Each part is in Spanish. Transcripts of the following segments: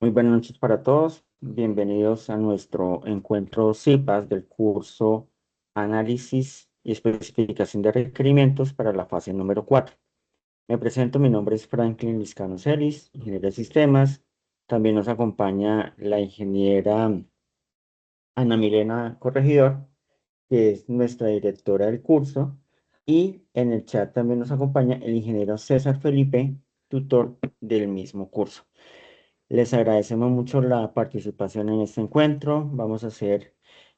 Muy buenas noches para todos. Bienvenidos a nuestro encuentro CIPAS del curso Análisis y Especificación de Requerimientos para la fase número 4. Me presento, mi nombre es Franklin Liscano Celis, ingeniero de sistemas. También nos acompaña la ingeniera Ana Milena Corregidor, que es nuestra directora del curso. Y en el chat también nos acompaña el ingeniero César Felipe, tutor del mismo curso. Les agradecemos mucho la participación en este encuentro. Vamos a hacer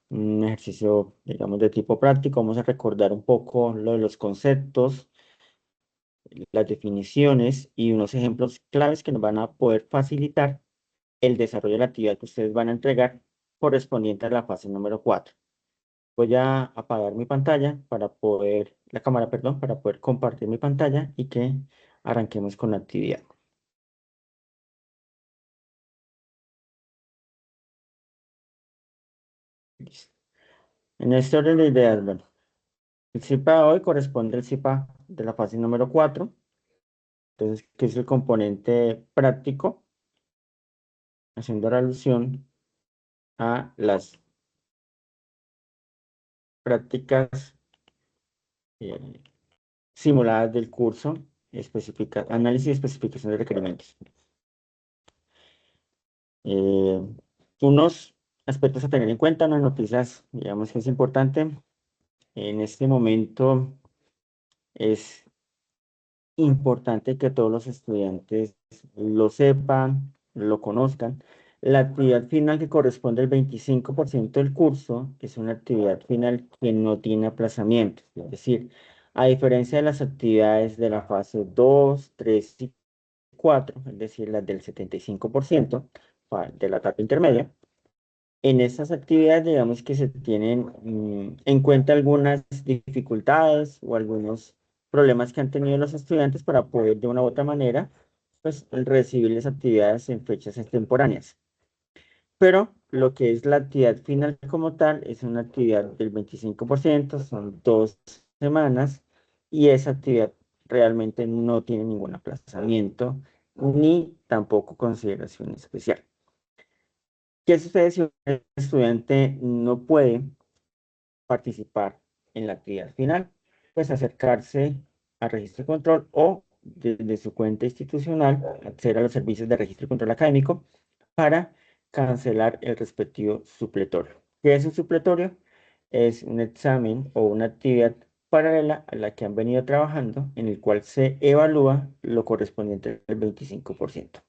un ejercicio, digamos, de tipo práctico. Vamos a recordar un poco lo de los conceptos, las definiciones y unos ejemplos claves que nos van a poder facilitar el desarrollo de la actividad que ustedes van a entregar correspondiente a la fase número 4. Voy a apagar mi pantalla la cámara, perdón, para poder compartir mi pantalla y que arranquemos con la actividad. Listo. En este orden de ideas, bueno. El CIPA de hoy corresponde al CIPA de la fase número 4, entonces, que es el componente práctico, haciendo alusión a las prácticas eh, simuladas del curso, análisis y especificación de requerimientos. Eh, Unos aspectos a tener en cuenta, unas noticias, digamos que es importante. En este momento es importante que todos los estudiantes lo sepan, lo conozcan. La actividad final que corresponde al 25% del curso es una actividad final que no tiene aplazamientos. Es decir, a diferencia de las actividades de la fase 2, 3 y 4, es decir, las del 75% de la etapa intermedia, en estas actividades, digamos que se tienen en cuenta algunas dificultades o algunos problemas que han tenido los estudiantes para poder de una u otra manera, pues, recibir las actividades en fechas extemporáneas. Pero lo que es la actividad final como tal es una actividad del 25%, son 2 semanas, y esa actividad realmente no tiene ningún aplazamiento ni tampoco consideración especial. ¿Qué sucede si un estudiante no puede participar en la actividad final? Pues acercarse al registro de control o desde su cuenta institucional acceder a los servicios de registro y control académico para cancelar el respectivo supletorio. ¿Qué es un supletorio? Es un examen o una actividad paralela a la que han venido trabajando, en el cual se evalúa lo correspondiente al 25%.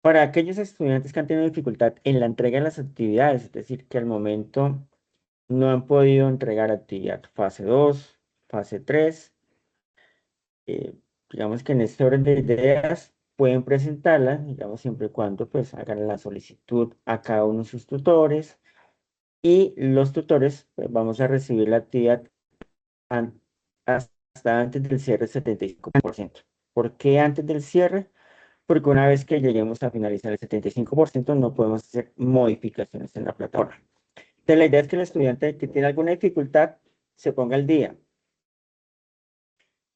Para aquellos estudiantes que han tenido dificultad en la entrega de las actividades, es decir, que al momento no han podido entregar actividad fase 2, fase 3, eh, digamos que en este orden de ideas pueden presentarla, digamos, siempre y cuando pues hagan la solicitud a cada uno de sus tutores, y los tutores pues, vamos a recibir la actividad an- hasta antes del cierre del 75%. ¿Por qué antes del cierre? Porque una vez que lleguemos a finalizar el 75% no podemos hacer modificaciones en la plataforma. Entonces, la idea es que el estudiante que tiene alguna dificultad se ponga al día,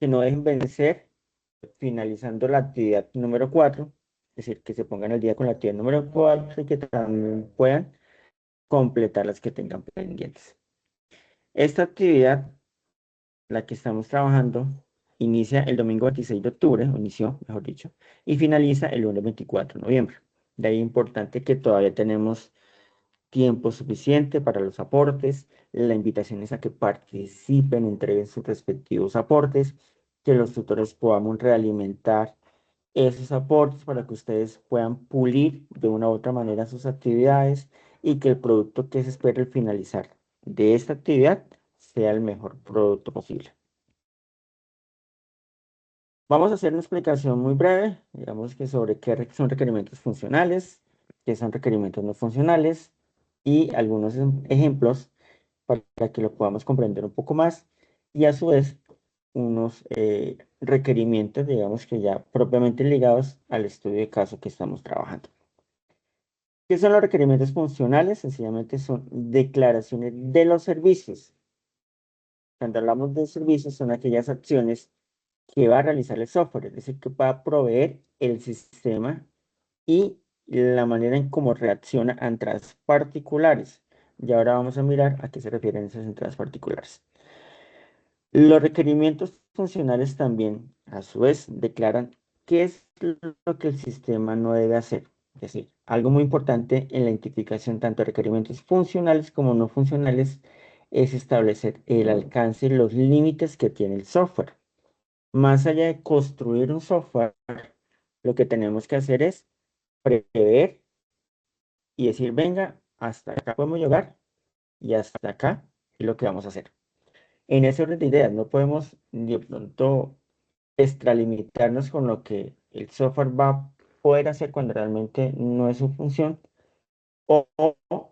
que no dejen vencer finalizando la actividad número 4, es decir, que se pongan al día con la actividad número 4 y que también puedan completar las que tengan pendientes. Esta actividad, la que estamos trabajando, inicia el domingo 26 de octubre, o inició, mejor dicho, y finaliza el lunes 24 de noviembre. De ahí es importante que todavía tenemos tiempo suficiente para los aportes. La invitación es a que participen, entreguen sus respectivos aportes, que los tutores podamos realimentar esos aportes para que ustedes puedan pulir de una u otra manera sus actividades y que el producto que se espera al finalizar de esta actividad sea el mejor producto posible. Vamos a hacer una explicación muy breve, digamos que sobre qué son requerimientos funcionales, qué son requerimientos no funcionales y algunos ejemplos para que lo podamos comprender un poco más, y a su vez unos requerimientos, digamos que ya propiamente ligados al estudio de caso que estamos trabajando. ¿Qué son los requerimientos funcionales? Sencillamente son declaraciones de los servicios. Cuando hablamos de servicios, son aquellas acciones que va a realizar el software, es decir, que va a proveer el sistema y la manera en cómo reacciona a entradas particulares. Y ahora vamos a mirar a qué se refieren esas entradas particulares. Los requerimientos funcionales también, a su vez, declaran qué es lo que el sistema no debe hacer. Es decir, algo muy importante en la identificación tanto de requerimientos funcionales como no funcionales es establecer el alcance y los límites que tiene el software. Más allá de construir un software, lo que tenemos que hacer es prever y decir, venga, hasta acá podemos llegar y hasta acá es lo que vamos a hacer. En ese orden de ideas, no podemos de pronto extralimitarnos con lo que el software va a poder hacer cuando realmente no es su función, o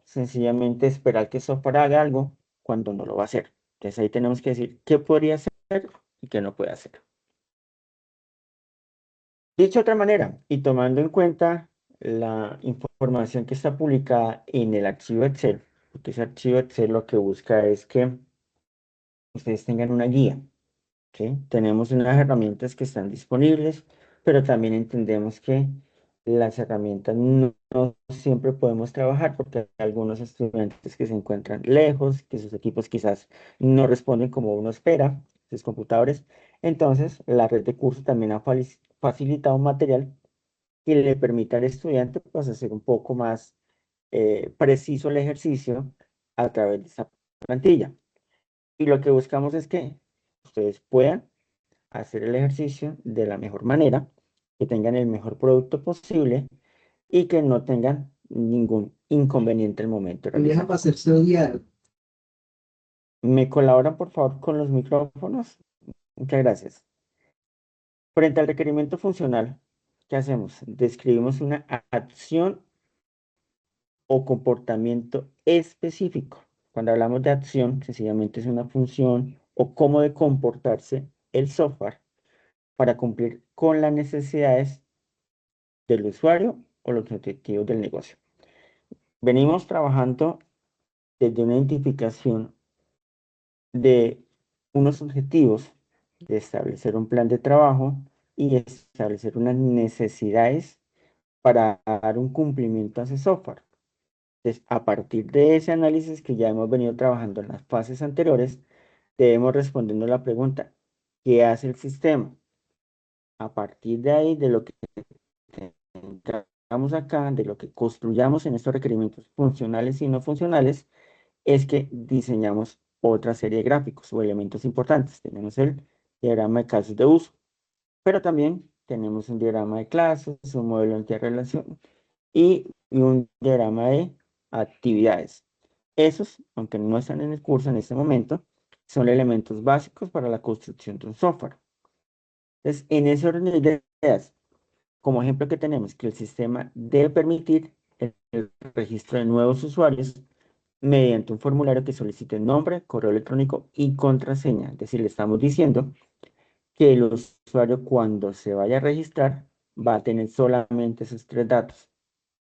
sencillamente esperar que el software haga algo cuando no lo va a hacer. Entonces ahí tenemos que decir qué podría hacer y qué no puede hacer. Dicho de otra manera, y tomando en cuenta la información que está publicada en el archivo Excel, porque ese archivo Excel lo que busca es que ustedes tengan una guía. ¿Ok? Tenemos unas herramientas que están disponibles, pero también entendemos que las herramientas no siempre podemos trabajar porque hay algunos estudiantes que se encuentran lejos, que sus equipos quizás no responden como uno espera, sus computadores. Entonces, la red de cursos también ha facilitado un material que le permita al estudiante pues, hacer un poco más preciso el ejercicio a través de esta plantilla. Y lo que buscamos es que ustedes puedan hacer el ejercicio de la mejor manera, que tengan el mejor producto posible y que no tengan ningún inconveniente al momento de realizar. ¿Me colaboran, por favor, con los micrófonos? Muchas gracias. Frente al requerimiento funcional, ¿qué hacemos? Describimos una acción o comportamiento específico. Cuando hablamos de acción, sencillamente es una función o cómo de comportarse el software para cumplir con las necesidades del usuario o los objetivos del negocio. Venimos trabajando desde una identificación de unos objetivos, de establecer un plan de trabajo y establecer unas necesidades para dar un cumplimiento a ese software. Entonces, a partir de ese análisis que ya hemos venido trabajando en las fases anteriores, debemos respondiendo la pregunta, ¿qué hace el sistema? A partir de ahí, de lo que entramos acá, de lo que construyamos en estos requerimientos funcionales y no funcionales, es que diseñamos otra serie de gráficos o elementos importantes. Tenemos el diagrama de casos de uso, pero también tenemos un diagrama de clases, un modelo de interrelación y un diagrama de actividades. Esos, aunque no están en el curso en este momento, son elementos básicos para la construcción de un software. Entonces, en ese orden de ideas, como ejemplo que tenemos que el sistema debe permitir el registro de nuevos usuarios mediante un formulario que solicite nombre, correo electrónico y contraseña. Es decir, le estamos diciendo que el usuario cuando se vaya a registrar va a tener solamente esos tres datos.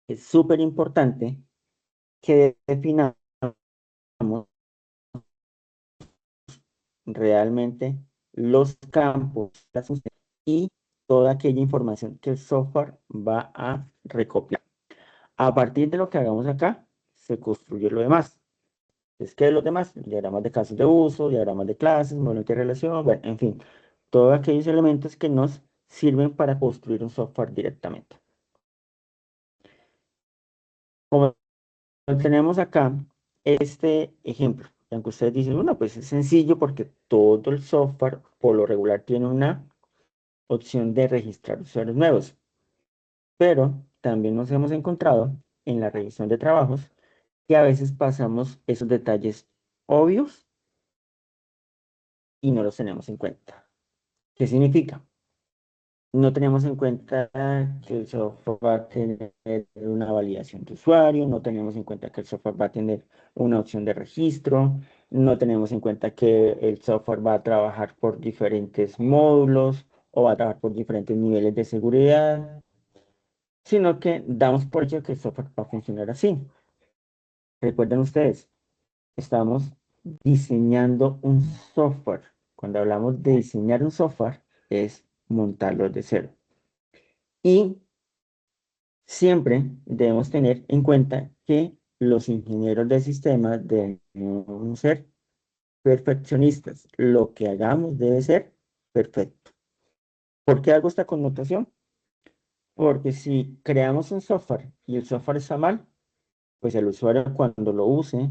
Es súper importante que definamos realmente los campos las funciones, y toda aquella información que el software va a recopilar. A partir de lo que hagamos acá, se construye lo demás. Es que los demás, diagramas de casos de uso, diagramas de clases, modelos de relación, bueno, en fin, todos aquellos elementos que nos sirven para construir un software directamente. Como tenemos acá este ejemplo, aunque ustedes dicen, bueno, pues es sencillo porque todo el software por lo regular tiene una opción de registrar usuarios nuevos, pero también nos hemos encontrado en la revisión de trabajos que a veces pasamos esos detalles obvios y no los tenemos en cuenta. ¿Qué significa? No tenemos en cuenta que el software va a tener una validación de usuario, no tenemos en cuenta que el software va a tener una opción de registro, no tenemos en cuenta que el software va a trabajar por diferentes módulos o va a trabajar por diferentes niveles de seguridad, sino que damos por hecho que el software va a funcionar así. Recuerden ustedes, estamos diseñando un software. Cuando hablamos de diseñar un software, es montarlo de cero. Y Siempre debemos tener en cuenta que los ingenieros de sistemas deben ser perfeccionistas. Lo que hagamos debe ser perfecto. ¿Por qué hago esta connotación? Porque si creamos un software y el software está mal, pues el usuario cuando lo use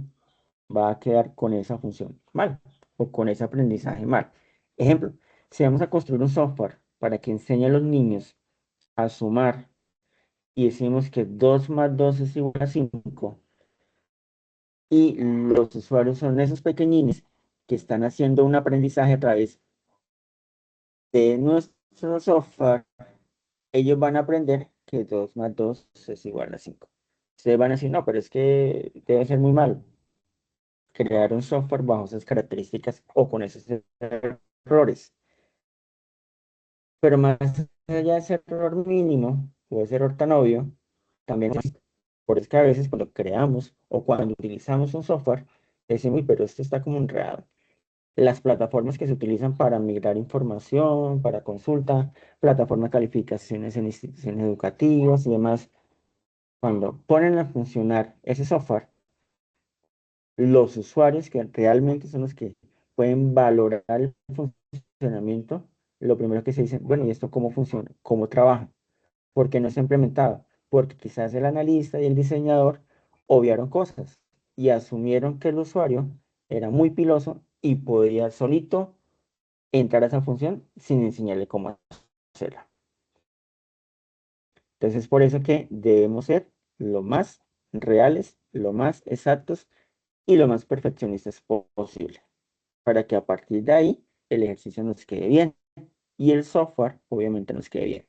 va a quedar con esa función mal o con ese aprendizaje mal. Ejemplo, si vamos a construir un software para que enseñe a los niños a sumar y decimos que 2 más 2 es igual a 5 y los usuarios son esos pequeñines que están haciendo un aprendizaje a través de nuestro software, ellos van a aprender que 2 más 2 es igual a 5. Ustedes van a decir, no, pero es que debe ser muy malo crear un software bajo esas características o con esos errores. Pero más allá de ese error mínimo o ese error tan obvio, también por es que a veces cuando creamos o cuando utilizamos un software, decimos, uy, pero esto está como enredado. Las plataformas que se utilizan para migrar información, para consulta, plataformas de calificaciones en instituciones educativas y demás, cuando ponen a funcionar ese software, los usuarios que realmente son los que pueden valorar el funcionamiento, lo primero que se dice, bueno, ¿y esto cómo funciona? ¿Cómo trabaja? ¿Por qué no está implementado? Porque quizás el analista y el diseñador obviaron cosas y asumieron que el usuario era muy piloso y podía solito entrar a esa función sin enseñarle cómo hacerla. Entonces, es por eso que debemos ser lo más reales, lo más exactos y lo más perfeccionistas posible, para que a partir de ahí el ejercicio nos quede bien y el software obviamente nos quede bien.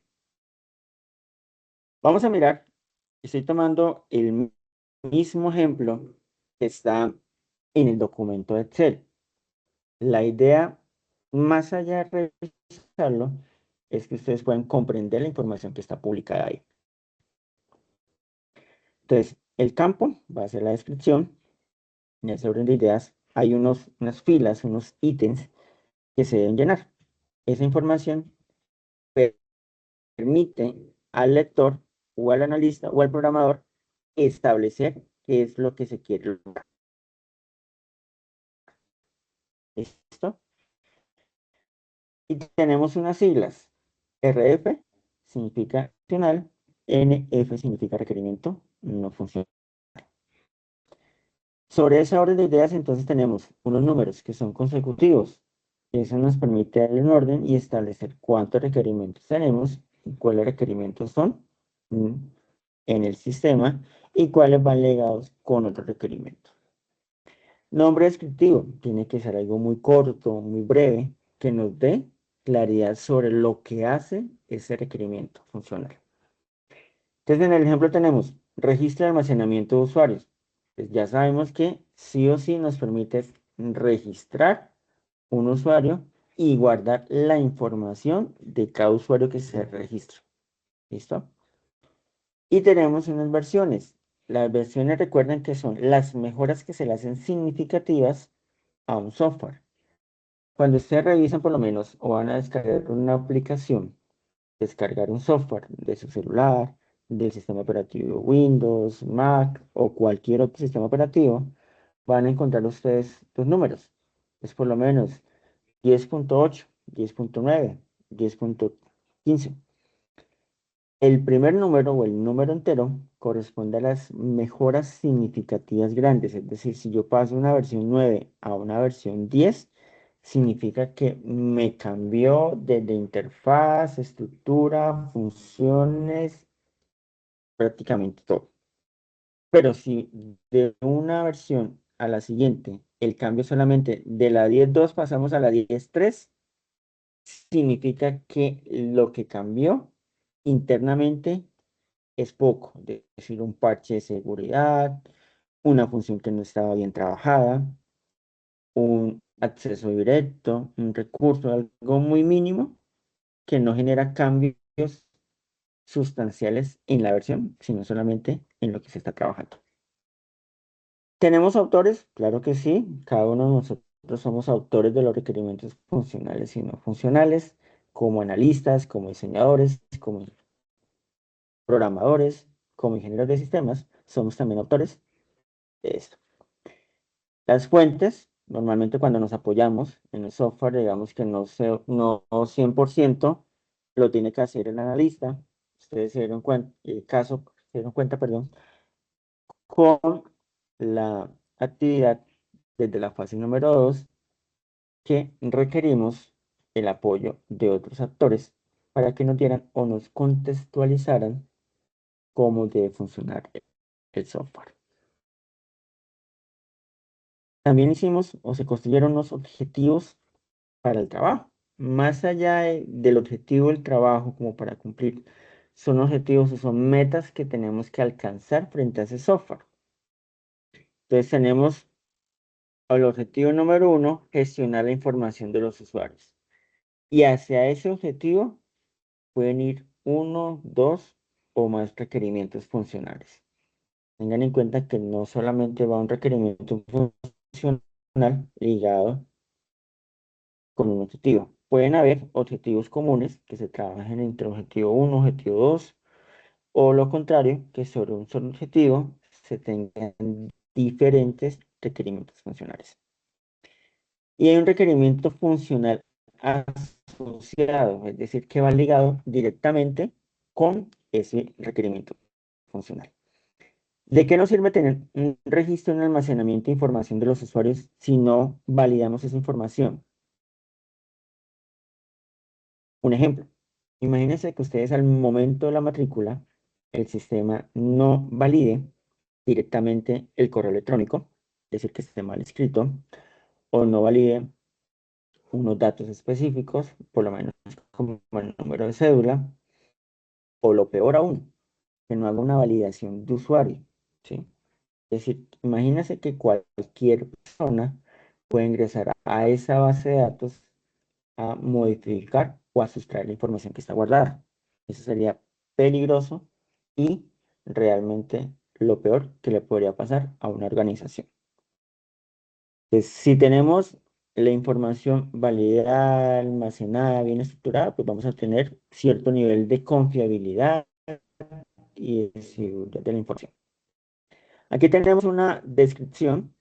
Vamos a mirar, estoy tomando el mismo ejemplo que está en el documento de Excel. La idea, más allá de revisarlo, es que ustedes puedan comprender la información que está publicada ahí. Entonces, el campo va a ser la descripción. En ese orden de ideas hay unas filas, unos ítems que se deben llenar. Esa información permite al lector o al analista o al programador establecer qué es lo que se quiere lograr. ¿Listo? Y tenemos unas siglas. RF significa funcional, NF significa requerimiento no funcional. Sobre esa orden de ideas, entonces tenemos unos números que son consecutivos. Eso nos permite dar un orden y establecer cuántos requerimientos tenemos y cuáles requerimientos son mm, en el sistema y cuáles van ligados con otros requerimientos. Nombre descriptivo tiene que ser algo muy corto, muy breve, que nos dé claridad sobre lo que hace ese requerimiento funcional. Entonces, en el ejemplo tenemos registro de almacenamiento de usuarios. Pues ya sabemos que sí o sí nos permite registrar un usuario y guardar la información de cada usuario que se registra. ¿Listo? Y tenemos unas versiones. Las versiones recuerden que son las mejoras que se le hacen significativas a un software. Cuando ustedes revisan por lo menos o van a descargar una aplicación, descargar un software de su celular, del sistema operativo Windows, Mac o cualquier otro sistema operativo, van a encontrar ustedes los números. Es por lo menos 10.8, 10.9, 10.15. El primer número o el número entero corresponde a las mejoras significativas grandes. Es decir, si yo paso una versión 9 a una versión 10, significa que me cambió desde interfaz, estructura, funciones, prácticamente todo. Pero si de una versión a la siguiente, el cambio solamente de la 10.2 pasamos a la 10.3, significa que lo que cambió internamente es poco, es decir, un parche de seguridad, una función que no estaba bien trabajada, un acceso directo, un recurso, algo muy mínimo que no genera cambios sustanciales en la versión, sino solamente en lo que se está trabajando. ¿Tenemos autores? Claro que sí, cada uno de nosotros somos autores de los requerimientos funcionales y no funcionales, como analistas, como diseñadores, como programadores. como ingenieros de sistemas, somos también autores de esto. Las fuentes, normalmente cuando nos apoyamos en el software, digamos que no 100% lo tiene que hacer el analista. Ustedes se dieron cuenta, se dieron cuenta, perdón, con la actividad desde la fase número 2 que requerimos el apoyo de otros actores para que nos dieran o nos contextualizaran cómo debe funcionar el software. También hicimos o se construyeron unos objetivos para el trabajo. Más allá del objetivo del trabajo como para cumplir, son objetivos o son metas que tenemos que alcanzar frente a ese software. Entonces tenemos el objetivo número 1, gestionar la información de los usuarios. Y hacia ese objetivo pueden ir uno, dos o más requerimientos funcionales. Tengan en cuenta que no solamente va un requerimiento funcional ligado con un objetivo. Pueden haber objetivos comunes que se trabajen entre objetivo 1, objetivo 2, o lo contrario, que sobre un solo objetivo se tengan diferentes requerimientos funcionales. Y hay un requerimiento funcional asociado, es decir, que va ligado directamente con ese requerimiento funcional. ¿De qué nos sirve tener un registro en almacenamiento de información de los usuarios si no validamos esa información? Un ejemplo, imagínense que ustedes al momento de la matrícula, el sistema no valide directamente el correo electrónico, es decir, que esté mal escrito, o no valide unos datos específicos, por lo menos como el número de cédula, o lo peor aún, que no haga una validación de usuario, ¿sí? Es decir, imagínense que cualquier persona puede ingresar a esa base de datos a modificar o a sustraer la información que está guardada. Eso sería peligroso y realmente lo peor que le podría pasar a una organización. Entonces, si tenemos la información validada, almacenada, bien estructurada, pues vamos a tener cierto nivel de confiabilidad y de seguridad de la información. Aquí tenemos una descripción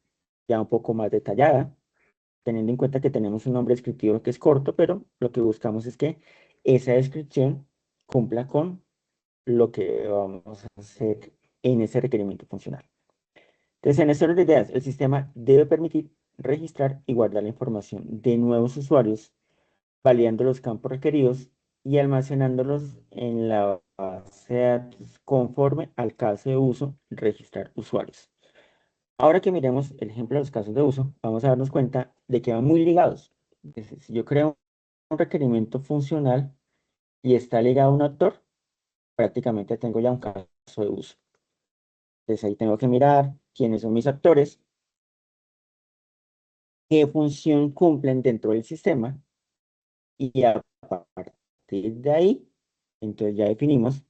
ya un poco más detallada, teniendo en cuenta que tenemos un nombre descriptivo que es corto, pero lo que buscamos es que esa descripción cumpla con lo que vamos a hacer en ese requerimiento funcional. Entonces, en este orden de ideas, el sistema debe permitir registrar y guardar la información de nuevos usuarios, validando los campos requeridos y almacenándolos en la base de datos conforme al caso de uso, registrar usuarios. Ahora que miremos el ejemplo de los casos de uso, vamos a darnos cuenta de que van muy ligados. Entonces, si yo creo un requerimiento funcional y está ligado a un actor, prácticamente tengo ya un caso de uso. Entonces ahí tengo que mirar quiénes son mis actores, qué función cumplen dentro del sistema y a partir de ahí, entonces ya definimos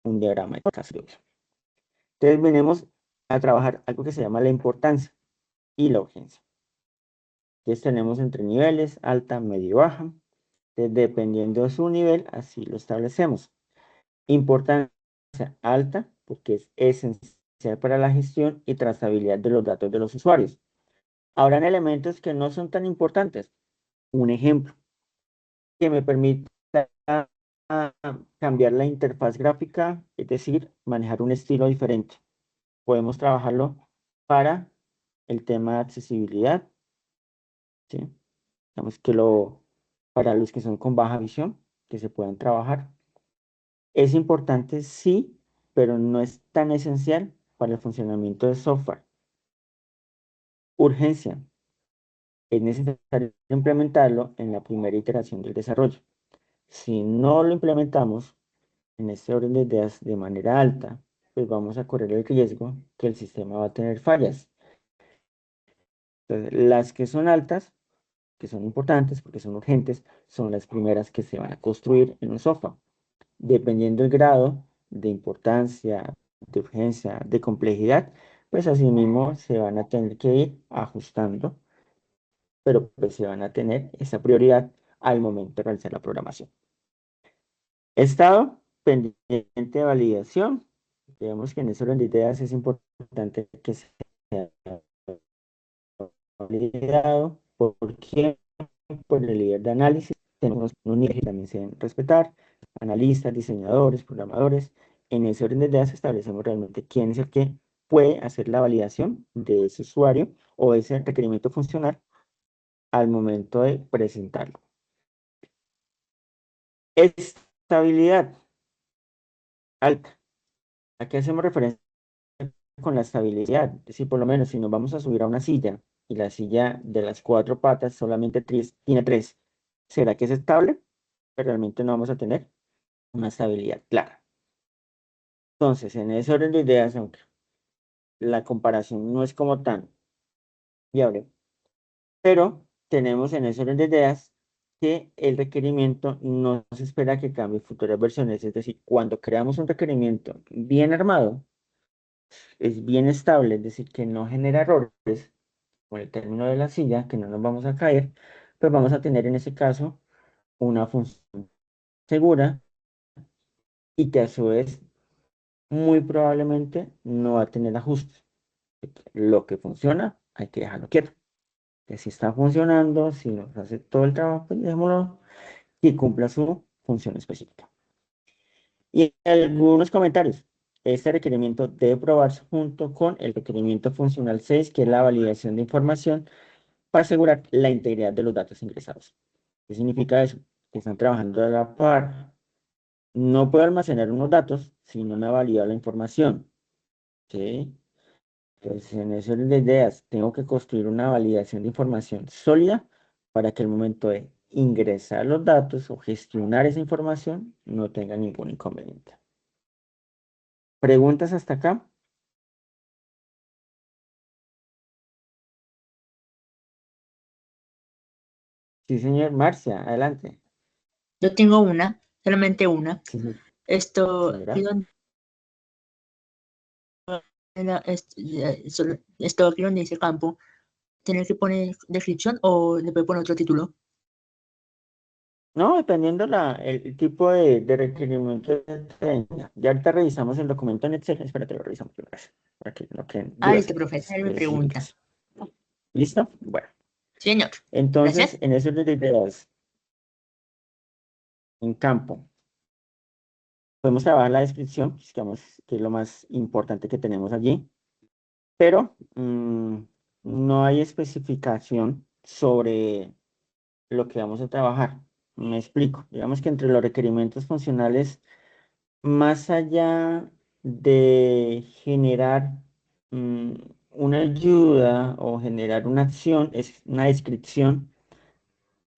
un diagrama de caso de uso. Entonces venimos a trabajar algo que se llama la importancia y la urgencia. Entonces tenemos entre niveles, alta, medio, baja. Entonces, dependiendo de su nivel, así lo establecemos. Importancia alta, porque es esencial para la gestión y trazabilidad de los datos de los usuarios. Habrán elementos que no son tan importantes. Un ejemplo, que me permita cambiar la interfaz gráfica, es decir, manejar un estilo diferente. Podemos trabajarlo para el tema de accesibilidad, ¿sí? Digamos que para los que son con baja visión, que se puedan trabajar. Es importante, sí, pero no es tan esencial para el funcionamiento del software. Urgencia. Es necesario implementarlo en la primera iteración del desarrollo. Si no lo implementamos en este orden de ideas de manera alta, pues vamos a correr el riesgo que el sistema va a tener fallas. Entonces, las que son altas, que son importantes porque son urgentes, son las primeras que se van a construir en un software. Dependiendo del grado de importancia, de urgencia, de complejidad, pues así mismo se van a tener que ir ajustando, pero pues se van a tener esa prioridad al momento de realizar la programación. Estado pendiente de validación. digamos que en ese orden de ideas es importante que sea validado. ¿Por quién? Por el líder de análisis. Tenemos unos niveles que también se deben respetar: analistas, diseñadores, programadores. En ese orden de ideas establecemos realmente quién es el que puede hacer la validación de ese usuario o ese requerimiento funcional al momento de presentarlo. Estabilidad alta. ¿A qué hacemos referencia con la estabilidad? Es decir, por lo menos si nos vamos a subir a una silla y la silla de las cuatro patas solamente tiene tres, ¿será que es estable? Pero realmente no vamos a tener una estabilidad clara. Entonces, en ese orden de ideas, aunque la comparación no es como tan viable, pero tenemos en ese orden de ideas que el requerimiento no se espera que cambie en futuras versiones. Es decir, cuando creamos un requerimiento bien armado, es bien estable, es decir, que no genera errores con el término de la silla, que no nos vamos a caer, pues vamos a tener en ese caso una función segura y que a su vez muy probablemente no va a tener ajustes. Lo que funciona, hay que dejarlo quieto. Que si está funcionando, si nos hace todo el trabajo, pues dejémoslo y cumpla su función específica. Y algunos comentarios. Este requerimiento debe probarse junto con el requerimiento funcional 6, que es la validación de información para asegurar la integridad de los datos ingresados. ¿Qué significa eso? Que están trabajando a la par. No puedo almacenar unos datos si no me ha validado la información. ¿Sí? Entonces, en ese orden de ideas, tengo que construir una validación de información sólida para que el momento de ingresar los datos o gestionar esa información no tenga ningún inconveniente. ¿Preguntas hasta acá? Sí, señor. Marcia, adelante. Yo tengo una, solamente una. Sí, Esto, aquí señora. donde, esto aquí donde dice campo, ¿tener que poner descripción o le puede poner otro título? No, dependiendo el tipo de requerimiento que tenga. Ya ahorita revisamos el documento en Excel. Espérate, lo revisamos primero, para que no queden Ah, dudas listo, profesor, él me sus pregunta. dudas. ¿Listo? Bueno, Sí, señor. entonces, Gracias. en ese orden de ideas, en campo, podemos trabajar la descripción, digamos, que es lo más importante que tenemos allí, pero no hay especificación sobre lo que vamos a trabajar. Me explico. Digamos que entre los requerimientos funcionales, más allá de generar mm, una ayuda o generar una acción, es una descripción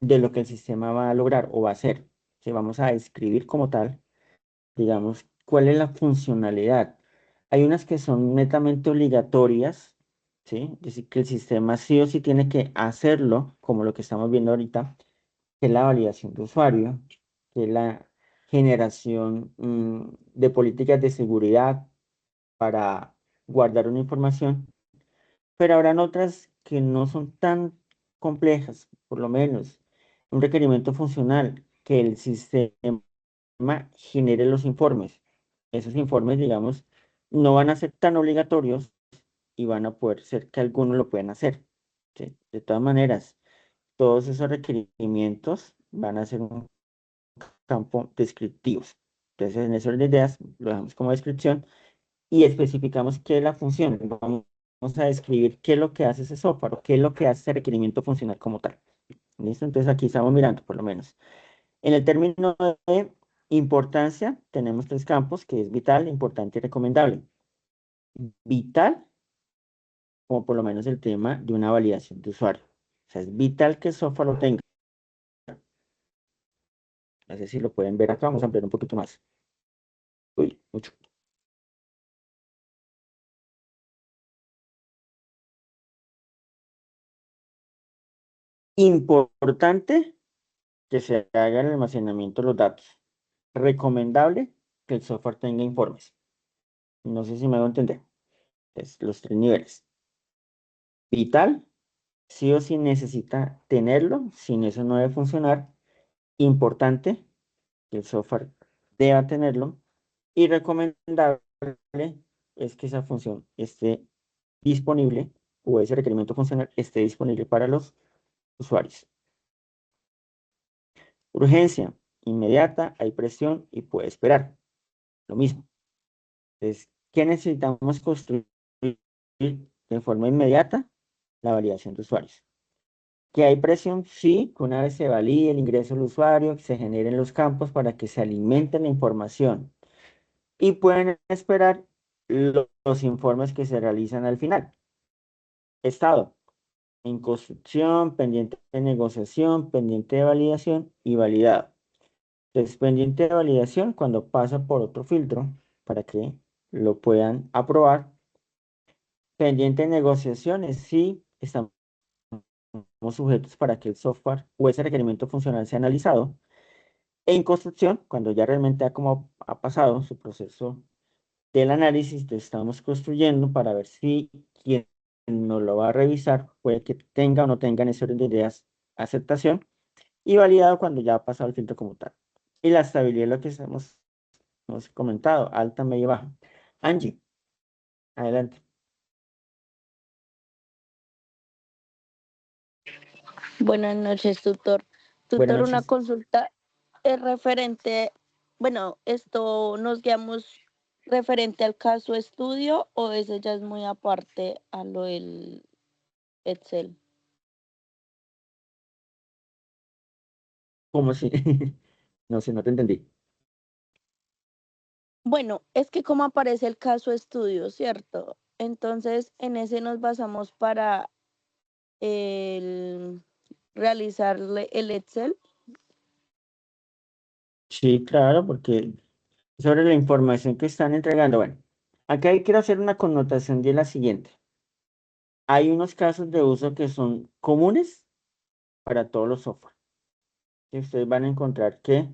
de lo que el sistema va a lograr o va a hacer. Que vamos a describir como tal, digamos, cuál es la funcionalidad. Hay unas que son netamente obligatorias, ¿sí? Es decir, que el sistema sí o sí tiene que hacerlo, como lo que estamos viendo ahorita, que es la validación de usuario, que es la generación de políticas de seguridad para guardar una información, pero habrán otras que no son tan complejas, por lo menos un requerimiento funcional, que el sistema genere los informes. Esos informes, digamos, no van a ser tan obligatorios y van a poder ser que algunos lo puedan hacer. ¿Sí? De todas maneras, todos esos requerimientos van a ser un campo descriptivos. Entonces, en ese orden de ideas, lo dejamos como descripción y especificamos qué es la función. Vamos a describir qué es lo que hace ese software o qué es lo que hace ese requerimiento funcional como tal. ¿Listo? Entonces, aquí estamos mirando, por lo menos. En el término de importancia, tenemos tres campos, que es vital, importante y recomendable. Vital, como por lo menos el tema de una validación de usuario. O sea, es vital que el software lo tenga. No sé si lo pueden ver acá, vamos a ampliar un poquito más. Uy, mucho. Importante que se haga el almacenamiento de los datos. Recomendable que el software tenga informes. No sé si me voy a entender. Es los tres niveles. Vital, sí o sí necesita tenerlo, sin eso no debe funcionar. Importante, que el software deba tenerlo. Y recomendable, es que esa función esté disponible o ese requerimiento funcional esté disponible para los usuarios. Urgencia, inmediata, hay presión y puede esperar. Lo mismo. Entonces, ¿qué necesitamos construir de forma inmediata? La validación de usuarios. ¿Que hay presión? Sí, que una vez se valide el ingreso del usuario, se generen los campos para que se alimente la información y pueden esperar los informes que se realizan al final. Estado en construcción, pendiente de negociación, pendiente de validación y validado. Entonces, pendiente de validación cuando pasa por otro filtro para que lo puedan aprobar. Pendiente de negociaciones si estamos sujetos para que el software o ese requerimiento funcional sea analizado. En construcción, cuando ya realmente ha pasado su proceso del análisis, entonces estamos construyendo para ver si quien nos lo va a revisar puede que tenga o no tenga en ese orden de ideas aceptación, y validado cuando ya ha pasado el filtro como tal. Y la estabilidad es lo que hemos comentado, alta, media, baja. Angie, adelante. Buenas noches, tutor. Buenas Tutor, una noches. consulta es referente, bueno, esto nos guiamos referente al caso estudio o ese ya es muy aparte a lo del Excel. ¿Cómo así? No sé, no te entendí. Bueno, es que como aparece el caso estudio, ¿cierto? Entonces, en ese nos basamos para el realizarle el Excel. Sí, claro, porque sobre la información que están entregando, bueno, acá quiero hacer una connotación de la siguiente. Hay unos casos de uso que son comunes para todos los software. Y ustedes van a encontrar que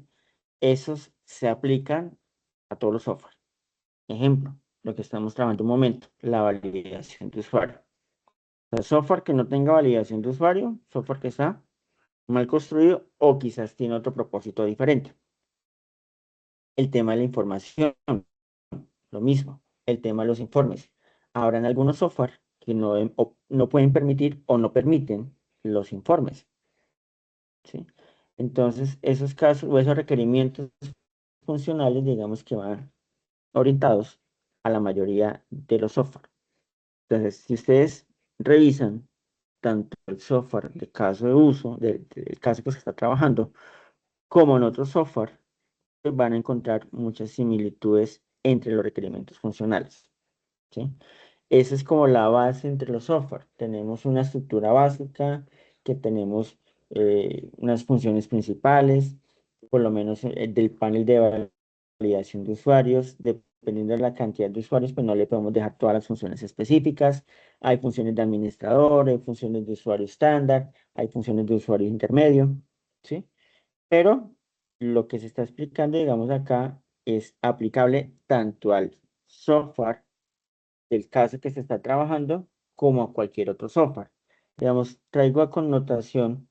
esos se aplican a todos los software. Ejemplo, lo que estamos trabajando un momento, la validación de usuario. O sea, software que no tenga validación de usuario, software que está mal construido o quizás tiene otro propósito diferente. El tema de la información, lo mismo. El tema de los informes. Habrán algunos software que no pueden permitir o no permiten los informes, ¿sí? Entonces, esos casos o esos requerimientos funcionales, digamos que van orientados a la mayoría de los software. Entonces, si ustedes revisan tanto el software de caso de uso, del caso que se está trabajando, como en otros software, pues van a encontrar muchas similitudes entre los requerimientos funcionales, ¿sí? Esa es como la base entre los software. Tenemos una estructura básica, que tenemos unas funciones principales, por lo menos del panel de validación de usuarios. Dependiendo de la cantidad de usuarios, pues no le podemos dejar todas las funciones específicas. Hay funciones de administrador, hay funciones de usuario estándar, hay funciones de usuario intermedio, ¿sí? Pero lo que se está explicando, digamos acá, es aplicable tanto al software del caso que se está trabajando como a cualquier otro software. Digamos, traigo a connotación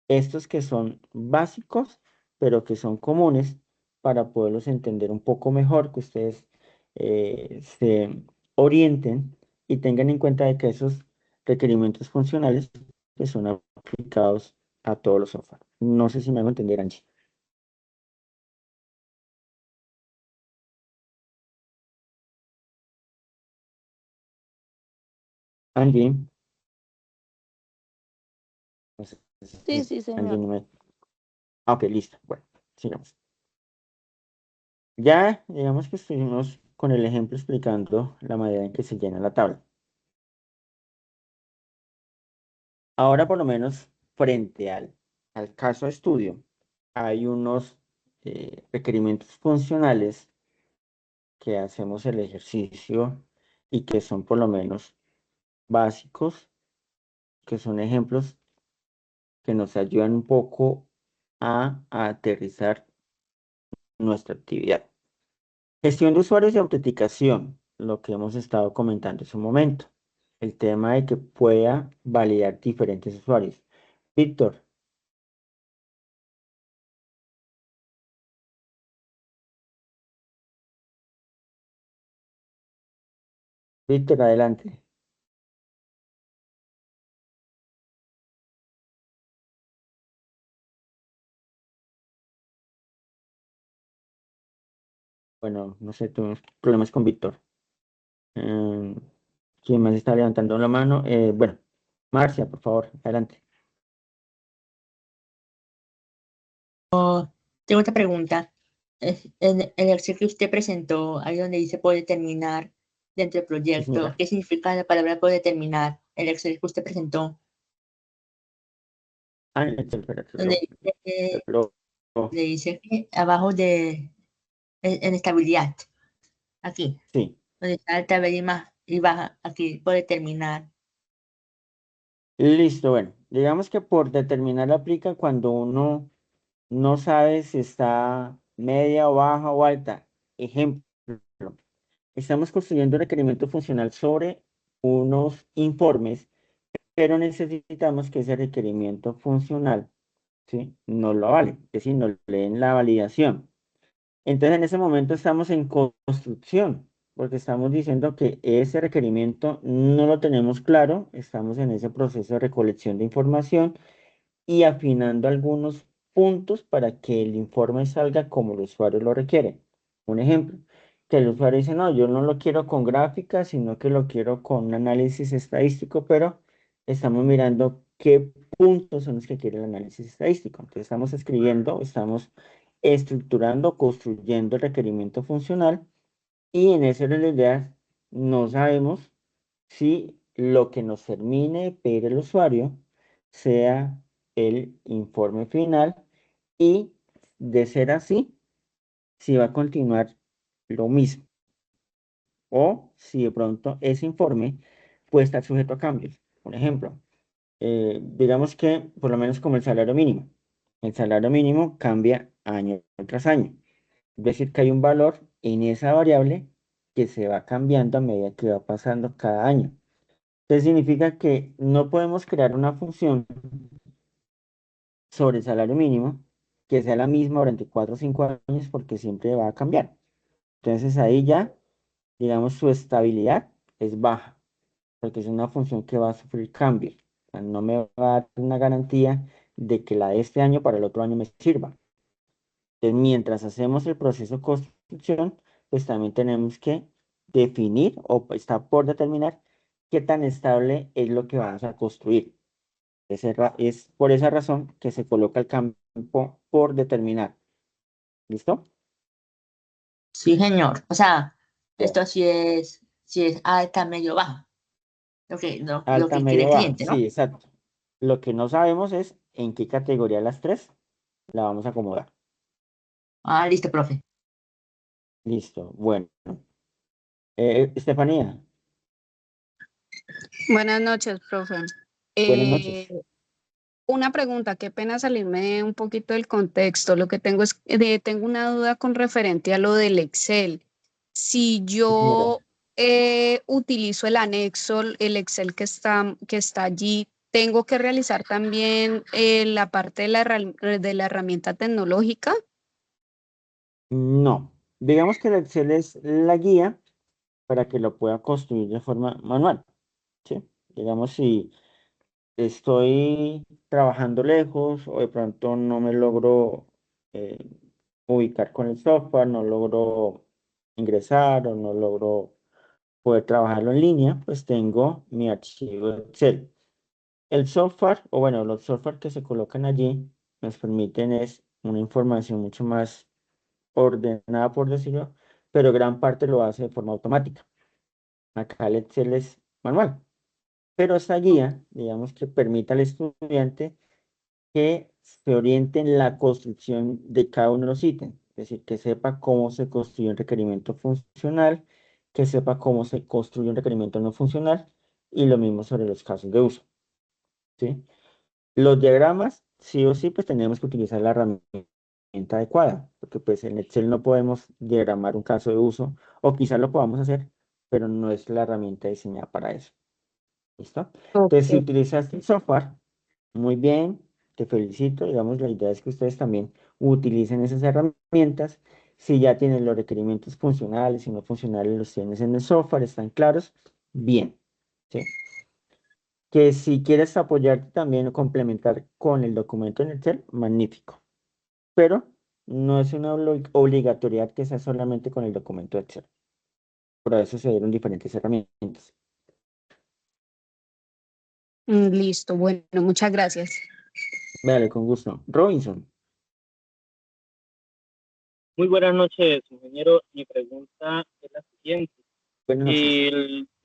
estos que son básicos, pero que son comunes para poderlos entender un poco mejor, que ustedes se orienten y tengan en cuenta de que esos requerimientos funcionales que son aplicados a todos los software. No sé si me hago entender, Angie. Angie, no sé Sí, si sí, Angie señor. no me... Ah, ok, listo. Bueno, sigamos. Ya, digamos que estuvimos con el ejemplo explicando la manera en que se llena la tabla. Ahora, por lo menos, frente al caso de estudio, hay unos requerimientos funcionales que hacemos el ejercicio y que son por lo menos básicos, que son ejemplos que nos ayudan un poco a aterrizar nuestra actividad. Gestión de usuarios y autenticación, lo que hemos estado comentando hace un momento. El tema de que pueda validar diferentes usuarios. Víctor, Víctor, adelante. Bueno, no sé, tuvimos problemas con Víctor. Em, ¿Quién más está levantando la mano? Bueno, Marcia, por favor, adelante. Tengo otra pregunta. En el Excel que usted presentó, ahí donde dice puede terminar dentro del Sí, proyecto, señora. ¿qué significa la palabra puede terminar? El Excel que usted presentó, Ah, espérate, donde dice lo- le dice que abajo de en estabilidad, aquí, sí. donde está alta, media y baja, aquí puede terminar. Listo, bueno, digamos que por determinar aplica cuando uno no sabe si está media o baja o alta. Ejemplo, estamos construyendo un requerimiento funcional sobre unos informes, pero necesitamos que ese requerimiento funcional, ¿sí?, no lo vale, es decir, no leen la validación. Entonces, en ese momento estamos en construcción, porque estamos diciendo que ese requerimiento no lo tenemos claro, estamos en ese proceso de recolección de información y afinando algunos puntos para que el informe salga como el usuario lo requiere. Un ejemplo, que el usuario dice, no, yo no lo quiero con gráficas, sino que lo quiero con un análisis estadístico, pero estamos mirando qué puntos son los que quiere el análisis estadístico. Entonces estamos escribiendo, estamos estructurando, construyendo el requerimiento funcional y en ese orden de ideas no sabemos si lo que nos termine de pedir el usuario sea el informe final y de ser así, si va a continuar lo mismo o si de pronto ese informe puede estar sujeto a cambios. Por ejemplo, digamos que por lo menos como el salario mínimo. El salario mínimo cambia año tras año. Es decir, que hay un valor en esa variable que se va cambiando a medida que va pasando cada año. Entonces significa que no podemos crear una función sobre el salario mínimo que sea la misma durante 4 o 5 años porque siempre va a cambiar. Entonces ahí ya, digamos, su estabilidad es baja porque es una función que va a sufrir cambios. O sea, no me va a dar una garantía de que la de este año para el otro año me sirva. Entonces, mientras hacemos el proceso de construcción, pues también tenemos que definir o está por determinar qué tan estable es lo que vamos a construir. Es por esa razón que se coloca el campo por determinar. ¿Listo? Sí, señor. O sea, Bueno, esto sí es alta, medio, baja, lo alta, que quiere media, el baja. cliente, Sí, ¿no? exacto. Lo que no sabemos es en qué categoría de las tres la vamos a acomodar. Ah, listo, profe. Listo. Bueno. Estefanía, Buenas noches, profe. buenas Eh, noches. una pregunta, qué pena salirme un poquito del contexto. Lo que tengo es, tengo una duda con referente a lo del Excel. Si Sí, señora. yo utilizo el anexo, el Excel que está allí, ¿tengo que realizar también la parte de de la herramienta tecnológica? No. Digamos que el Excel es la guía para que lo pueda construir de forma manual. ¿Sí? Digamos, si estoy trabajando lejos o de pronto no me logro eh, ubicar con el software, no logro ingresar o no logro poder trabajarlo en línea, pues tengo mi archivo de Excel. El software, o bueno, los software que se colocan allí, nos permiten es una información mucho más ordenada, por decirlo, pero gran parte lo hace de forma automática. Acá el Excel es manual, pero esta guía, digamos que permite al estudiante que se oriente en la construcción de cada uno de los ítems, es decir, que sepa cómo se construye un requerimiento funcional, que sepa cómo se construye un requerimiento no funcional y lo mismo sobre los casos de uso, ¿sí? Los diagramas, sí o sí, pues tenemos que utilizar la herramienta adecuada, porque pues en Excel no podemos diagramar un caso de uso, o quizás lo podamos hacer, pero no es la herramienta diseñada para eso. ¿Listo? Entonces, si Ok. utilizas el software, muy bien, te felicito. Digamos, la idea es que ustedes también utilicen esas herramientas. Si ya tienen los requerimientos funcionales y no funcionales, los tienes en el software, están claros. bien, ¿sí? Que si quieres apoyarte también o complementar con el documento en Excel, magnífico. Pero no es una obligatoriedad que sea solamente con el documento Excel. Por eso se dieron diferentes herramientas. Listo, bueno, muchas gracias. Vale, con gusto. Robinson. Muy buenas noches, ingeniero. Mi pregunta es la siguiente. Buenas noches.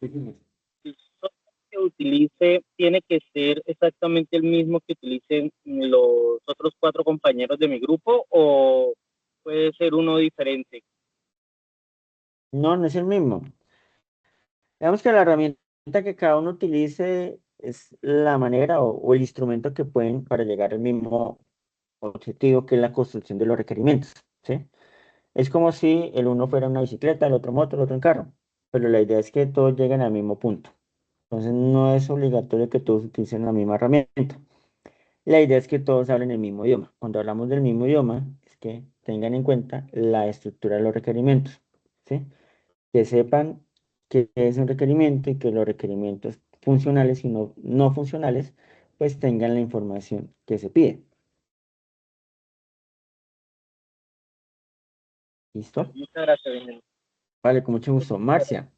El software que utilice tiene que ser exactamente el mismo que utilicen los otros 4 compañeros de mi grupo o puede ser uno diferente. No, no es el mismo. Digamos que la herramienta que cada uno utilice es la manera o el instrumento que pueden para llegar al mismo objetivo que es la construcción de los requerimientos, ¿sí? Es como si el uno fuera una bicicleta, el otro moto, el otro en carro, pero la idea es que todos lleguen al mismo punto. Entonces no es obligatorio que todos utilicen la misma herramienta. La idea es que todos hablen el mismo idioma. Cuando hablamos del mismo idioma, es que tengan en cuenta la estructura de los requerimientos, ¿sí? Que sepan qué es un requerimiento y que los requerimientos funcionales y no funcionales, pues tengan la información que se pide. ¿Listo? Muchas gracias, ingeniero. Vale, con mucho gusto. Marcia,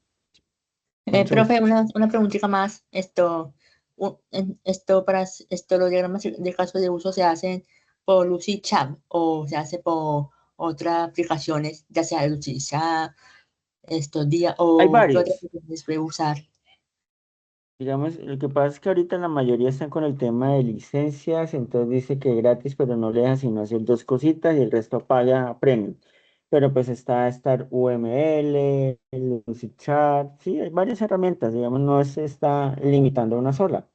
con mucho gusto. Profe, una preguntita más. Esto los diagramas de caso de uso se hacen por Lucidchart o se hace por otras aplicaciones, ya sea Lucidchart, estos días Hay o qué otras varios. aplicaciones puede usar. Digamos, lo que pasa es que ahorita la mayoría están con el tema de licencias, entonces dice que gratis, pero no le deja sino hacer dos cositas y el resto paga premium. Pero pues está Star UML, Lucidchart, sí, hay varias herramientas, digamos, no se está limitando a una sola.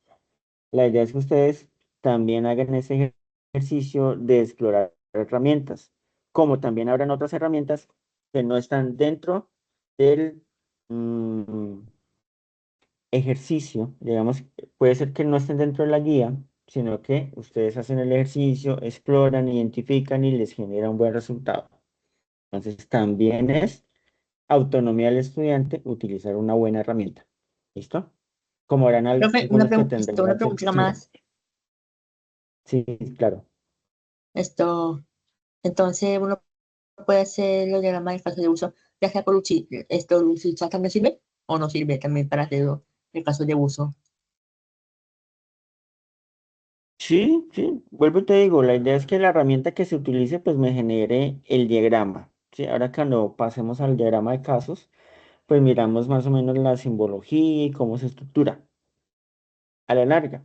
La idea es que ustedes también hagan ese ejercicio de explorar herramientas, como también habrán otras herramientas que no están dentro del ejercicio, digamos, puede ser que no estén dentro de la guía, sino que ustedes hacen el ejercicio, exploran, identifican y les genera un buen resultado. Entonces, también es autonomía del estudiante utilizar una buena herramienta. ¿Listo? Como harán Profe, algunos que tendrán la una preguntita opción. más. Sí, claro. Entonces uno puede hacer los diagramas de caso de uso, ya sea por Lucidchart también sirve o no sirve también para hacerlo en caso de uso. Sí, sí, vuelvo y te digo, la idea es que la herramienta que se utilice pues me genere el diagrama. Sí, ahora cuando pasemos al diagrama de casos, pues miramos más o menos la simbología y cómo se estructura. A la larga,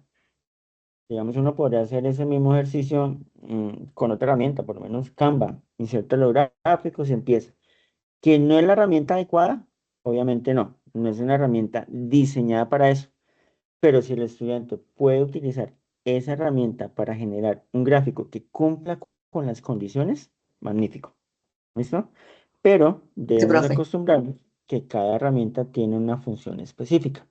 digamos, uno podría hacer ese mismo ejercicio con otra herramienta, por lo menos Canva, inserta los gráficos y empieza. ¿Que no es la herramienta adecuada? Obviamente no, no es una herramienta diseñada para eso, pero si el estudiante puede utilizar esa herramienta para generar un gráfico que cumpla con las condiciones, magnífico, ¿listo? Pero Sí, debemos de profe. acostumbrarnos que cada herramienta tiene una función específica.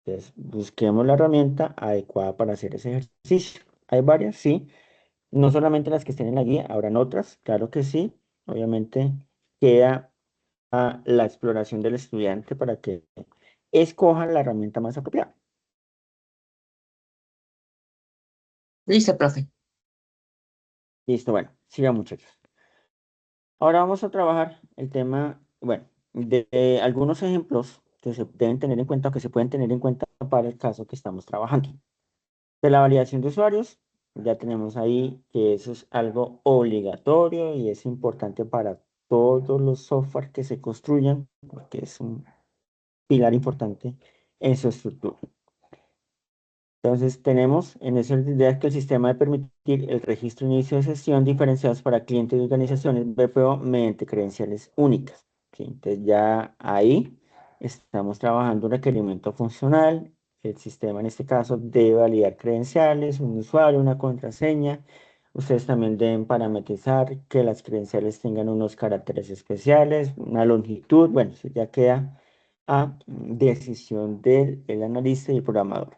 Entonces, busquemos la herramienta adecuada para hacer ese ejercicio. Hay varias, sí. No solamente las que estén en la guía, habrán otras, claro que sí. Obviamente queda a la exploración del estudiante para que escoja la herramienta más apropiada. Listo, profe. Listo, bueno, sigan muchachos. Ahora vamos a trabajar el tema, bueno, de algunos ejemplos que se deben tener en cuenta o que se pueden tener en cuenta para el caso que estamos trabajando. De la validación de usuarios, ya tenemos ahí que eso es algo obligatorio y es importante para todos los software que se construyan, porque es un pilar importante en su estructura. Entonces, tenemos en esa idea que el sistema de permitir el registro e inicio de sesión diferenciados para clientes y organizaciones BPO mediante credenciales únicas. ¿Sí? Entonces, ya ahí estamos trabajando un requerimiento funcional. El sistema, en este caso, debe validar credenciales, un usuario, una contraseña. Ustedes también deben parametrizar que las credenciales tengan unos caracteres especiales, una longitud. Bueno, eso ya queda a decisión del el analista y el programador.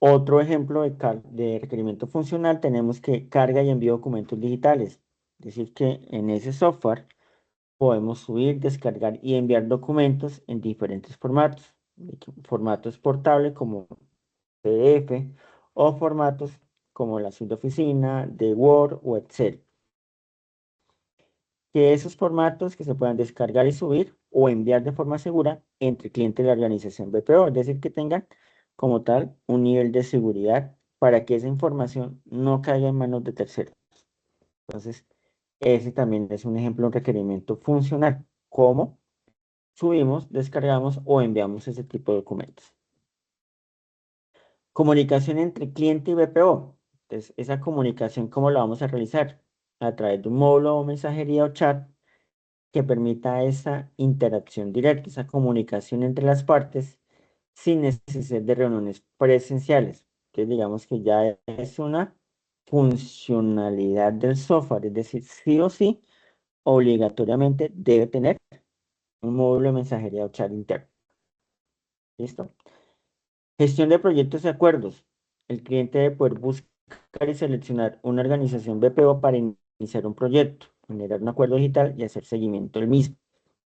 Otro ejemplo de requerimiento funcional, tenemos que carga y envío documentos digitales. Es decir, que en ese software podemos subir, descargar y enviar documentos en diferentes formatos. formatos portables como PDF o formatos como la suite de oficina, de Word o Excel. Que esos formatos que se puedan descargar y subir o enviar de forma segura entre el cliente y la organización BPO, es decir, que tengan como tal un nivel de seguridad para que esa información no caiga en manos de terceros. Entonces, ese también es un ejemplo, un requerimiento funcional, cómo subimos, descargamos o enviamos ese tipo de documentos. Comunicación entre cliente y BPO. Entonces, esa comunicación, ¿cómo la vamos a realizar? A través de un módulo o mensajería o chat que permita esa interacción directa, esa comunicación entre las partes sin necesidad de reuniones presenciales. Que digamos que ya es una funcionalidad del software, es decir, sí o sí, obligatoriamente debe tener un módulo de mensajería o chat interno. ¿Listo? Gestión de proyectos y acuerdos. El cliente debe poder buscar y seleccionar una organización BPO para iniciar un proyecto, generar un acuerdo digital y hacer seguimiento del mismo.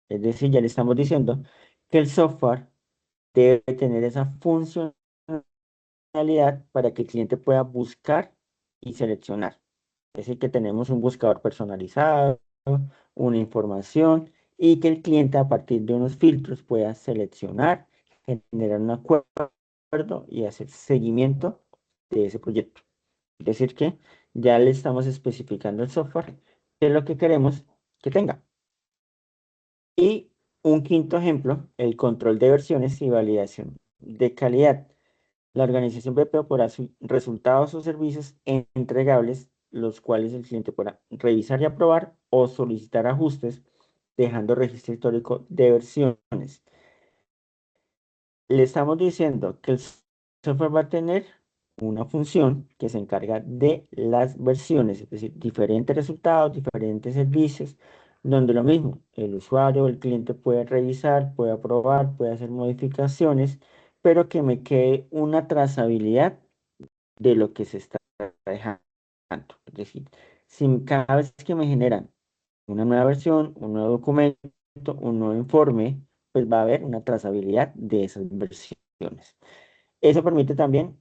Es decir, ya le estamos diciendo que el software debe tener esa funcionalidad para que el cliente pueda buscar y seleccionar. Es decir, que tenemos un buscador personalizado, una información y que el cliente a partir de unos filtros pueda seleccionar, generar un acuerdo y hacer seguimiento de ese proyecto. Es decir, que ya le estamos especificando el software qué es lo que queremos que tenga. Y un quinto ejemplo, el control de versiones y validación de calidad. La organización BPO podrá resultados o servicios entregables, los cuales el cliente podrá revisar y aprobar o solicitar ajustes, dejando registro histórico de versiones. Le estamos diciendo que el software va a tener una función que se encarga de las versiones, es decir, diferentes resultados, diferentes servicios, donde lo mismo, el usuario, el cliente puede revisar, puede aprobar, puede hacer modificaciones, pero que me quede una trazabilidad de lo que se está dejando. Es decir, si cada vez que me generan una nueva versión, un nuevo documento, un nuevo informe, pues va a haber una trazabilidad de esas versiones. Eso permite también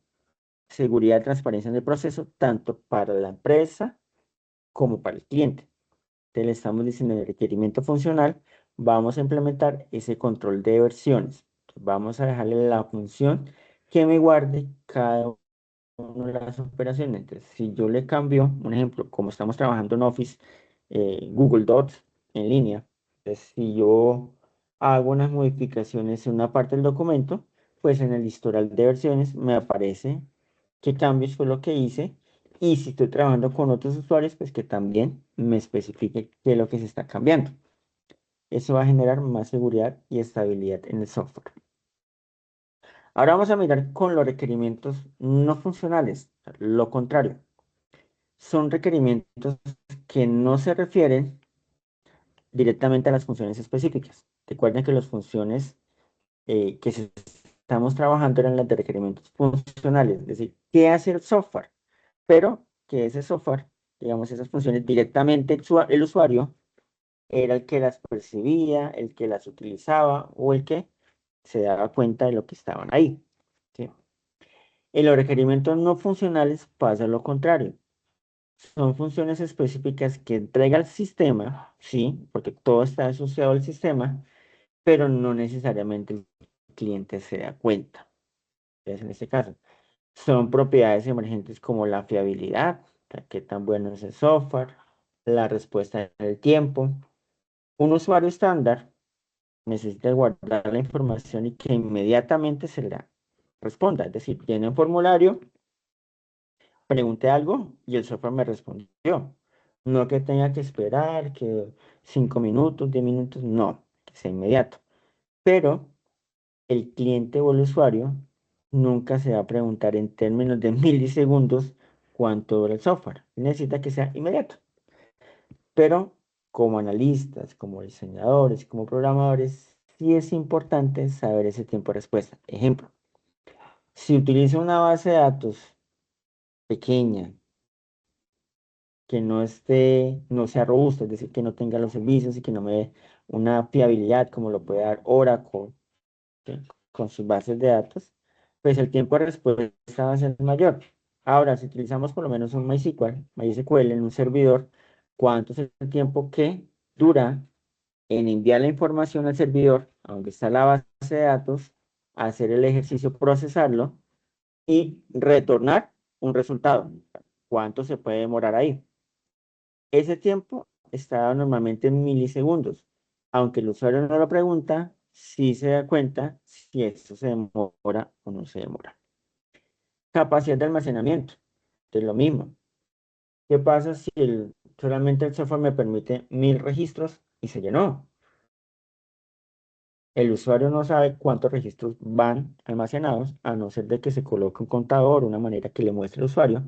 seguridad y transparencia en el proceso, tanto para la empresa como para el cliente. Entonces le estamos diciendo en el requerimiento funcional, vamos a implementar ese control de versiones. Vamos a dejarle la función que me guarde cada una de las operaciones. Entonces, si yo le cambio, un ejemplo, como estamos trabajando en Office, Google Docs en línea, entonces si yo hago unas modificaciones en una parte del documento, pues en el historial de versiones me aparece qué cambios fue lo que hice y si estoy trabajando con otros usuarios, pues que también me especifique qué es lo que se está cambiando. Eso va a generar más seguridad y estabilidad en el software. Ahora vamos a mirar con los requerimientos no funcionales, lo contrario. Son requerimientos que no se refieren directamente a las funciones específicas. Recuerden que las funciones estamos trabajando eran las de requerimientos funcionales, es decir, qué hace el software, pero que ese software, digamos, esas funciones directamente el usuario era el que las percibía, el que las utilizaba o el que se daba cuenta de lo que estaban ahí. ¿Sí? En los requerimientos no funcionales pasa lo contrario. Son funciones específicas que entrega el sistema, sí, porque todo está asociado al sistema, pero no necesariamente el cliente se da cuenta. Entonces, en este caso, son propiedades emergentes como la fiabilidad, o sea, qué tan bueno es el software, la respuesta en el tiempo. Un usuario estándar necesita guardar la información y que inmediatamente se la responda. Es decir, tiene un formulario, pregunté algo y el software me respondió. No que tenga que esperar, que 5 minutos, 10 minutos, no, que sea inmediato. Pero el cliente o el usuario nunca se va a preguntar en términos de milisegundos cuánto dura el software. Necesita que sea inmediato. Pero como analistas, como diseñadores, como programadores, sí es importante saber ese tiempo de respuesta. Ejemplo, si utilizo una base de datos pequeña, que no sea robusta, es decir, que no tenga los servicios y que no me dé una fiabilidad como lo puede dar Oracle, ¿sí? con sus bases de datos, pues el tiempo de respuesta va a ser mayor. Ahora, si utilizamos por lo menos un MySQL en un servidor, ¿cuánto es el tiempo que dura en enviar la información al servidor, a donde está la base de datos, hacer el ejercicio, procesarlo y retornar un resultado? ¿Cuánto se puede demorar ahí? Ese tiempo está normalmente en milisegundos. Aunque el usuario no lo pregunta, sí se da cuenta si esto se demora o no se demora. Capacidad de almacenamiento. Es lo mismo. ¿Qué pasa si solamente el software me permite 1000 registros y se llenó? El usuario no sabe cuántos registros van almacenados, a no ser de que se coloque un contador, una manera que le muestre al usuario.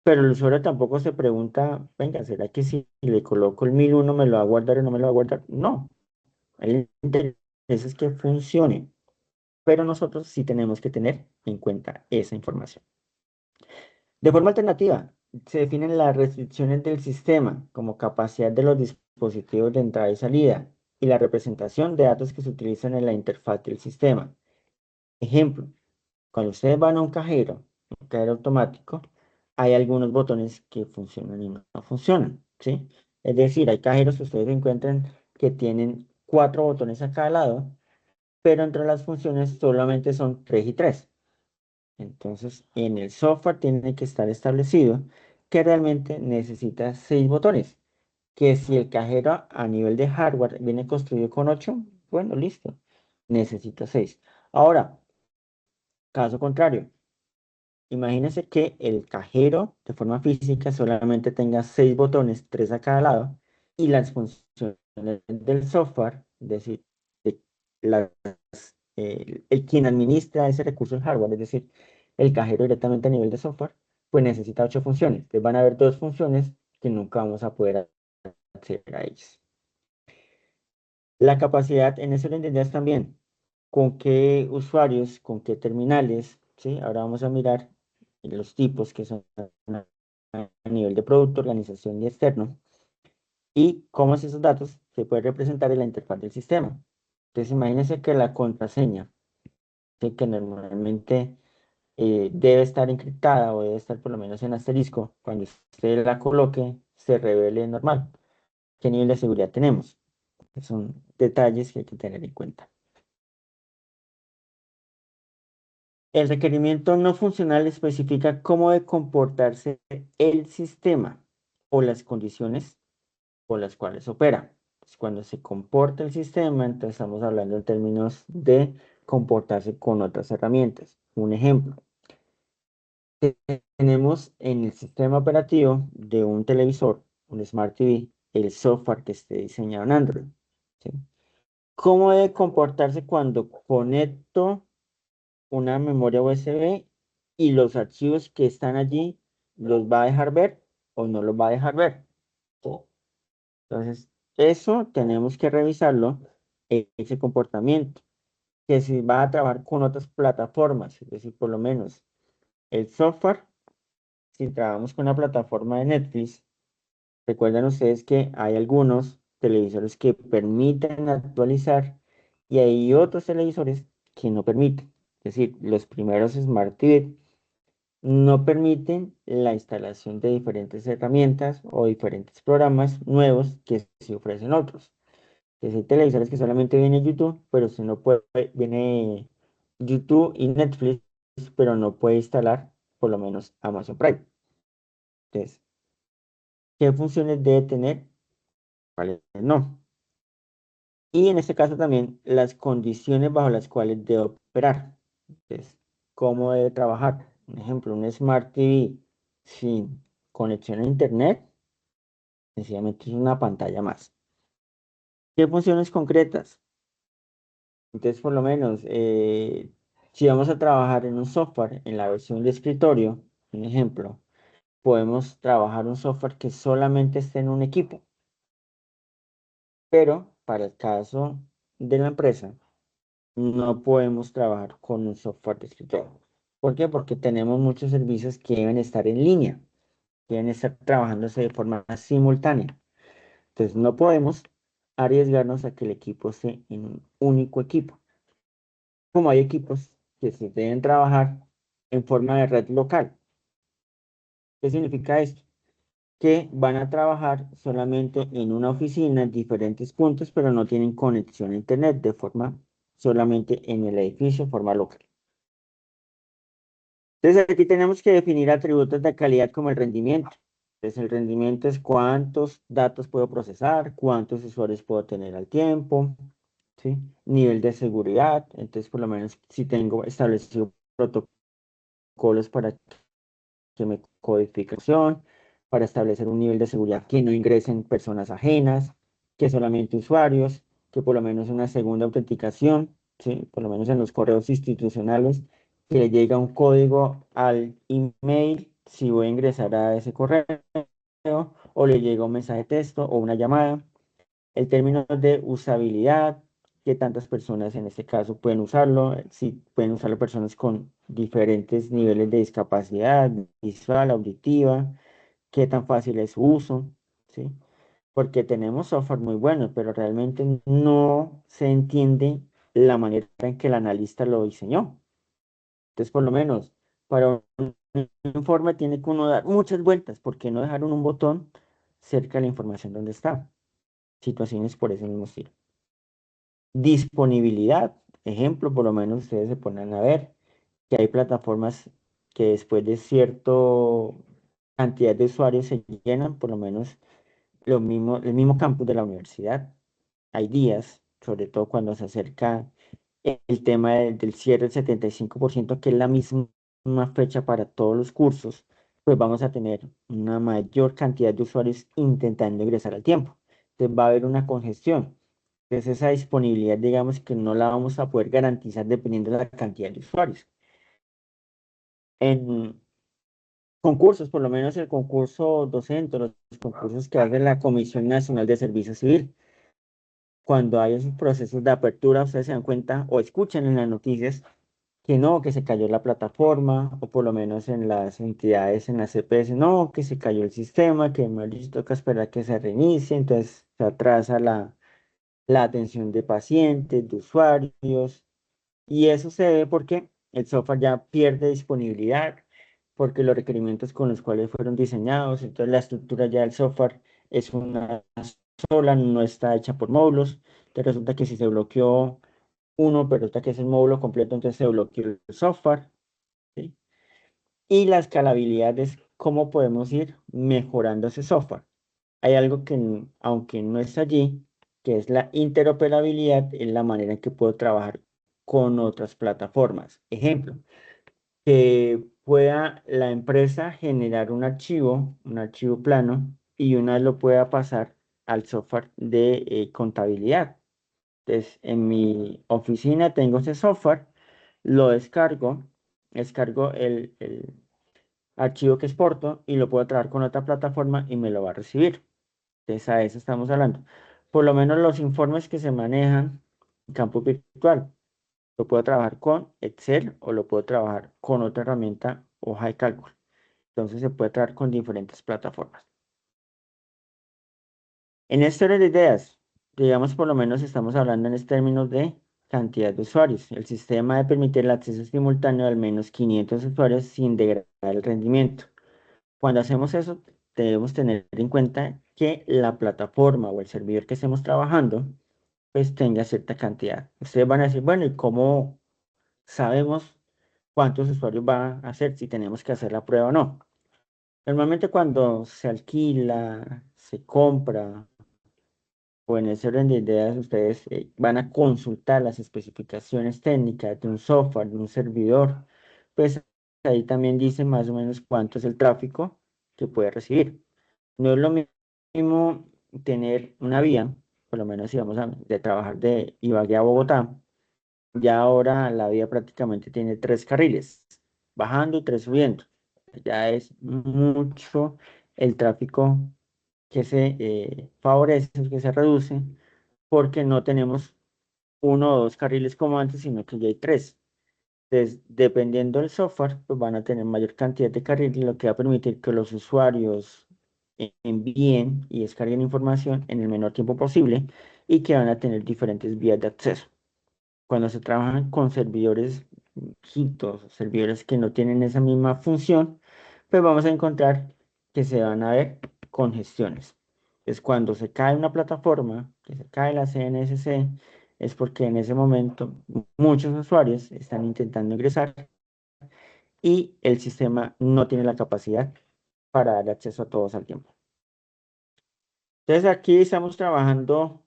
Pero el usuario tampoco se pregunta, venga, ¿será que si le coloco el 1001 me lo va a guardar o no me lo va a guardar? No, a él le interesa es que funcione, pero nosotros sí tenemos que tener en cuenta esa información. De forma alternativa, se definen las restricciones del sistema como capacidad de los dispositivos de entrada y salida y la representación de datos que se utilizan en la interfaz del sistema. Ejemplo, cuando ustedes van a un cajero automático, hay algunos botones que funcionan y no funcionan, ¿sí? Es decir, hay cajeros que ustedes encuentran que tienen 4 botones a cada lado, pero entre las funciones solamente son 3 y 3. Entonces, en el software tiene que estar establecido que realmente necesita 6 botones, que si el cajero a nivel de hardware viene construido con 8, bueno, listo, necesita 6. Ahora, caso contrario, imagínense que el cajero de forma física solamente tenga 6 botones, 3 a cada lado, y las funciones del software, es decir, de las, quien administra ese recurso en hardware, es decir, el cajero directamente a nivel de software, pues necesita 8 funciones. Entonces van a haber 2 funciones que nunca vamos a poder acceder a ellas. La capacidad en ese orden de ideas también, con qué usuarios, con qué terminales, ¿sí? Ahora vamos a mirar los tipos que son a nivel de producto, organización y externo, y cómo esos datos se pueden representar en la interfaz del sistema. Entonces, imagínense que la contraseña, ¿sí? Que normalmente debe estar encriptada o debe estar por lo menos en asterisco, cuando usted la coloque, se revele normal. ¿Qué nivel de seguridad tenemos? Son detalles que hay que tener en cuenta. El requerimiento no funcional especifica cómo debe comportarse el sistema o las condiciones por las cuales opera. Entonces, cuando se comporta el sistema, entonces estamos hablando en términos de comportarse con otras herramientas. Un ejemplo, tenemos en el sistema operativo de un televisor, un Smart TV, el software que esté diseñado en Android, ¿sí? ¿Cómo debe comportarse cuando conecto una memoria USB y los archivos que están allí los va a dejar ver o no los va a dejar ver? ¿Sí? Entonces, eso tenemos que revisarlo, ese comportamiento, que si va a trabajar con otras plataformas, es decir, por lo menos el software, si trabajamos con una plataforma de Netflix, recuerden ustedes que hay algunos televisores que permiten actualizar y hay otros televisores que no permiten. Es decir, los primeros Smart TV no permiten la instalación de diferentes herramientas o diferentes programas nuevos que se ofrecen otros. Entonces, hay televisores que solamente viene YouTube, pero si no puede, viene YouTube y Netflix, pero no puede instalar por lo menos Amazon Prime. Entonces, ¿qué funciones debe tener? ¿Cuáles no? Y en este caso también las condiciones bajo las cuales debe operar. Entonces, ¿cómo debe trabajar? Por ejemplo, un Smart TV sin conexión a Internet, sencillamente es una pantalla más. ¿Qué funciones concretas? Entonces, por lo menos, si vamos a trabajar en un software, en la versión de escritorio, un ejemplo, podemos trabajar un software que solamente esté en un equipo. Pero para el caso de la empresa, no podemos trabajar con un software de escritorio. ¿Por qué? Porque tenemos muchos servicios que deben estar en línea, que deben estar trabajándose de forma simultánea. Entonces, no podemos arriesgarnos a que el equipo esté en un único equipo. como hay equipos que se deben trabajar en forma de red local. ¿Qué significa esto? Que van a trabajar solamente en una oficina en diferentes puntos, pero no tienen conexión a internet de forma solamente en el edificio, de forma local. Entonces aquí tenemos que definir atributos de calidad como el rendimiento. Entonces el rendimiento es cuántos datos puedo procesar, cuántos usuarios puedo tener al tiempo, ¿sí? Nivel de seguridad. Entonces por lo menos si tengo establecido protocolos para que me codificación, para establecer un nivel de seguridad que no ingresen personas ajenas, que solamente usuarios, que por lo menos una segunda autenticación, ¿sí? Por lo menos en los correos institucionales, que le llega un código al email si voy a ingresar a ese correo, o le llega un mensaje de texto o una llamada. El término de usabilidad, que tantas personas en este caso pueden usarlo, si pueden usarlo personas con diferentes niveles de discapacidad visual, auditiva, qué tan fácil es su uso, ¿sí? Porque tenemos software muy bueno, pero realmente no se entiende la manera en que el analista lo diseñó. Entonces, por lo menos, para un informe tiene que uno dar muchas vueltas, porque no dejaron un botón cerca de la información donde está. Situaciones por ese mismo estilo. Disponibilidad, ejemplo, por lo menos ustedes se ponen a ver que hay plataformas que después de cierta cantidad de usuarios se llenan, por lo menos el mismo campus de la universidad. Hay días, sobre todo cuando se acerca el tema del cierre del 75%, que es la misma fecha para todos los cursos, pues vamos a tener una mayor cantidad de usuarios intentando ingresar al tiempo. Entonces va a haber una congestión. Entonces esa disponibilidad, digamos que no la vamos a poder garantizar dependiendo de la cantidad de usuarios. En concursos, por lo menos el concurso docente, los concursos que hace la Comisión Nacional de Servicio Civil, cuando hay esos procesos de apertura, ustedes se dan cuenta o escuchan en las noticias que no, que se cayó la plataforma, o por lo menos en las entidades, en las CPS, no, que se cayó el sistema, que me toca esperar que se reinicie, entonces se atrasa la atención de pacientes, de usuarios, y eso se debe porque el software ya pierde disponibilidad, porque los requerimientos con los cuales fueron diseñados, entonces la estructura ya del software es una sola, no está hecha por módulos, entonces resulta que si se bloqueó uno, pero resulta que es el módulo completo, entonces se bloqueó el software, ¿sí? Y la escalabilidad es cómo podemos ir mejorando ese software. Hay algo que, aunque no es allí, que es la interoperabilidad, es la manera en que puedo trabajar con otras plataformas. Ejemplo, que pueda la empresa generar un archivo plano, y una vez lo pueda pasar al software de contabilidad. Entonces, en mi oficina tengo ese software, lo descargo el archivo que exporto y lo puedo traer con otra plataforma y me lo va a recibir. Entonces, a eso estamos hablando. Por lo menos los informes que se manejan en campo virtual, lo puedo trabajar con Excel o lo puedo trabajar con otra herramienta, hoja de cálculo. Entonces, se puede trabajar con diferentes plataformas. En este orden de ideas, digamos, por lo menos estamos hablando en términos de cantidad de usuarios. El sistema debe permitir el acceso simultáneo de al menos 500 usuarios sin degradar el rendimiento. Cuando hacemos eso, debemos tener en cuenta que la plataforma o el servidor que estemos trabajando, pues tenga cierta cantidad. Ustedes van a decir, bueno, ¿y cómo sabemos cuántos usuarios va a hacer, si tenemos que hacer la prueba o no? Normalmente cuando se alquila, se compra, o en ese orden de ideas, ustedes van a consultar las especificaciones técnicas de un software, de un servidor, pues ahí también dice más o menos cuánto es el tráfico que puede recibir. No es lo mismo tener una vía, por lo menos si vamos de trabajar de Ibagué a Bogotá, ya ahora la vía prácticamente tiene 3 carriles, bajando y 3 subiendo. Ya es mucho el tráfico que se favorece, que se reduce, porque no tenemos 1 o 2 carriles como antes, sino que ya hay 3. Entonces, dependiendo del software, pues van a tener mayor cantidad de carriles, lo que va a permitir que los usuarios envíen y descarguen información en el menor tiempo posible, y que van a tener diferentes vías de acceso. cuando se trabajan con servidores hitos, servidores que no tienen esa misma función, pues vamos a encontrar que se van a ver congestiones. Es cuando se cae una plataforma, que se cae la CNSC, es porque en ese momento muchos usuarios están intentando ingresar y el sistema no tiene la capacidad para dar acceso a todos al tiempo. Entonces aquí estamos trabajando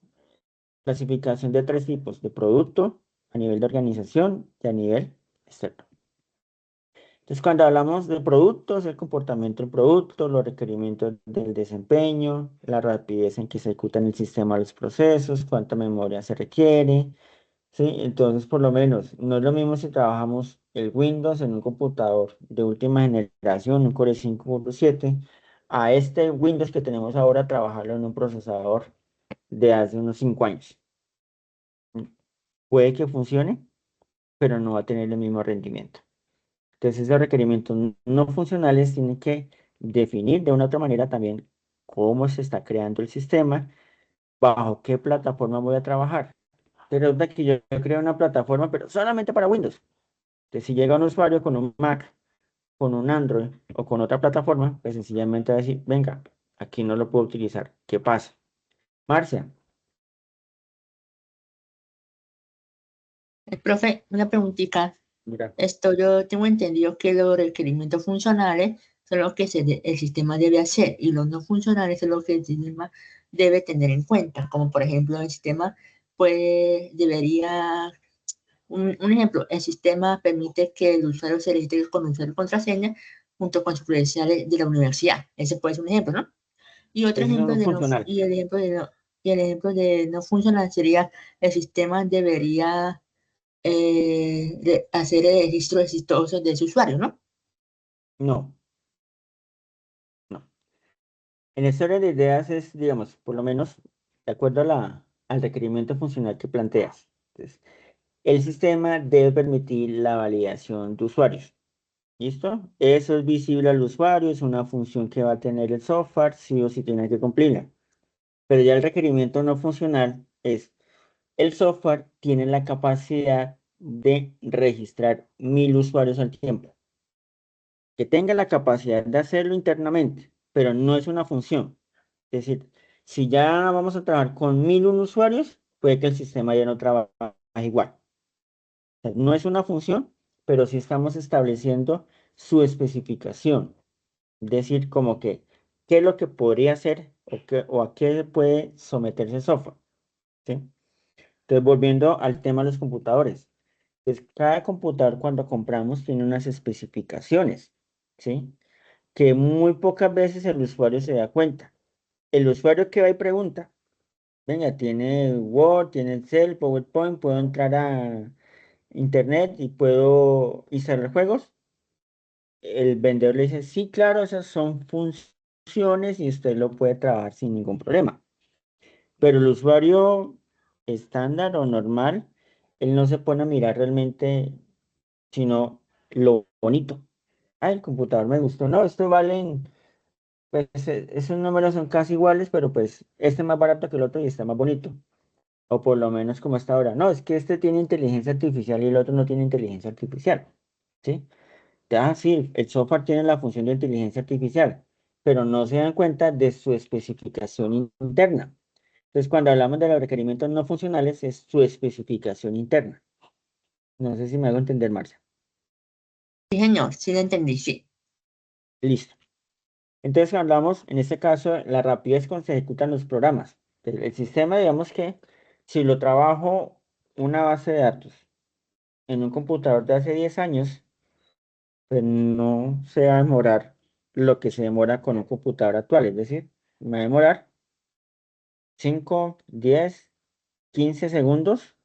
clasificación de 3 tipos, de producto, a nivel de organización y a nivel externo. Entonces, cuando hablamos de productos, el comportamiento del producto, los requerimientos del desempeño, la rapidez en que se ejecutan el sistema los procesos, cuánta memoria se requiere, ¿sí? Entonces, por lo menos, no es lo mismo si trabajamos el Windows en un computador de última generación, un Core 5 Core 7, a este Windows que tenemos ahora, trabajarlo en un procesador de hace unos 5 años. Puede que funcione, pero no va a tener el mismo rendimiento. Entonces, esos requerimientos no funcionales tienen que definir de una u otra manera también cómo se está creando el sistema, bajo qué plataforma voy a trabajar. Pero resulta que yo creo una plataforma, pero solamente para Windows. Entonces, si llega un usuario con un Mac, con un Android o con otra plataforma, pues sencillamente va a decir, venga, aquí no lo puedo utilizar. ¿Qué pasa? Marcia, Profe, una preguntita. mira, Esto yo tengo entendido que los requerimientos funcionales son los que el sistema debe hacer y los no funcionales son los que el sistema debe tener en cuenta. Como por ejemplo, el sistema pues debería, un ejemplo, el sistema permite que el usuario se registre con usuario y contraseña junto con sus credenciales de la universidad. Ese puede ser un ejemplo, ¿no? Y otro ese es ejemplo un de no, funcional. y el ejemplo de no funcional sería el sistema debería de hacer el registro exitoso de su usuario, ¿no? No, no. En esta orden de ideas es, digamos, por lo menos de acuerdo a al requerimiento funcional que planteas. Entonces, el sistema debe permitir la validación de usuarios. ¿Listo? Eso es visible al usuario, es una función que va a tener el software, sí o sí tiene que cumplirla. Pero ya el requerimiento no funcional es, el software tiene la capacidad de registrar 1000 usuarios al tiempo. Que tenga la capacidad de hacerlo internamente, pero no es una función. Es decir, si ya vamos a trabajar con 1001 usuarios, puede que el sistema ya no trabaje igual. O sea, no es una función, pero sí estamos estableciendo su especificación. Es decir, como que, ¿qué es lo que podría hacer o a qué puede someterse el software? ¿Sí? Entonces, volviendo al tema de los computadores. Pues cada computador cuando compramos tiene unas especificaciones, ¿sí? Que muy pocas veces el usuario se da cuenta. El usuario que va y pregunta, venga, tiene Word, tiene Excel, PowerPoint, puedo entrar a Internet y puedo instalar juegos. El vendedor le dice, sí, claro, esas son funciones y usted lo puede trabajar sin ningún problema. Pero el usuario estándar o normal, él no se pone a mirar realmente, sino lo bonito. Ah, el computador me gustó. No, esto valen, pues esos números son casi iguales, pero pues este es más barato que el otro y está más bonito. O por lo menos como está ahora. No, es que este tiene inteligencia artificial y el otro no tiene inteligencia artificial. ¿Sí? Ah, sí, el software tiene la función de inteligencia artificial, pero no se dan cuenta de su especificación interna. Entonces, cuando hablamos de los requerimientos no funcionales, es su especificación interna. No sé si me hago entender, Marcia. Sí, señor, sí lo entendí, sí. Listo. Entonces, hablamos, en este caso, la rapidez con que se ejecutan los programas. El sistema, digamos que si lo trabajo una base de datos en un computador de hace 10 años, pues no se va a demorar lo que se demora con un computador actual. Es decir, me va a demorar 5, 10, 15 segundos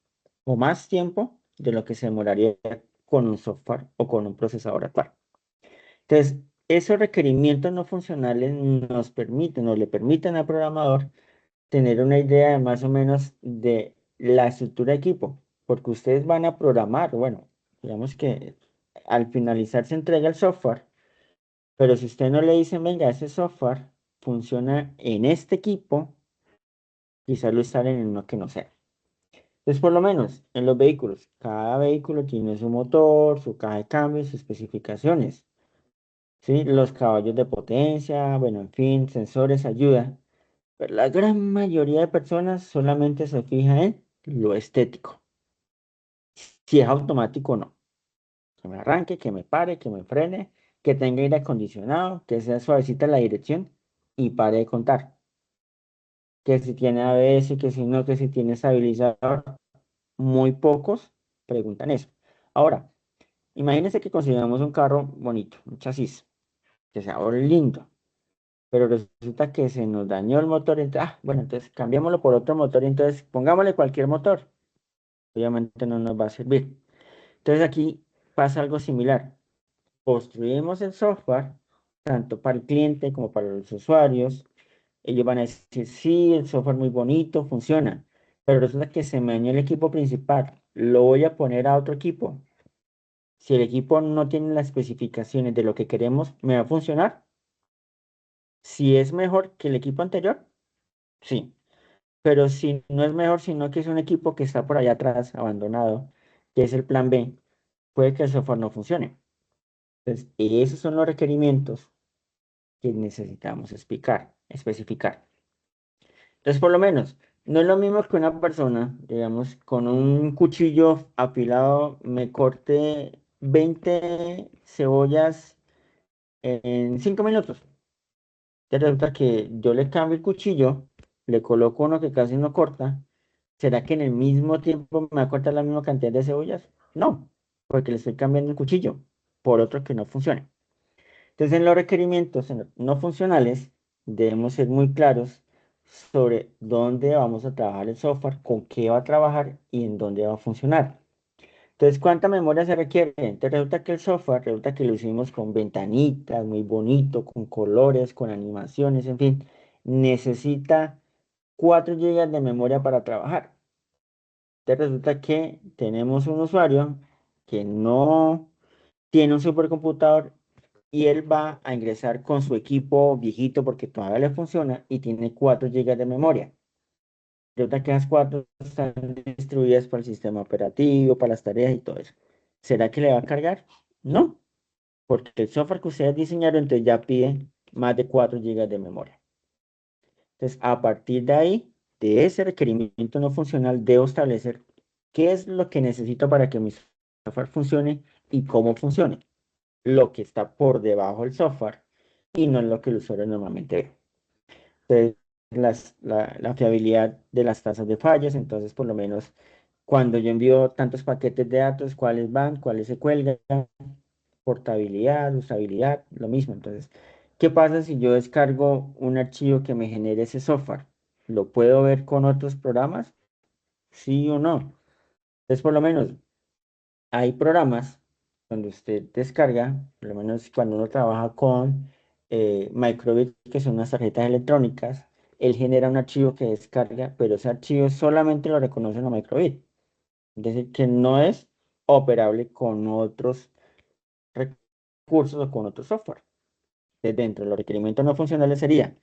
o más tiempo de lo que se demoraría con un software o con un procesador actual. Entonces, esos requerimientos no funcionales nos le permiten al programador tener una idea de más o menos de la estructura de equipo, porque ustedes van a programar, bueno, digamos que al finalizar se entrega el software, pero si usted no le dice, venga, ese software funciona en este equipo, quizás lo instalen en uno que no sea. Entonces, por lo menos en los vehículos, cada vehículo tiene su motor, su caja de cambios, sus especificaciones, ¿sí? Los caballos de potencia, bueno, en fin, sensores, ayuda. Pero la gran mayoría de personas solamente se fija en lo estético. Si es automático o no. Que me arranque, que me pare, que me frene, que tenga aire acondicionado, que sea suavecita la dirección y pare de contar. Que si tiene ABS, que si no, que si tiene estabilizador. Muy pocos preguntan eso. Ahora, imagínense que consigamos un carro bonito, un chasis, que sea lindo, pero resulta que se nos dañó el motor. Entonces, bueno, entonces cambiémoslo por otro motor y entonces pongámosle cualquier motor. Obviamente no nos va a servir. Entonces aquí pasa algo similar. Construimos el software, tanto para el cliente como para los usuarios. Ellos van a decir, sí, el software muy bonito, funciona, pero resulta que se me dañó el equipo principal. Lo voy a poner a otro equipo. Si el equipo no tiene las especificaciones de lo que queremos, ¿me va a funcionar? Si es mejor que el equipo anterior, sí. Pero si no es mejor, sino que es un equipo que está por allá atrás, abandonado, que es el plan B, puede que el software no funcione. Entonces, esos son los requerimientos que necesitamos especificar. Entonces, por lo menos, no es lo mismo que una persona, digamos, con un cuchillo afilado me corte 20 cebollas en 5 minutos. Te resulta que yo le cambio el cuchillo, le coloco uno que casi no corta. ¿Será que en el mismo tiempo me va a cortar la misma cantidad de cebollas? No, porque le estoy cambiando el cuchillo por otro que no funcione. Entonces, en los requerimientos no funcionales, debemos ser muy claros sobre dónde vamos a trabajar el software, con qué va a trabajar y en dónde va a funcionar. Entonces, ¿cuánta memoria se requiere? Entonces, resulta que lo hicimos con ventanitas, muy bonito, con colores, con animaciones, en fin. Necesita 4 GB de memoria para trabajar. Entonces, resulta que tenemos un usuario que no tiene un supercomputador y él va a ingresar con su equipo viejito porque todavía le funciona y tiene 4 GB de memoria. Resulta que esas 4 están distribuidas para el sistema operativo, para las tareas y todo eso. ¿Será que le va a cargar? No, porque el software que ustedes diseñaron entonces ya pide más de 4 GB de memoria. Entonces, a partir de ahí, de ese requerimiento no funcional, debo establecer qué es lo que necesito para que mi software funcione y cómo funcione. Lo que está por debajo del software y no es lo que el usuario normalmente ve. Entonces, la fiabilidad de las tasas de fallas, entonces por lo menos cuando yo envío tantos paquetes de datos, cuáles van, cuáles se cuelgan, portabilidad, usabilidad, lo mismo. Entonces, ¿qué pasa si yo descargo un archivo que me genere ese software? ¿Lo puedo ver con otros programas? ¿Sí o no? Entonces, por lo menos, hay programas cuando usted descarga, por lo menos cuando uno trabaja con Microbit, que son unas tarjetas electrónicas, él genera un archivo que descarga, pero ese archivo solamente lo reconoce en Microbit. Es decir, que no es operable con otros recursos o con otro software. Dentro de los requerimientos no funcionales sería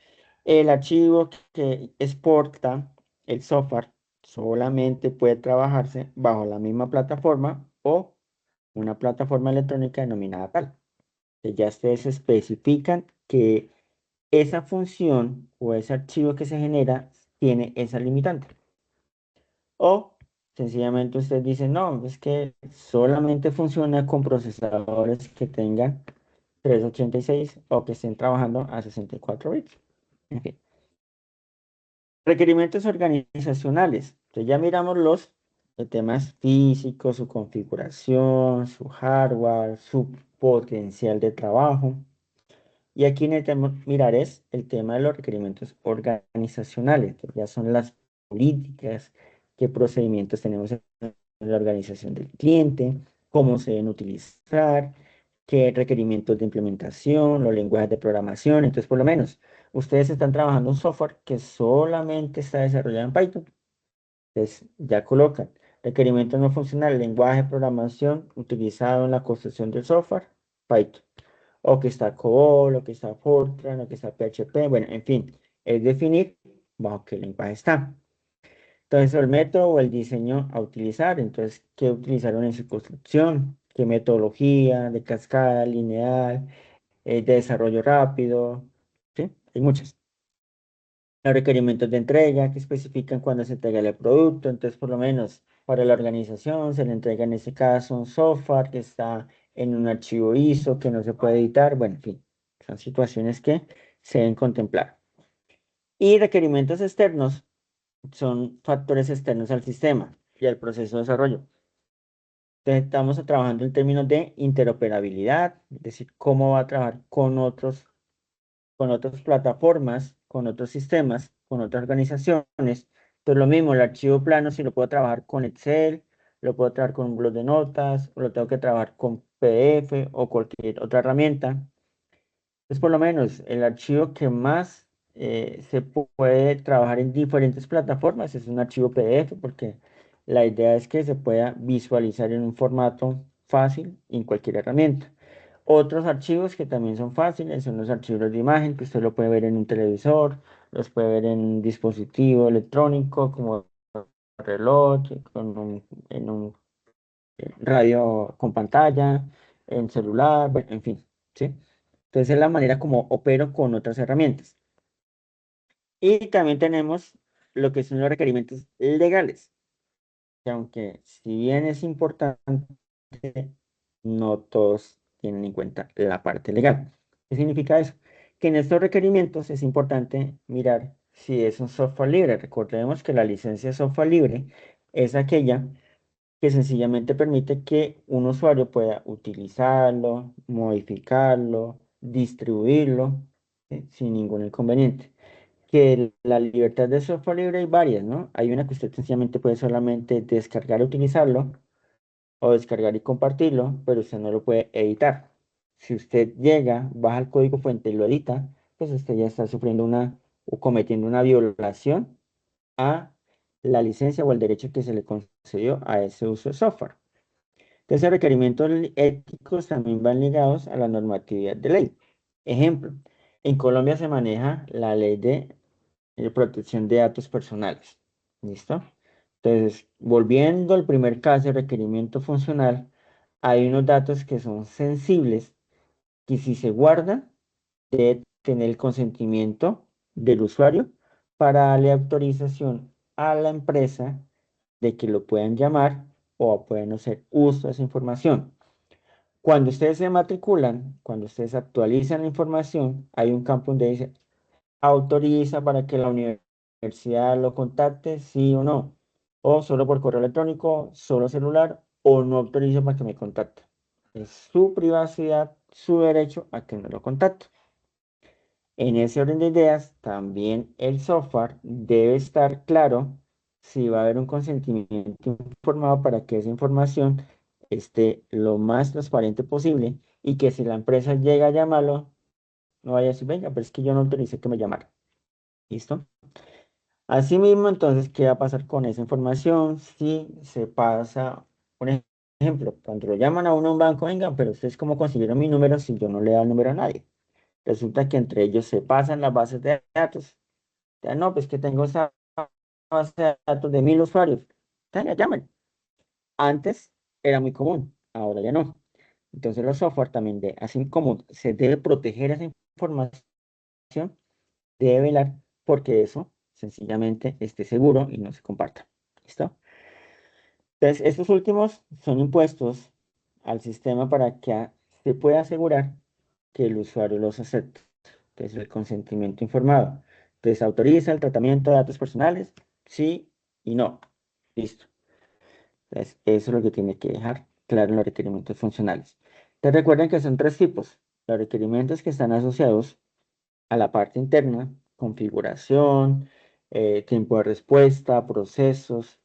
el archivo que exporta el software solamente puede trabajarse bajo la misma plataforma o una plataforma electrónica denominada tal. Que ya ustedes especifican que esa función o ese archivo que se genera tiene esa limitante. O sencillamente usted dice, no, es que solamente funciona con procesadores que tengan 386 o que estén trabajando a 64 bits. En fin. Requerimientos organizacionales. Entonces ya miramos los temas físicos, su configuración, su hardware, su potencial de trabajo. Y aquí necesitamos mirar es el tema de los requerimientos organizacionales, que ya son las políticas, qué procedimientos tenemos en la organización del cliente, cómo se deben utilizar, qué requerimientos de implementación, los lenguajes de programación. Entonces, por lo menos, ustedes están trabajando un software que solamente está desarrollado en Python. Entonces, ya colocan requerimientos no funcionales, lenguaje de programación utilizado en la construcción del software, Python. O que está COBOL, o que está Fortran, o que está PHP. Bueno, en fin, es definir bajo qué lenguaje está. Entonces, el método o el diseño a utilizar. Entonces, ¿qué utilizaron en su construcción? ¿Qué metodología de cascada, lineal, de desarrollo rápido? ¿Sí? Hay muchas. Los requerimientos de entrega que especifican cuándo se entrega el producto. Entonces, por lo menos para la organización se le entrega en este caso un software que está en un archivo ISO que no se puede editar. Bueno, en fin, son situaciones que se deben contemplar. Y requerimientos externos son factores externos al sistema y al proceso de desarrollo. Entonces, estamos trabajando en términos de interoperabilidad, es decir, cómo va a trabajar con otras plataformas, con otros sistemas, con otras organizaciones. Entonces, lo mismo, el archivo plano, si lo puedo trabajar con Excel, lo puedo trabajar con un blog de notas, o lo tengo que trabajar con PDF o cualquier otra herramienta. Es por lo menos el archivo que más se puede trabajar en diferentes plataformas es un archivo PDF porque la idea es que se pueda visualizar en un formato fácil en cualquier herramienta. Otros archivos que también son fáciles son los archivos de imagen que usted lo puede ver en un televisor, los puede ver en un dispositivo electrónico como reloj, en un radio con pantalla, en celular, bueno, en fin, ¿sí? Entonces es la manera como opero con otras herramientas. Y también tenemos lo que son los requerimientos legales, que aunque si bien es importante, no todos tienen en cuenta la parte legal. ¿Qué significa eso? Que en estos requerimientos es importante mirar si es un software libre. Recordemos que la licencia de software libre es aquella que sencillamente permite que un usuario pueda utilizarlo, modificarlo, distribuirlo, sin ningún inconveniente. Que la libertad de software libre hay varias, ¿no? Hay una que usted sencillamente puede solamente descargar y utilizarlo, o descargar y compartirlo, pero usted no lo puede editar. Si usted llega, baja el código fuente y lo edita, pues usted ya está sufriendo o cometiendo una violación a la licencia o el derecho que se le concedió a ese uso de software. Entonces, requerimientos éticos también van ligados a la normatividad de ley. Ejemplo, en Colombia se maneja la ley de protección de datos personales. ¿Listo? Entonces, volviendo al primer caso de requerimiento funcional, hay unos datos que son sensibles que si se guardan, debe tener el consentimiento del usuario para darle autorización a la empresa de que lo puedan llamar o puedan hacer uso de esa información. Cuando ustedes se matriculan, cuando ustedes actualizan la información, hay un campo donde dice autoriza para que la universidad lo contacte, sí o no, o solo por correo electrónico, solo celular, o no autoriza para que me contacte. Es su privacidad, su derecho a que no lo contacte. En ese orden de ideas, también el software debe estar claro si va a haber un consentimiento informado para que esa información esté lo más transparente posible y que si la empresa llega a llamarlo, no vaya a decir, venga, pero es que yo no autoricé que me llamara. ¿Listo? Asimismo, entonces, ¿qué va a pasar con esa información si se pasa, por ejemplo, cuando lo llaman a uno a un banco, venga, pero ustedes cómo consiguieron mi número si yo no le he dado el número a nadie? Resulta que entre ellos se pasan las bases de datos. Ya no, pues que tengo esa base de datos de 1000 usuarios. Ya llamen. Antes era muy común, ahora ya no. Entonces los software también así como se debe proteger esa información, debe velar porque eso sencillamente esté seguro y no se comparta. ¿Listo? Entonces, estos últimos son impuestos al sistema para que se pueda asegurar que el usuario los acepte. Entonces, el consentimiento informado. Entonces, autoriza el tratamiento de datos personales, sí y no. Listo. Entonces, eso es lo que tiene que dejar claro en los requerimientos funcionales. Entonces, recuerden que son tres tipos. Los requerimientos que están asociados a la parte interna, configuración, tiempo de respuesta, procesos,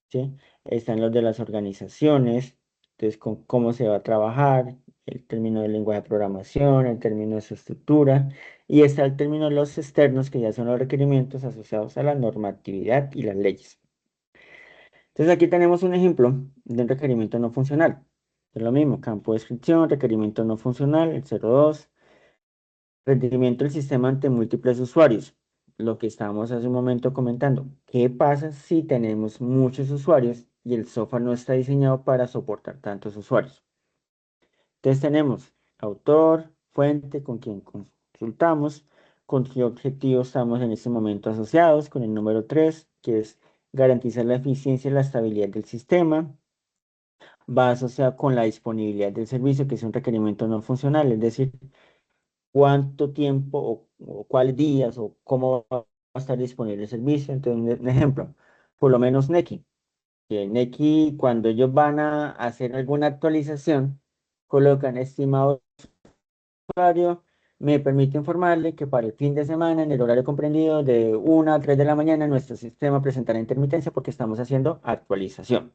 ¿sí? Están los de las organizaciones, entonces con cómo se va a trabajar, el término del lenguaje de programación, el término de su estructura, y está el término de los externos, que ya son los requerimientos asociados a la normatividad y las leyes. Entonces aquí tenemos un ejemplo de un requerimiento no funcional. Es lo mismo, campo de descripción, requerimiento no funcional, el 02, rendimiento del sistema ante múltiples usuarios. lo que estábamos hace un momento comentando. ¿Qué pasa si tenemos muchos usuarios y el software no está diseñado para soportar tantos usuarios? Entonces tenemos autor, fuente, con quien consultamos, con qué objetivo estamos en este momento asociados, con el número 3, que es garantizar la eficiencia y la estabilidad del sistema. Va asociado con la disponibilidad del servicio, que es un requerimiento no funcional, es decir, cuánto tiempo o cuáles días o cómo va a estar disponible el servicio. Entonces, un ejemplo, por lo menos Nequi. Que Nequi, cuando ellos van a hacer alguna actualización, colocan estimado usuario, me permite informarle que para el fin de semana, en el horario comprendido de 1 a 3 de la mañana, nuestro sistema presentará intermitencia porque estamos haciendo actualización.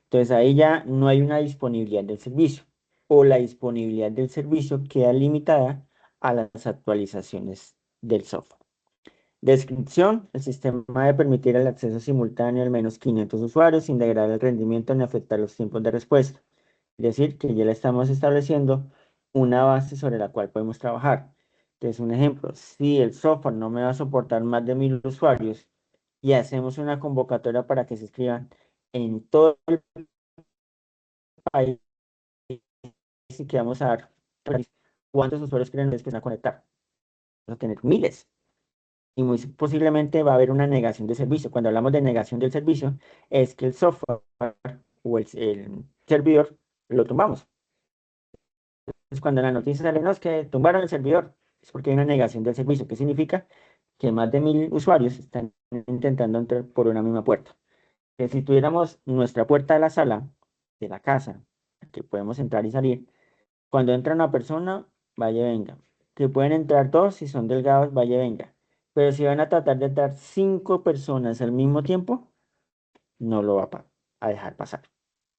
Entonces ahí ya no hay una disponibilidad del servicio o la disponibilidad del servicio queda limitada a las actualizaciones del software. Descripción: el sistema debe permitir el acceso simultáneo al menos 500 usuarios sin degradar el rendimiento ni afectar los tiempos de respuesta. Es decir, que ya le estamos estableciendo una base sobre la cual podemos trabajar. Entonces, un ejemplo, si el software no me va a soportar más de 1000 usuarios y hacemos una convocatoria para que se inscriban en todo el país y que vamos a dar cuántos usuarios creen que se van a conectar. Vamos a tener miles. Y muy posiblemente va a haber una negación de servicio. Cuando hablamos de negación del servicio, es que el software o el servidor lo tumbamos. Entonces, cuando la noticia sale, no, es que tumbaron el servidor, es porque hay una negación del servicio. ¿Qué significa? Que más de 1000 usuarios están intentando entrar por una misma puerta. Que si tuviéramos nuestra puerta de la sala, de la casa, que podemos entrar y salir, cuando entra una persona, vaya y venga. Que pueden entrar dos, si son delgados, vaya y venga. Pero si van a tratar de entrar 5 personas al mismo tiempo, no lo va a dejar pasar.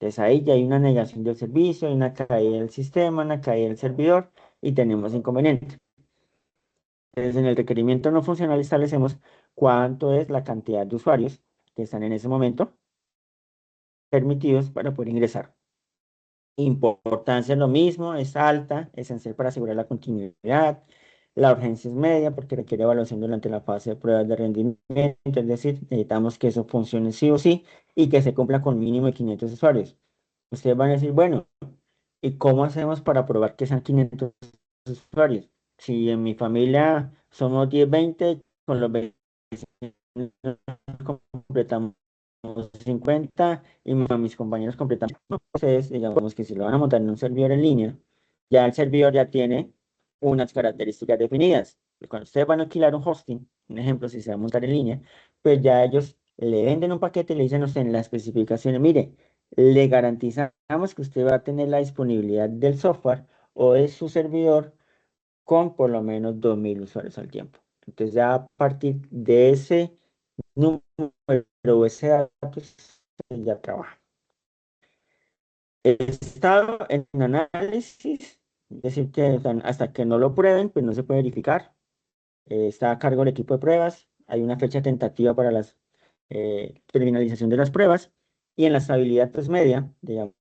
Entonces ahí ya hay una negación del servicio, hay una caída del sistema, una caída del servidor y tenemos inconveniente. Entonces en el requerimiento no funcional establecemos cuánto es la cantidad de usuarios que están en ese momento permitidos para poder ingresar. Importancia lo mismo, es alta, esencial para asegurar la continuidad. La urgencia es media porque requiere evaluación durante la fase de pruebas de rendimiento, es decir, necesitamos que eso funcione sí o sí y que se cumpla con mínimo de 500 usuarios. Ustedes van a decir, bueno, ¿y cómo hacemos para probar que sean 500 usuarios? Si en mi familia somos 10, 20, con los 20 completamos 50 y mis compañeros completamos. Entonces, digamos que si lo van a montar en un servidor en línea, ya el servidor ya tiene unas características definidas. Cuando ustedes van a alquilar un hosting, un ejemplo, si se va a montar en línea, pues ya ellos le venden un paquete y le dicen a usted en las especificaciones, mire, le garantizamos que usted va a tener la disponibilidad del software o de su servidor con por lo menos 2000 usuarios al tiempo. Entonces ya a partir de ese número o ese dato ya trabaja. Estado en análisis, es decir, que hasta que no lo prueben, pues no se puede verificar. Está a cargo del equipo de pruebas. Hay una fecha tentativa para la terminalización de las pruebas. Y en la estabilidad pues media, digamos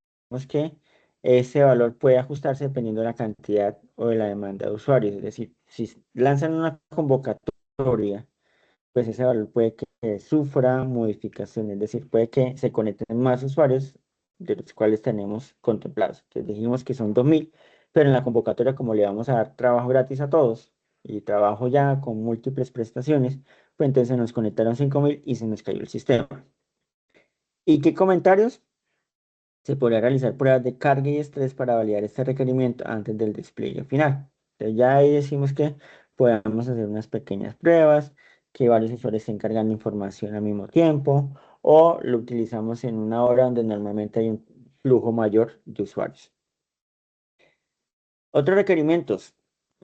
que ese valor puede ajustarse dependiendo de la cantidad o de la demanda de usuarios. Es decir, si lanzan una convocatoria, pues ese valor puede que sufra modificaciones, es decir, puede que se conecten más usuarios de los cuales tenemos contemplados. Entonces dijimos que son 2000, pero en la convocatoria, como le vamos a dar trabajo gratis a todos y trabajo ya con múltiples prestaciones, pues entonces nos conectaron 5000 y se nos cayó el sistema. ¿Y qué comentarios? Se podría realizar pruebas de carga y estrés para validar este requerimiento antes del despliegue final. Entonces ya ahí decimos que podemos hacer unas pequeñas pruebas, que varios usuarios estén cargando información al mismo tiempo, o lo utilizamos en una hora donde normalmente hay un flujo mayor de usuarios. Otros requerimientos.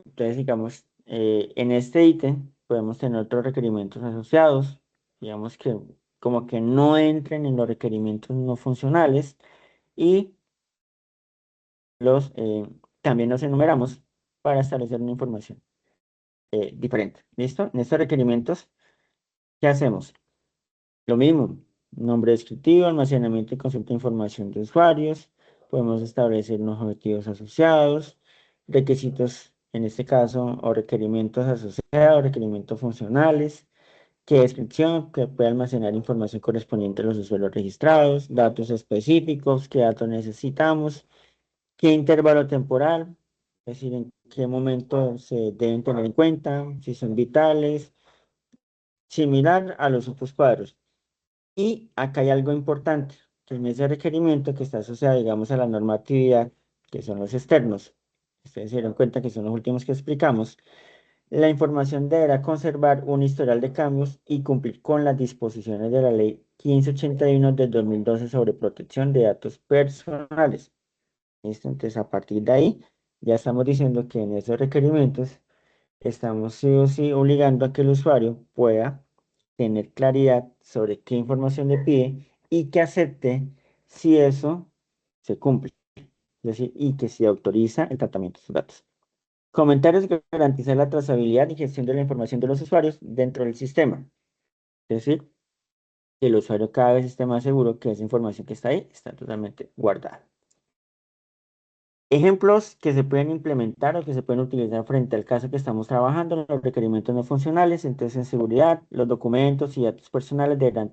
Entonces, digamos, en este ítem podemos tener otros requerimientos asociados, digamos que como que no entren en los requerimientos no funcionales y también los enumeramos para establecer una información diferente. ¿Listo? En estos requerimientos, ¿qué hacemos? Lo mismo, nombre descriptivo, almacenamiento y consulta de información de usuarios. Podemos establecer unos objetivos asociados, requisitos en este caso, o requerimientos asociados, requerimientos funcionales, qué descripción, que puede almacenar información correspondiente a los usuarios registrados, datos específicos, qué datos necesitamos, qué intervalo temporal, es decir, en qué momento se deben tener en cuenta, si son vitales, similar a los otros cuadros. Y acá hay algo importante, que en ese requerimiento que está asociado, digamos, a la normatividad, que son los externos, ustedes se dieron cuenta que son los últimos que explicamos, la información deberá conservar un historial de cambios y cumplir con las disposiciones de la Ley 1581 del 2012 sobre protección de datos personales. ¿Listo? Entonces, a partir de ahí, ya estamos diciendo que en esos requerimientos estamos sí o sí obligando a que el usuario pueda tener claridad sobre qué información le pide y que acepte si eso se cumple. Es decir, y que se autoriza el tratamiento de sus datos. Comentarios que garantizan la trazabilidad y gestión de la información de los usuarios dentro del sistema. Es decir, que el usuario cada vez esté más seguro que esa información que está ahí está totalmente guardada. Ejemplos que se pueden implementar o que se pueden utilizar frente al caso que estamos trabajando, los requerimientos no funcionales. Entonces, en seguridad, los documentos y datos personales deberán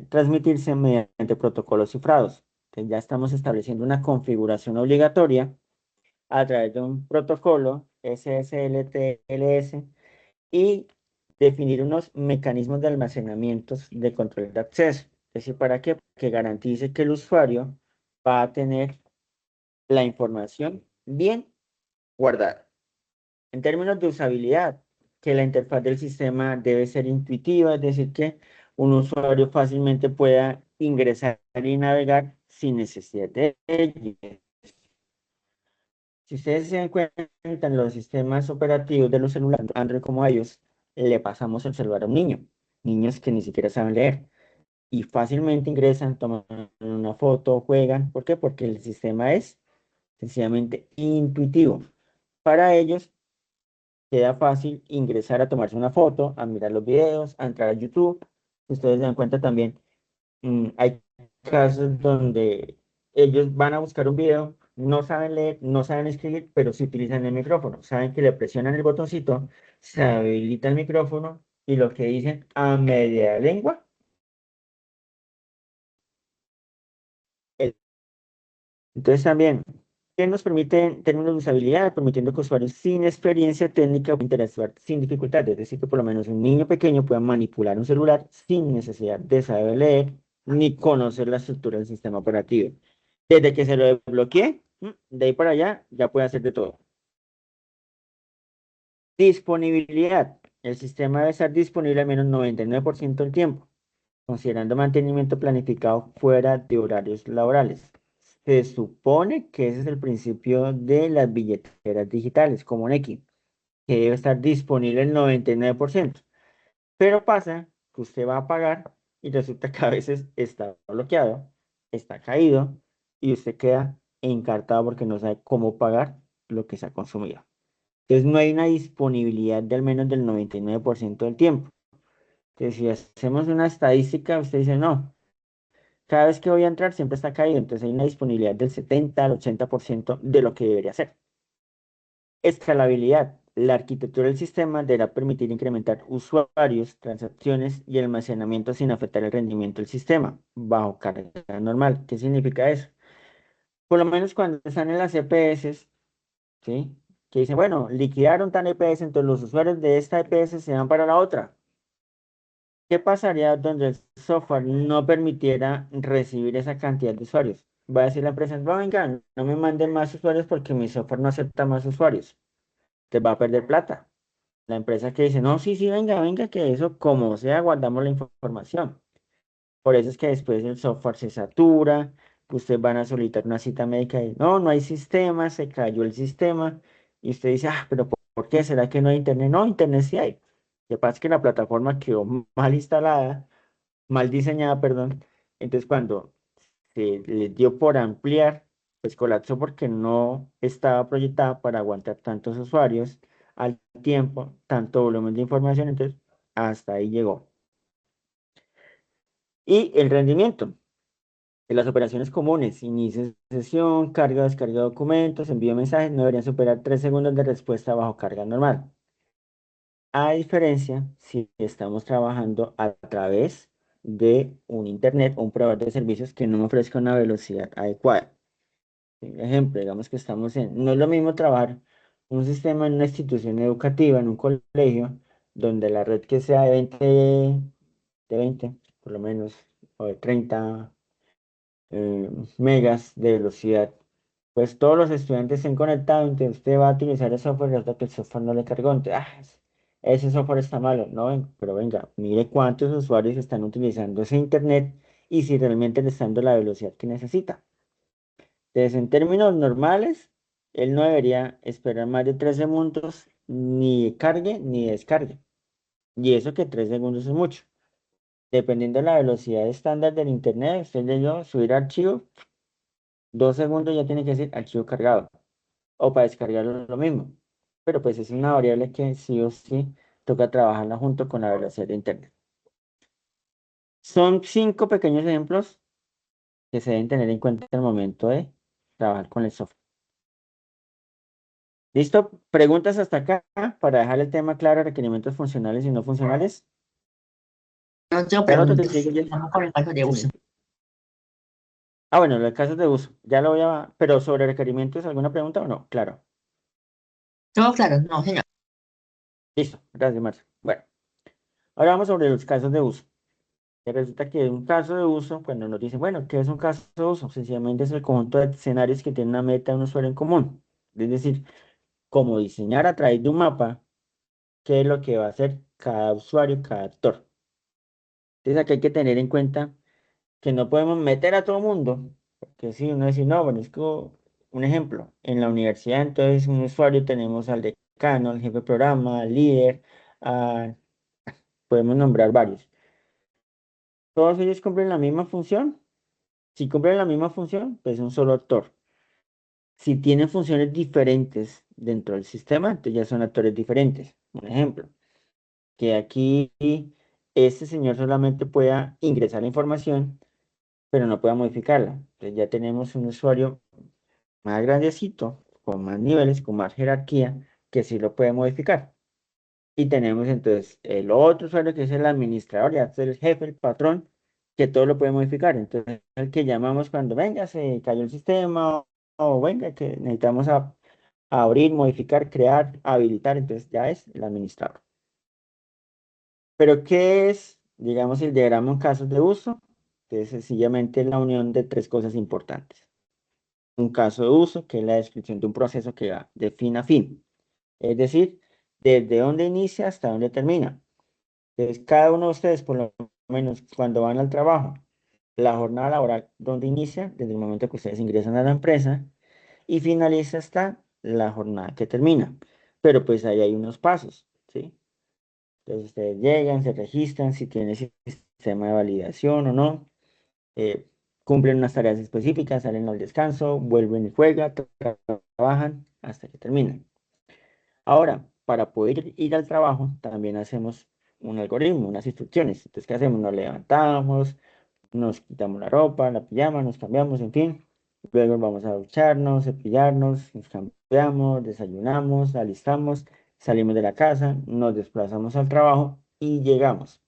transmitirse mediante protocolos cifrados. Entonces, ya estamos estableciendo una configuración obligatoria a través de un protocolo SSL/TLS y definir unos mecanismos de almacenamiento de control de acceso. Es decir, ¿para qué? Que garantice que el usuario va a tener la información bien guardada. En términos de usabilidad, que la interfaz del sistema debe ser intuitiva, es decir, que un usuario fácilmente pueda ingresar y navegar sin necesidad de ello. Si ustedes se dan cuenta, en los sistemas operativos de los celulares, Android como ellos, le pasamos el celular a un niño, niños que ni siquiera saben leer y fácilmente ingresan, toman una foto, juegan. ¿Por qué? Porque el sistema es sencillamente intuitivo. Para ellos queda fácil ingresar a tomarse una foto, a mirar los videos, a entrar a YouTube. Ustedes se dan cuenta también, hay casos donde ellos van a buscar un video, no saben leer, no saben escribir, pero sí utilizan el micrófono. Saben que le presionan el botoncito, se habilita el micrófono y lo que dicen a media lengua. Entonces también, ¿qué nos permite en términos de usabilidad? Permitiendo que usuarios sin experiencia técnica puedan interactuar sin dificultad. Es decir, que por lo menos un niño pequeño pueda manipular un celular sin necesidad de saber leer ni conocer la estructura del sistema operativo. Desde que se lo desbloquee, de ahí para allá, ya puede hacer de todo. Disponibilidad. El sistema debe estar disponible al menos 99% del tiempo, considerando mantenimiento planificado fuera de horarios laborales. Se supone que ese es el principio de las billeteras digitales, como Nequi, que debe estar disponible el 99%. Pero pasa que usted va a pagar y resulta que a veces está bloqueado, está caído y usted queda encartado porque no sabe cómo pagar lo que se ha consumido. Entonces no hay una disponibilidad de al menos del 99% del tiempo. Entonces si hacemos una estadística, usted dice, no, cada vez que voy a entrar siempre está caído, entonces hay una disponibilidad del 70 al 80% de lo que debería ser. Escalabilidad. La arquitectura del sistema deberá permitir incrementar usuarios, transacciones y almacenamiento sin afectar el rendimiento del sistema bajo carga normal. ¿Qué significa eso? Por lo menos cuando están en las EPS, ¿sí? Que dicen, bueno, liquidaron tal EPS, entonces los usuarios de esta EPS se van para la otra. ¿Qué pasaría donde el software no permitiera recibir esa cantidad de usuarios? Va a decir la empresa, no, venga, no me manden más usuarios porque mi software no acepta más usuarios. Te va a perder plata. La empresa que dice, no, sí, sí, venga, venga, que eso como sea, guardamos la información. Por eso es que después el software se satura, ustedes van a solicitar una cita médica y no, no hay sistema, se cayó el sistema. Y usted dice, pero ¿por qué? ¿Será que no hay internet? No, internet sí hay. Lo que pasa es que la plataforma quedó mal instalada, mal diseñada, perdón. Entonces, cuando se les dio por ampliar, pues colapsó porque no estaba proyectada para aguantar tantos usuarios al tiempo, tanto volumen de información, entonces hasta ahí llegó. Y el rendimiento. En las operaciones comunes, inicio de sesión, carga o descarga de documentos, envío de mensajes, no deberían superar 3 segundos de respuesta bajo carga normal. A diferencia, si estamos trabajando a través de un internet o un proveedor de servicios que no me ofrezca una velocidad adecuada. Ejemplo, digamos que no es lo mismo trabajar un sistema en una institución educativa, en un colegio, donde la red que sea de 20 por lo menos, o de 30 megas de velocidad, pues todos los estudiantes estén conectados, entonces usted va a utilizar el software, resulta que el software no le cargó, entonces, ese software está malo, no, pero venga, mire cuántos usuarios están utilizando ese internet y si realmente le está dando la velocidad que necesita. Entonces, en términos normales, él no debería esperar más de 3 segundos, ni cargue ni descargue, y eso que 3 segundos es mucho. Dependiendo de la velocidad estándar del internet, usted le dio subir archivo, 2 segundos ya tiene que decir archivo cargado. O para descargarlo lo mismo. Pero pues es una variable que sí o sí toca trabajarla junto con la velocidad de internet. Son 5 pequeños ejemplos que se deben tener en cuenta al momento de trabajar con el software. ¿Listo? ¿Preguntas hasta acá para dejar el tema claro, requerimientos funcionales y no funcionales? No tengo Ya lo otro te preguntas. sigo yo. Vamos con el caso de uso. Bueno, los casos de uso. Ya lo voy a... Pero sobre requerimientos, ¿alguna pregunta o no? Claro. Todo claro, no, señor. Listo. Gracias, Marcia. Bueno, ahora vamos sobre los casos de uso. Y resulta que un caso de uso, cuando nos dicen, bueno, ¿qué es un caso de uso? Sencillamente es el conjunto de escenarios que tienen una meta de un usuario en común. Es decir, cómo diseñar a través de un mapa qué es lo que va a hacer cada usuario, cada actor. Entonces aquí hay que tener en cuenta que no podemos meter a todo el mundo, porque si uno dice, no, bueno, es como un ejemplo, en la universidad entonces un usuario tenemos al decano, al jefe de programa, al líder, podemos nombrar varios. ¿Todos ellos cumplen la misma función? Si cumplen la misma función, pues un solo actor. Si tienen funciones diferentes dentro del sistema, entonces ya son actores diferentes. Un ejemplo, que aquí este señor solamente pueda ingresar la información, pero no pueda modificarla. Entonces ya tenemos un usuario más grandecito, con más niveles, con más jerarquía, que sí lo puede modificar. Y tenemos entonces el otro usuario que es el administrador, ya es el jefe, el patrón, que todo lo puede modificar. Entonces, el que llamamos cuando venga, se cayó el sistema, o venga, que necesitamos abrir, modificar, crear, habilitar, entonces ya es el administrador. Pero, ¿qué es, digamos, el diagrama en casos de uso? Es sencillamente la unión de 3 cosas importantes. Un caso de uso, que es la descripción de un proceso que va de fin a fin. Es decir, desde dónde inicia hasta dónde termina. Entonces, cada uno de ustedes, por lo menos cuando van al trabajo, la jornada laboral, donde inicia, desde el momento que ustedes ingresan a la empresa, y finaliza hasta la jornada que termina. Pero pues ahí hay unos pasos, ¿sí? Entonces, ustedes llegan, se registran, si tienen sistema de validación o no, eh, cumplen unas tareas específicas, salen al descanso, vuelven y juegan, trabajan hasta que terminan. Ahora, para poder ir al trabajo, también hacemos un algoritmo, unas instrucciones. Entonces, ¿qué hacemos? Nos levantamos, nos quitamos la ropa, la pijama, nos cambiamos, en fin. Luego vamos a ducharnos, cepillarnos, nos cambiamos, desayunamos, alistamos, salimos de la casa, nos desplazamos al trabajo y llegamos.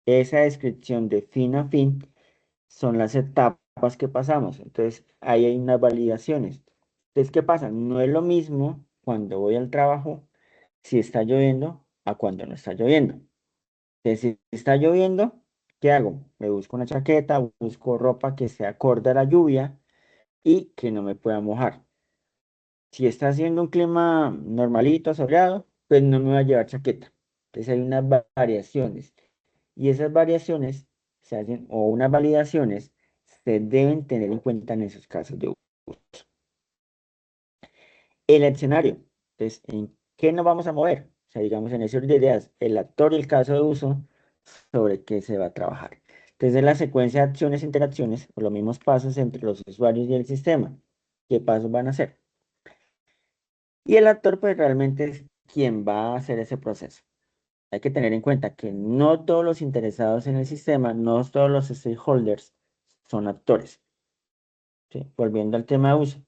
Esa descripción de fin a fin son las etapas que pasamos. Entonces, ahí hay unas validaciones. Entonces, ¿qué pasa? No es lo mismo cuando voy al trabajo si está lloviendo a cuando no está lloviendo. Entonces, si está lloviendo, ¿qué hago? Me busco una chaqueta, busco ropa que sea acorde a la lluvia y que no me pueda mojar. Si está haciendo un clima normalito, soleado, pues no me voy a llevar chaqueta. Entonces hay unas variaciones. Y esas variaciones se hacen, o unas validaciones, se deben tener en cuenta en esos casos de uso. El escenario. Entonces, ¿en qué nos vamos a mover? O sea, digamos, en ese orden de ideas, el actor y el caso de uso sobre qué se va a trabajar. Entonces, la secuencia de acciones e interacciones, o los mismos pasos entre los usuarios y el sistema. ¿Qué pasos van a hacer? Y el actor, pues, realmente es quien va a hacer ese proceso. Hay que tener en cuenta que no todos los interesados en el sistema, no todos los stakeholders son actores. ¿sí? Volviendo al tema de uso.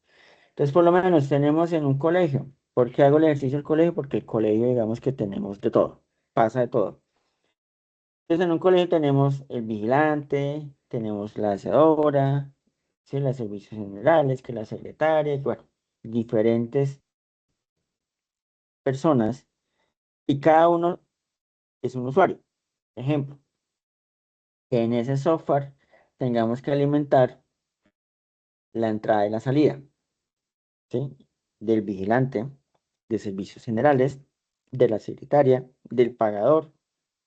Entonces, por lo menos tenemos en un colegio. ¿Por qué hago el ejercicio del colegio? Porque el colegio, digamos que tenemos de todo, pasa de todo. Entonces, en un colegio tenemos el vigilante, tenemos la aseadora, ¿sí? Los servicios generales, que la secretaria, bueno, diferentes personas y cada uno es un usuario. Ejemplo, que en ese software tengamos que alimentar la entrada y la salida, ¿sí? Del vigilante, de servicios generales, de la secretaria, del pagador,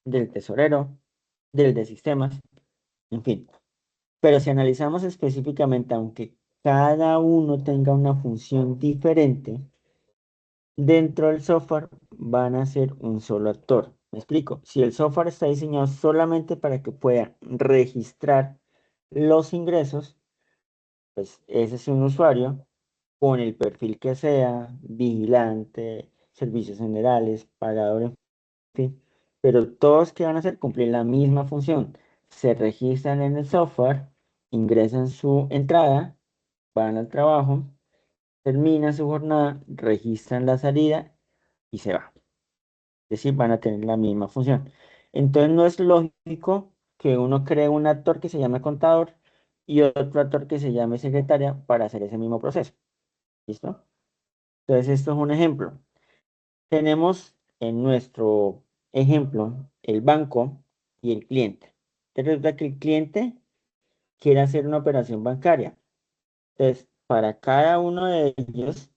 del tesorero, del de sistemas, en fin. Pero si analizamos específicamente, aunque cada uno tenga una función diferente, dentro del software van a ser un solo actor. Me explico. Si el software está diseñado solamente para que pueda registrar los ingresos, pues ese es un usuario con el perfil que sea, vigilante, servicios generales, pagador, en fin. Pero todos que van a hacer cumplir la misma función. Se registran en el software, ingresan su entrada, van al trabajo, terminan su jornada, registran la salida y se va. Es decir, van a tener la misma función. Entonces no es lógico que uno cree un actor que se llame contador y otro actor que se llame secretaria para hacer ese mismo proceso. ¿Listo? Entonces esto es un ejemplo. Tenemos en nuestro ejemplo el banco y el cliente. Entonces resulta que el cliente quiere hacer una operación bancaria. Entonces, para cada uno de ellos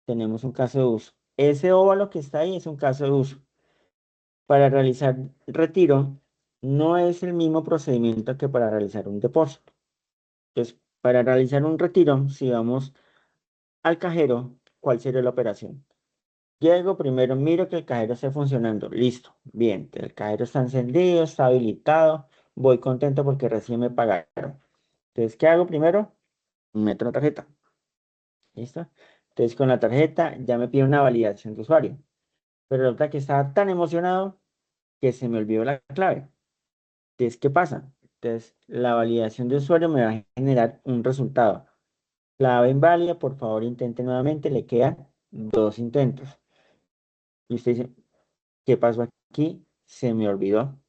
tenemos un caso de uso. Ese óvalo que está ahí es un caso de uso. Para realizar retiro no es el mismo procedimiento que para realizar un depósito. Entonces, para realizar un retiro, si vamos al cajero, ¿cuál sería la operación? Llego primero, miro que el cajero esté funcionando. Listo, bien, el cajero está encendido, está habilitado. Voy contento porque recién me pagaron. Entonces, ¿qué hago primero? Meto la tarjeta. ¿Listo? Entonces, con la tarjeta ya me pide una validación de usuario. Pero resulta que estaba tan emocionado que se me olvidó la clave. Entonces, ¿qué pasa? Entonces, la validación de usuario me va a generar un resultado. Clave inválida, por favor intente nuevamente, le quedan 2 intentos. Y usted dice, ¿qué pasó aquí? Se me olvidó.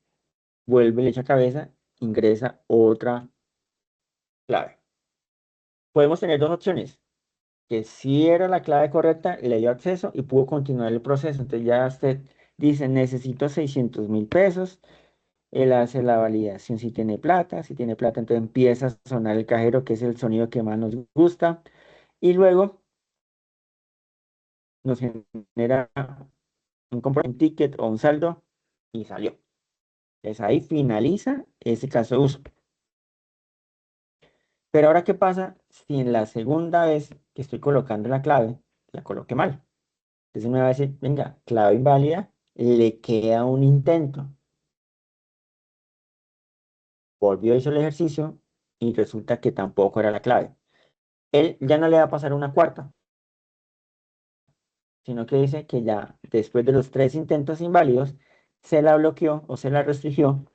Vuelve, le echa cabeza, ingresa otra clave. Podemos tener dos opciones, que si era la clave correcta, le dio acceso y pudo continuar el proceso. Entonces ya usted dice, necesito 600.000 pesos. Él hace la validación si tiene plata. Si tiene plata, entonces empieza a sonar el cajero, que es el sonido que más nos gusta. Y luego nos genera un ticket o un saldo y salió. Entonces ahí finaliza ese caso de uso. Pero ahora, ¿qué pasa si en la segunda vez que estoy colocando la clave, la coloqué mal? Entonces me va a decir, venga, clave inválida, le queda un intento. Volvió, hizo el ejercicio y resulta que tampoco era la clave. Él ya no le va a pasar una cuarta, sino que dice que ya después de los 3 intentos inválidos, se la bloqueó o se la restringió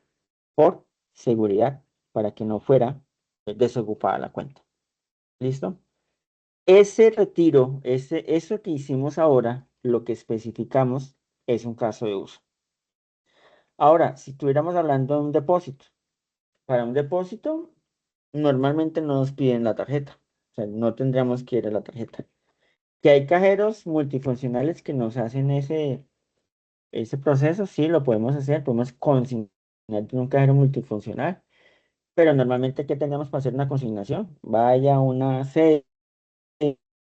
por seguridad para que no fuera desocupada la cuenta. ¿Listo? Ese retiro, eso que hicimos ahora, lo que especificamos es un caso de uso. Ahora, si estuviéramos hablando de un depósito, para un depósito normalmente no nos piden la tarjeta, o sea, no tendríamos que ir a la tarjeta. Que hay cajeros multifuncionales que nos hacen ese proceso, sí, lo podemos hacer, podemos consignar en un cajero multifuncional, pero normalmente, ¿qué tenemos para hacer una consignación? Vaya a una sede,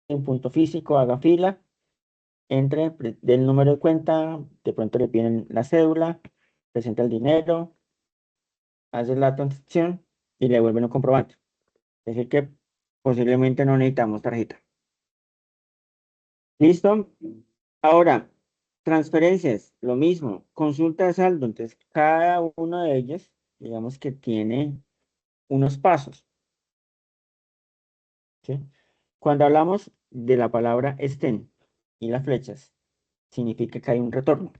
un punto físico, haga fila, entre del número de cuenta, de pronto le piden la cédula, presenta el dinero, hace la transacción y le devuelven un comprobante. Es decir, que posiblemente no necesitamos tarjeta. ¿Listo? Ahora, transferencias, lo mismo, consulta de saldo. Entonces, cada uno de ellos, digamos que tiene unos pasos. ¿Sí? Cuando hablamos de la palabra estén y las flechas, significa que hay un retorno.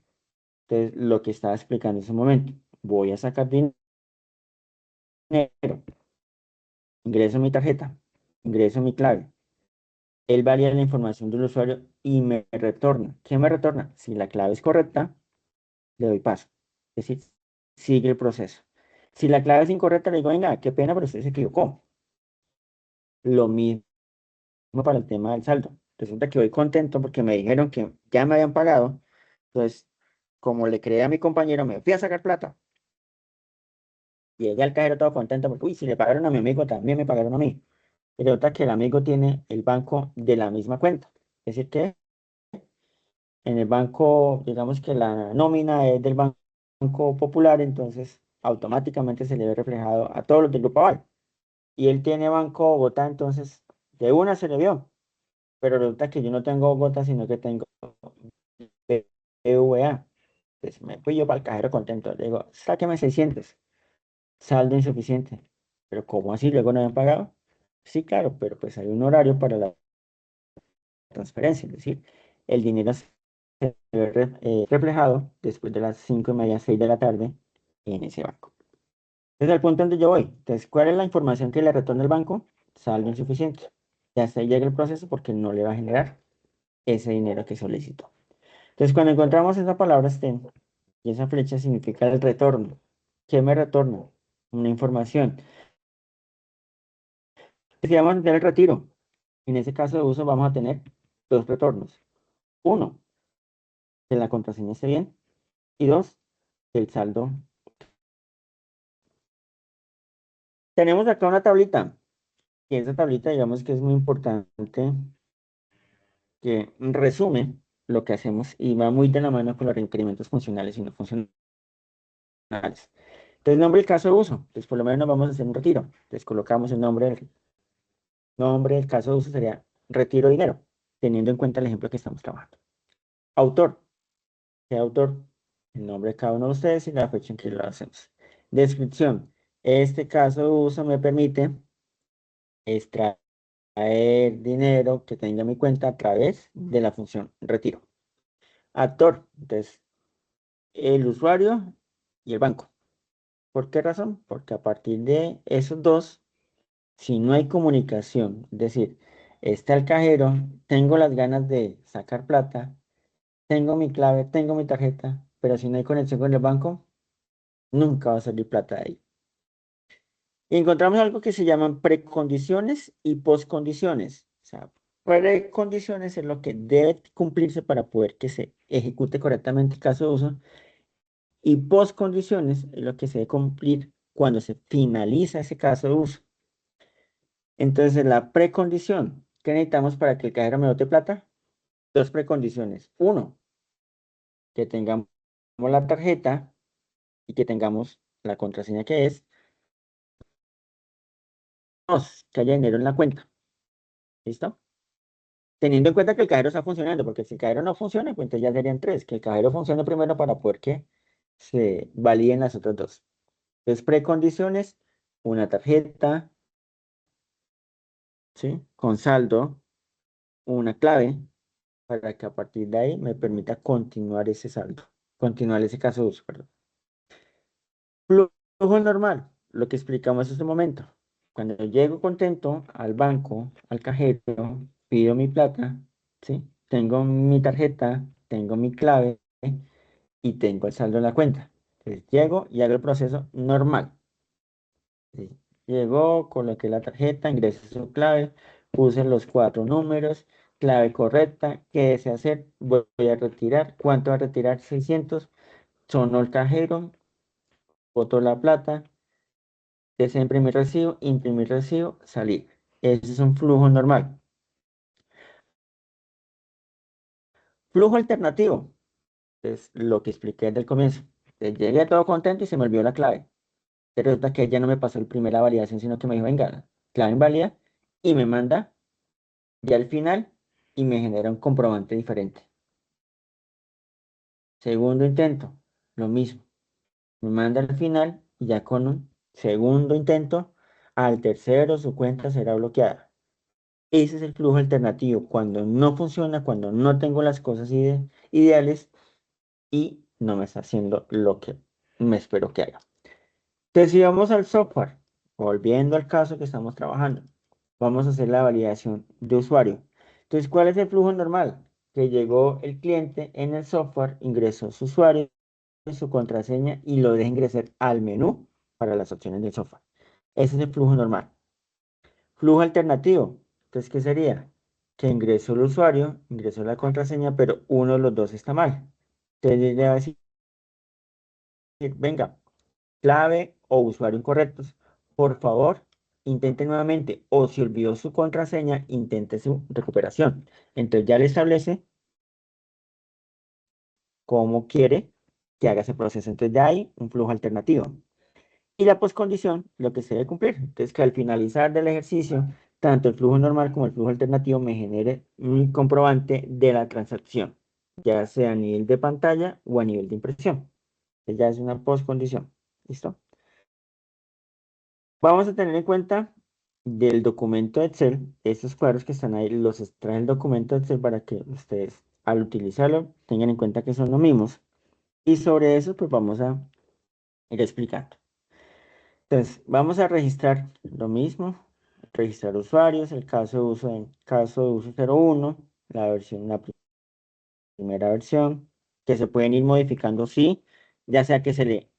Entonces, lo que estaba explicando en ese momento, voy a sacar dinero, ingreso mi tarjeta, ingreso mi clave. Él valida la información del usuario y me retorna. ¿Qué me retorna? Si la clave es correcta, le doy paso. Es decir, sigue el proceso. Si la clave es incorrecta, le digo, venga, qué pena, pero usted se equivocó. Lo mismo para el tema del saldo. Resulta que voy contento porque me dijeron que ya me habían pagado. Entonces, como le creé a mi compañero, me fui a sacar plata. Y llegué al cajero todo contento porque, uy, si le pagaron a mi amigo, también me pagaron a mí. Y resulta que el amigo tiene el banco de la misma cuenta. Es decir, que en el banco, digamos que la nómina es del Banco Popular, entonces automáticamente se le ve reflejado a todos los del Grupo Aval. Y él tiene Banco Bogotá, entonces de una se le vio. Pero resulta que yo no tengo Bogotá, sino que tengo BBVA. Pues me fui yo para el cajero contento. Le digo, sáqueme 600, saldo insuficiente. Pero ¿cómo así? ¿Luego no habían pagado? Sí, claro, pero pues hay un horario para la transferencia. Es decir, el dinero se ve reflejado después de las 5:30, 6 de la tarde en ese banco. Desde el punto donde yo voy. Entonces, ¿cuál es la información que le retorna el banco? Saldo insuficiente. Y hasta ahí llega el proceso porque no le va a generar ese dinero que solicitó. Entonces, cuando encontramos esa palabra STEM y esa flecha significa el retorno. ¿Qué me retorna? Una información. Si vamos a tener el retiro, en ese caso de uso vamos a tener dos retornos. Uno, que la contraseña esté bien. Y dos, que el saldo. Tenemos acá una tablita. Y esa tablita, digamos que es muy importante, que resume lo que hacemos y va muy de la mano con los requerimientos funcionales y no funcionales. Entonces, nombre del caso de uso. Entonces, por lo menos vamos a hacer un retiro. Entonces, colocamos el nombre del caso de uso sería retiro dinero, teniendo en cuenta el ejemplo que estamos trabajando. Autor. ¿Qué autor? El nombre de cada uno de ustedes y la fecha en que lo hacemos. Descripción. Este caso de uso me permite extraer dinero que tenga mi cuenta a través de la función retiro. Actor. Entonces, el usuario y el banco. ¿Por qué razón? Porque a partir de esos dos, si no hay comunicación, es decir, está el cajero, tengo las ganas de sacar plata, tengo mi clave, tengo mi tarjeta, pero si no hay conexión con el banco, nunca va a salir plata de ahí. Y encontramos algo que se llaman precondiciones y poscondiciones. O sea, precondiciones es lo que debe cumplirse para poder que se ejecute correctamente el caso de uso. Y poscondiciones es lo que se debe cumplir cuando se finaliza ese caso de uso. Entonces, la precondición que necesitamos para que el cajero me bote plata, dos precondiciones. Uno, que tengamos la tarjeta y que tengamos la contraseña que es. Dos, que haya dinero en la cuenta. ¿Listo? Teniendo en cuenta que el cajero está funcionando, porque si el cajero no funciona, pues entonces ya serían tres. Que el cajero funcione primero para poder que se validen las otras dos. Entonces, precondiciones, una tarjeta, ¿sí? Con saldo, una clave, para que a partir de ahí me permita continuar ese saldo, continuar ese caso de uso, perdón. Flujo normal, lo que explicamos hace un momento. Cuando llego contento al banco, al cajero, pido mi plata, ¿sí? Tengo mi tarjeta, tengo mi clave y tengo el saldo en la cuenta. Entonces llego y hago el proceso normal. ¿Sí? Llegó, coloqué la tarjeta, ingresé su clave, puse los 4 números, clave correcta, ¿qué desea hacer? Voy a retirar. ¿Cuánto va a retirar? 600. Sonó el cajero, botó la plata, desea imprimir recibo, salir. Ese es un flujo normal. Flujo alternativo, es lo que expliqué desde el comienzo. Llegué todo contento y se me olvidó la clave. Pero resulta que ella no me pasó la primera validación, sino que me dijo, venga, clave inválida, y me manda ya al final y me genera un comprobante diferente. Segundo intento, lo mismo. Me manda al final y ya con un segundo intento, al tercero su cuenta será bloqueada. Ese es el flujo alternativo, cuando no funciona, cuando no tengo las cosas ideales y no me está haciendo lo que me espero que haga. Entonces, si vamos al software, volviendo al caso que estamos trabajando, vamos a hacer la validación de usuario. Entonces, ¿cuál es el flujo normal? Que llegó el cliente en el software, ingresó su usuario, su contraseña y lo deja ingresar al menú para las opciones del software. Ese es el flujo normal. Flujo alternativo. Entonces, ¿qué sería? Que ingresó el usuario, ingresó la contraseña, pero uno de los dos está mal. Entonces, le va a decir, venga, clave o usuario incorrectos. Por favor, intente nuevamente. O si olvidó su contraseña, intente su recuperación. Entonces, ya le establece cómo quiere que haga ese proceso. Entonces, ya hay un flujo alternativo. Y la postcondición, lo que se debe cumplir. Entonces, que al finalizar del ejercicio, tanto el flujo normal como el flujo alternativo me genere un comprobante de la transacción, ya sea a nivel de pantalla o a nivel de impresión. Entonces, ya es una postcondición. ¿Listo? Vamos a tener en cuenta del documento de Excel, estos cuadros que están ahí, los extrae el documento de Excel para que ustedes al utilizarlo tengan en cuenta que son los mismos. Y sobre eso, pues vamos a ir explicando. Entonces, vamos a registrar lo mismo, registrar usuarios, el caso de uso, en caso de uso 01, la primera versión, que se pueden ir modificando, sí, ya sea que se le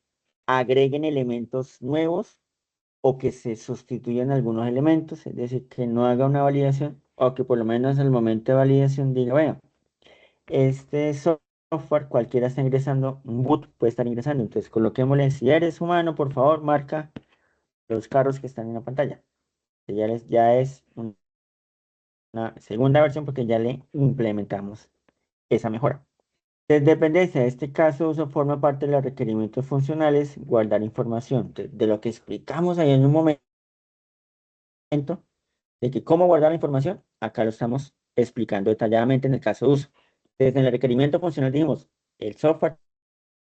agreguen elementos nuevos o que se sustituyan algunos elementos, es decir, que no haga una validación o que por lo menos en el momento de validación diga, bueno, este software cualquiera está ingresando, un boot puede estar ingresando, entonces coloquémosle, si eres humano, por favor, marca los carros que están en la pantalla. Ya es una segunda versión porque ya le implementamos esa mejora. Desde dependencia de este caso, uso forma parte de los requerimientos funcionales, guardar información. De lo que explicamos ahí en un momento, de que cómo guardar la información, acá lo estamos explicando detalladamente en el caso de uso. Desde el requerimiento funcional dijimos, el software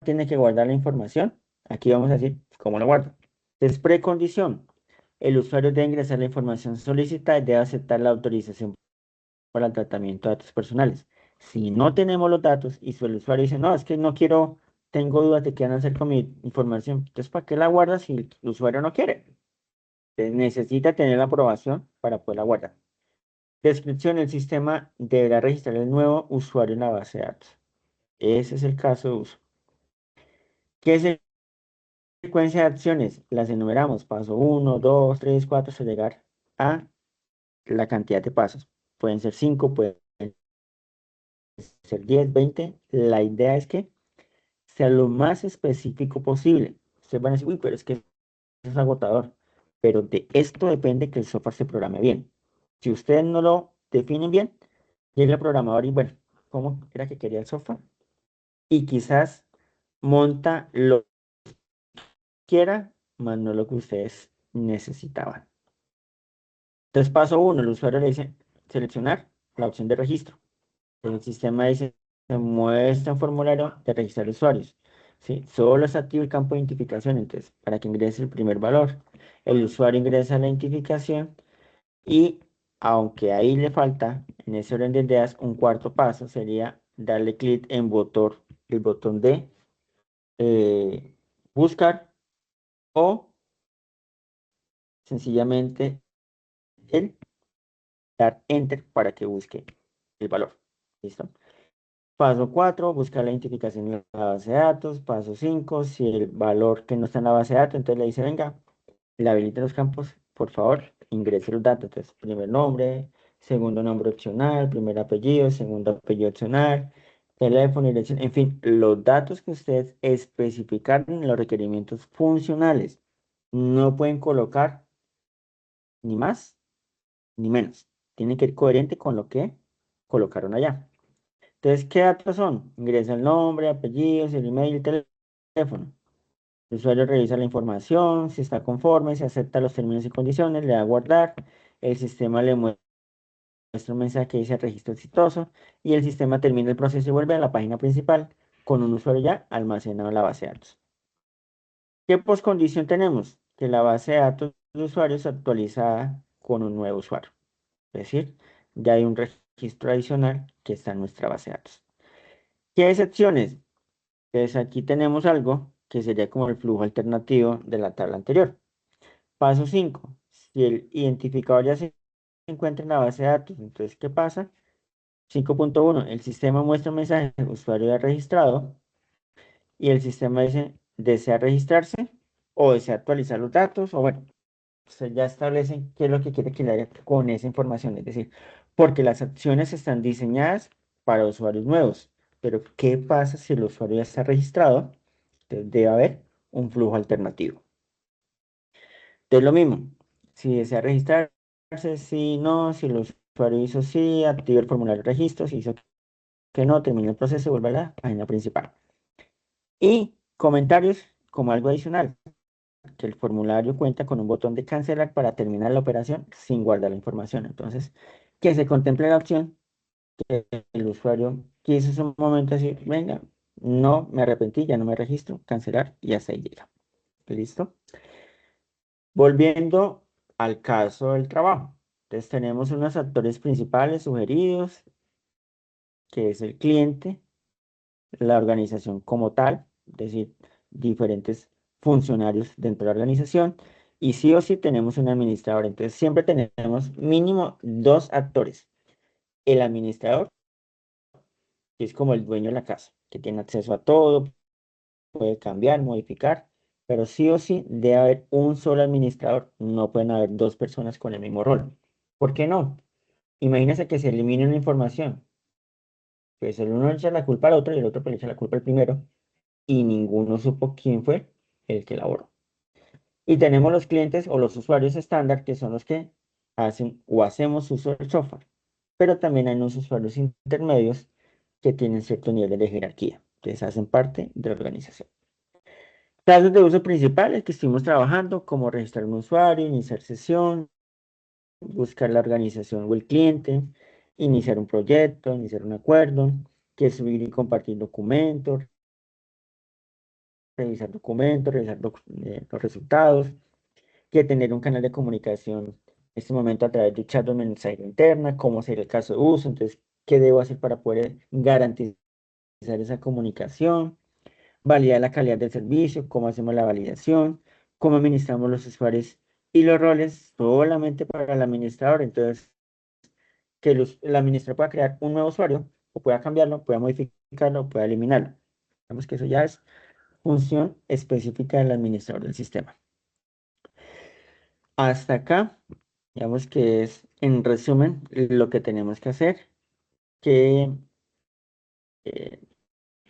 tiene que guardar la información. Aquí vamos a decir cómo lo guardo. Entonces, precondición. El usuario debe ingresar la información solicitada y debe aceptar la autorización para el tratamiento de datos personales. Si no tenemos los datos y si el usuario dice, no, es que no quiero, tengo dudas de qué van a hacer con mi información, entonces, ¿para qué la guardas si el usuario no quiere? Entonces, necesita tener la aprobación para poderla guardar. Descripción: el sistema deberá registrar el nuevo usuario en la base de datos. Ese es el caso de uso. ¿Qué es secuencia de acciones? Las enumeramos, paso 1, 2, 3, 4, hasta llegar a la cantidad de pasos. Pueden ser 5, pueden ser 10, 20. La idea es que sea lo más específico posible. Ustedes van a decir, uy, pero es que es agotador. Pero de esto depende que el software se programe bien. Si ustedes no lo definen bien, llega el programador y bueno, ¿cómo era que quería el software? Y quizás monta lo que quiera, más no lo que ustedes necesitaban. Entonces, paso 1, el usuario le dice seleccionar la opción de registro. El sistema dice, se muestra un formulario de registrar usuarios. ¿Sí? Solo se activa el campo de identificación, entonces, para que ingrese el primer valor. El usuario ingresa la identificación y, aunque ahí le falta, en ese orden de ideas, un cuarto paso sería darle clic en el botón de buscar o sencillamente el dar enter para que busque el valor. ¿Listo? Paso 4, buscar la identificación en la base de datos. Paso 5, si el valor que no está en la base de datos, entonces le dice, venga, le habilita los campos, por favor, ingrese los datos. Entonces, primer nombre, segundo nombre opcional, primer apellido, segundo apellido opcional, teléfono, dirección, en fin, los datos que ustedes especificaron en los requerimientos funcionales. No pueden colocar ni más ni menos. Tienen que ir coherente con lo que colocaron allá. Entonces, ¿qué datos son? Ingresa el nombre, apellidos, el email, el teléfono. El usuario revisa la información, si está conforme, si acepta los términos y condiciones, le da a guardar. El sistema le muestra un mensaje que dice registro exitoso y el sistema termina el proceso y vuelve a la página principal con un usuario ya almacenado en la base de datos. ¿Qué postcondición tenemos? Que la base de datos de usuarios es actualizada con un nuevo usuario. Es decir, ya hay un registro adicional que está en nuestra base de datos. ¿Qué excepciones? Pues aquí tenemos algo que sería como el flujo alternativo de la tabla anterior. Paso 5. Si el identificador ya se encuentra en la base de datos. Entonces, ¿qué pasa? 5.1, el sistema muestra un mensaje, usuario ya registrado, y el sistema dice, ¿desea registrarse? O desea actualizar los datos, o bueno, usted ya establece qué es lo que quiere que le haga con esa información. Es decir, porque las acciones están diseñadas para usuarios nuevos. Pero, ¿qué pasa si el usuario ya está registrado? Entonces, debe haber un flujo alternativo. Entonces, lo mismo. Si desea registrarse, si no, si el usuario hizo sí, activa el formulario de registro, si hizo que no, termina el proceso y vuelve a la página principal. Y comentarios como algo adicional, que el formulario cuenta con un botón de cancelar para terminar la operación sin guardar la información. Entonces, que se contemple la opción que el usuario quiso en su momento decir, venga, no me arrepentí, ya no me registro, cancelar y hasta ahí llega. ¿Listo? Volviendo al caso del trabajo. Entonces tenemos unos actores principales sugeridos, que es el cliente, la organización como tal, es decir, diferentes funcionarios dentro de la organización, y sí o sí tenemos un administrador. Entonces siempre tenemos mínimo dos actores. El administrador, que es como el dueño de la casa, que tiene acceso a todo, puede cambiar, modificar, pero sí o sí debe haber un solo administrador, no pueden haber dos personas con el mismo rol. ¿Por qué no? Imagínense que se elimine una información, pues el uno le echa la culpa al otro y el otro pues le echa la culpa al primero, y ninguno supo quién fue el que elaboró. Y tenemos los clientes o los usuarios estándar, que son los que hacen o hacemos uso del software. Pero también hay unos usuarios intermedios que tienen cierto nivel de jerarquía, que hacen parte de la organización. Casos de uso principales que estuvimos trabajando, como registrar un usuario, iniciar sesión, buscar la organización o el cliente, iniciar un proyecto, iniciar un acuerdo, que subir y compartir documentos, revisar documentos, revisar los resultados, que tener un canal de comunicación en este momento a través de chat o mensajería interna, cómo sería el caso de uso, entonces, qué debo hacer para poder garantizar esa comunicación, validar la calidad del servicio, cómo hacemos la validación, cómo administramos los usuarios y los roles solamente para el administrador, entonces, que el administrador pueda crear un nuevo usuario, o pueda cambiarlo, pueda modificarlo, pueda eliminarlo. Digamos que eso ya es función específica del administrador del sistema. Hasta acá, digamos que es, en resumen, lo que tenemos que hacer, que eh,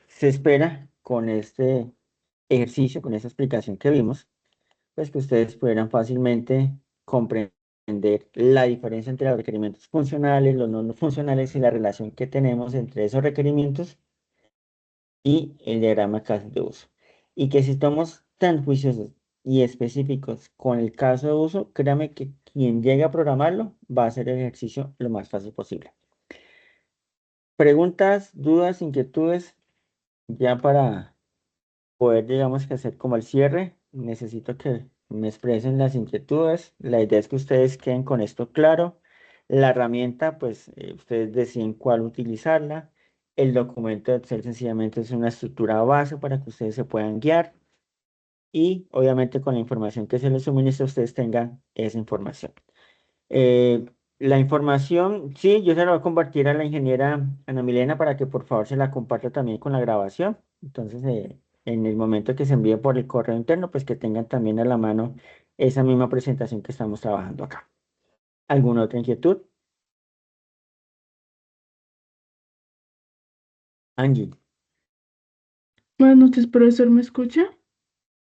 se espera con este ejercicio, con esta explicación que vimos, pues que ustedes pudieran fácilmente comprender la diferencia entre los requerimientos funcionales, los no funcionales y la relación que tenemos entre esos requerimientos y el diagrama de casos de uso. Y que si estamos tan juiciosos y específicos con el caso de uso, créame que quien llegue a programarlo va a hacer el ejercicio lo más fácil posible. Preguntas, dudas, inquietudes, ya para poder, digamos que hacer como el cierre, necesito que me expresen las inquietudes. La idea es que ustedes queden con esto claro. La herramienta, pues ustedes deciden cuál utilizarla. El documento de Excel sencillamente es una estructura base para que ustedes se puedan guiar. Y obviamente con la información que se les suministra, ustedes tengan esa información. Eh, la información, sí, yo se la voy a compartir a la ingeniera Ana Milena para que por favor se la comparta también con la grabación. Entonces, en el momento que se envíe por el correo interno, pues que tengan también a la mano esa misma presentación que estamos trabajando acá. ¿Alguna otra inquietud? Angie. Buenas noches, profesor, ¿me escucha?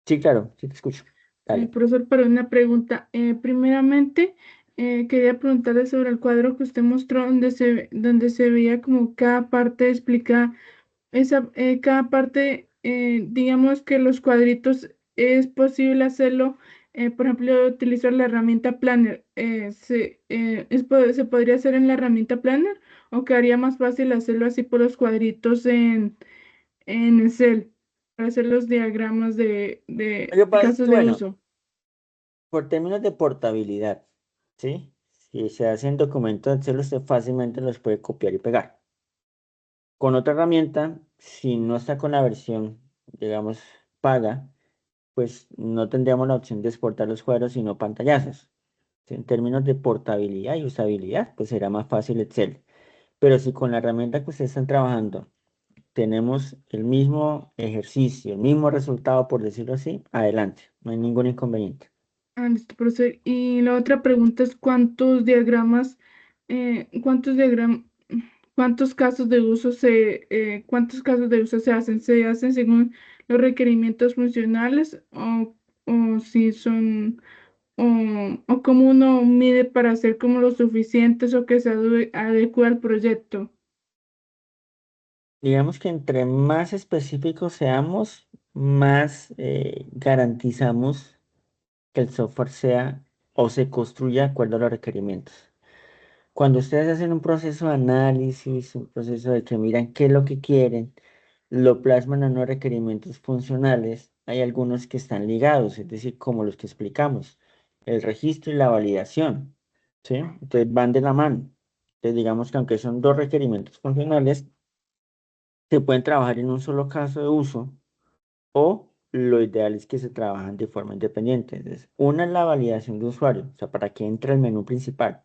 Sí, claro, sí te escucho. Dale. Profesor, para una pregunta. Primeramente, quería preguntarle sobre el cuadro que usted mostró donde se veía como cada parte explica cada parte, digamos que los cuadritos es posible hacerlo, por ejemplo, utilizar la herramienta Planner. ¿Se podría hacer en la herramienta Planner o quedaría más fácil hacerlo así por los cuadritos en Excel para hacer los diagramas de Lo que pasa es casos que, de bueno, uso? por términos de portabilidad, ¿sí? Si se hacen documentos de Excel, usted fácilmente los puede copiar y pegar. Con otra herramienta, si no está con la versión, digamos, paga, pues no tendríamos la opción de exportar los cuadros, sino pantallazos, En términos de portabilidad y usabilidad, pues será más fácil Excel. Pero si con la herramienta que ustedes están trabajando tenemos el mismo ejercicio, el mismo resultado, por decirlo así, adelante, no hay ningún inconveniente. Listo, profesor. Y la otra pregunta es cuántos casos de uso cuántos casos de uso se hacen? ¿Se hacen según los requerimientos funcionales o si son, o cómo uno mide para hacer como lo suficientes o que se adecue al proyecto? Digamos que entre más específicos seamos, más garantizamos que el software sea o se construya de acuerdo a los requerimientos. Cuando ustedes hacen un proceso de análisis, un proceso de que miran qué es lo que quieren, lo plasman en unos requerimientos funcionales, hay algunos que están ligados, es decir, como los que explicamos, el registro y la validación, ¿sí? Entonces van de la mano. Entonces digamos que aunque son dos requerimientos funcionales, se pueden trabajar en un solo caso de uso o lo ideal es que se trabajan de forma independiente. Entonces, una es la validación de usuario, o sea, para que entre el menú principal.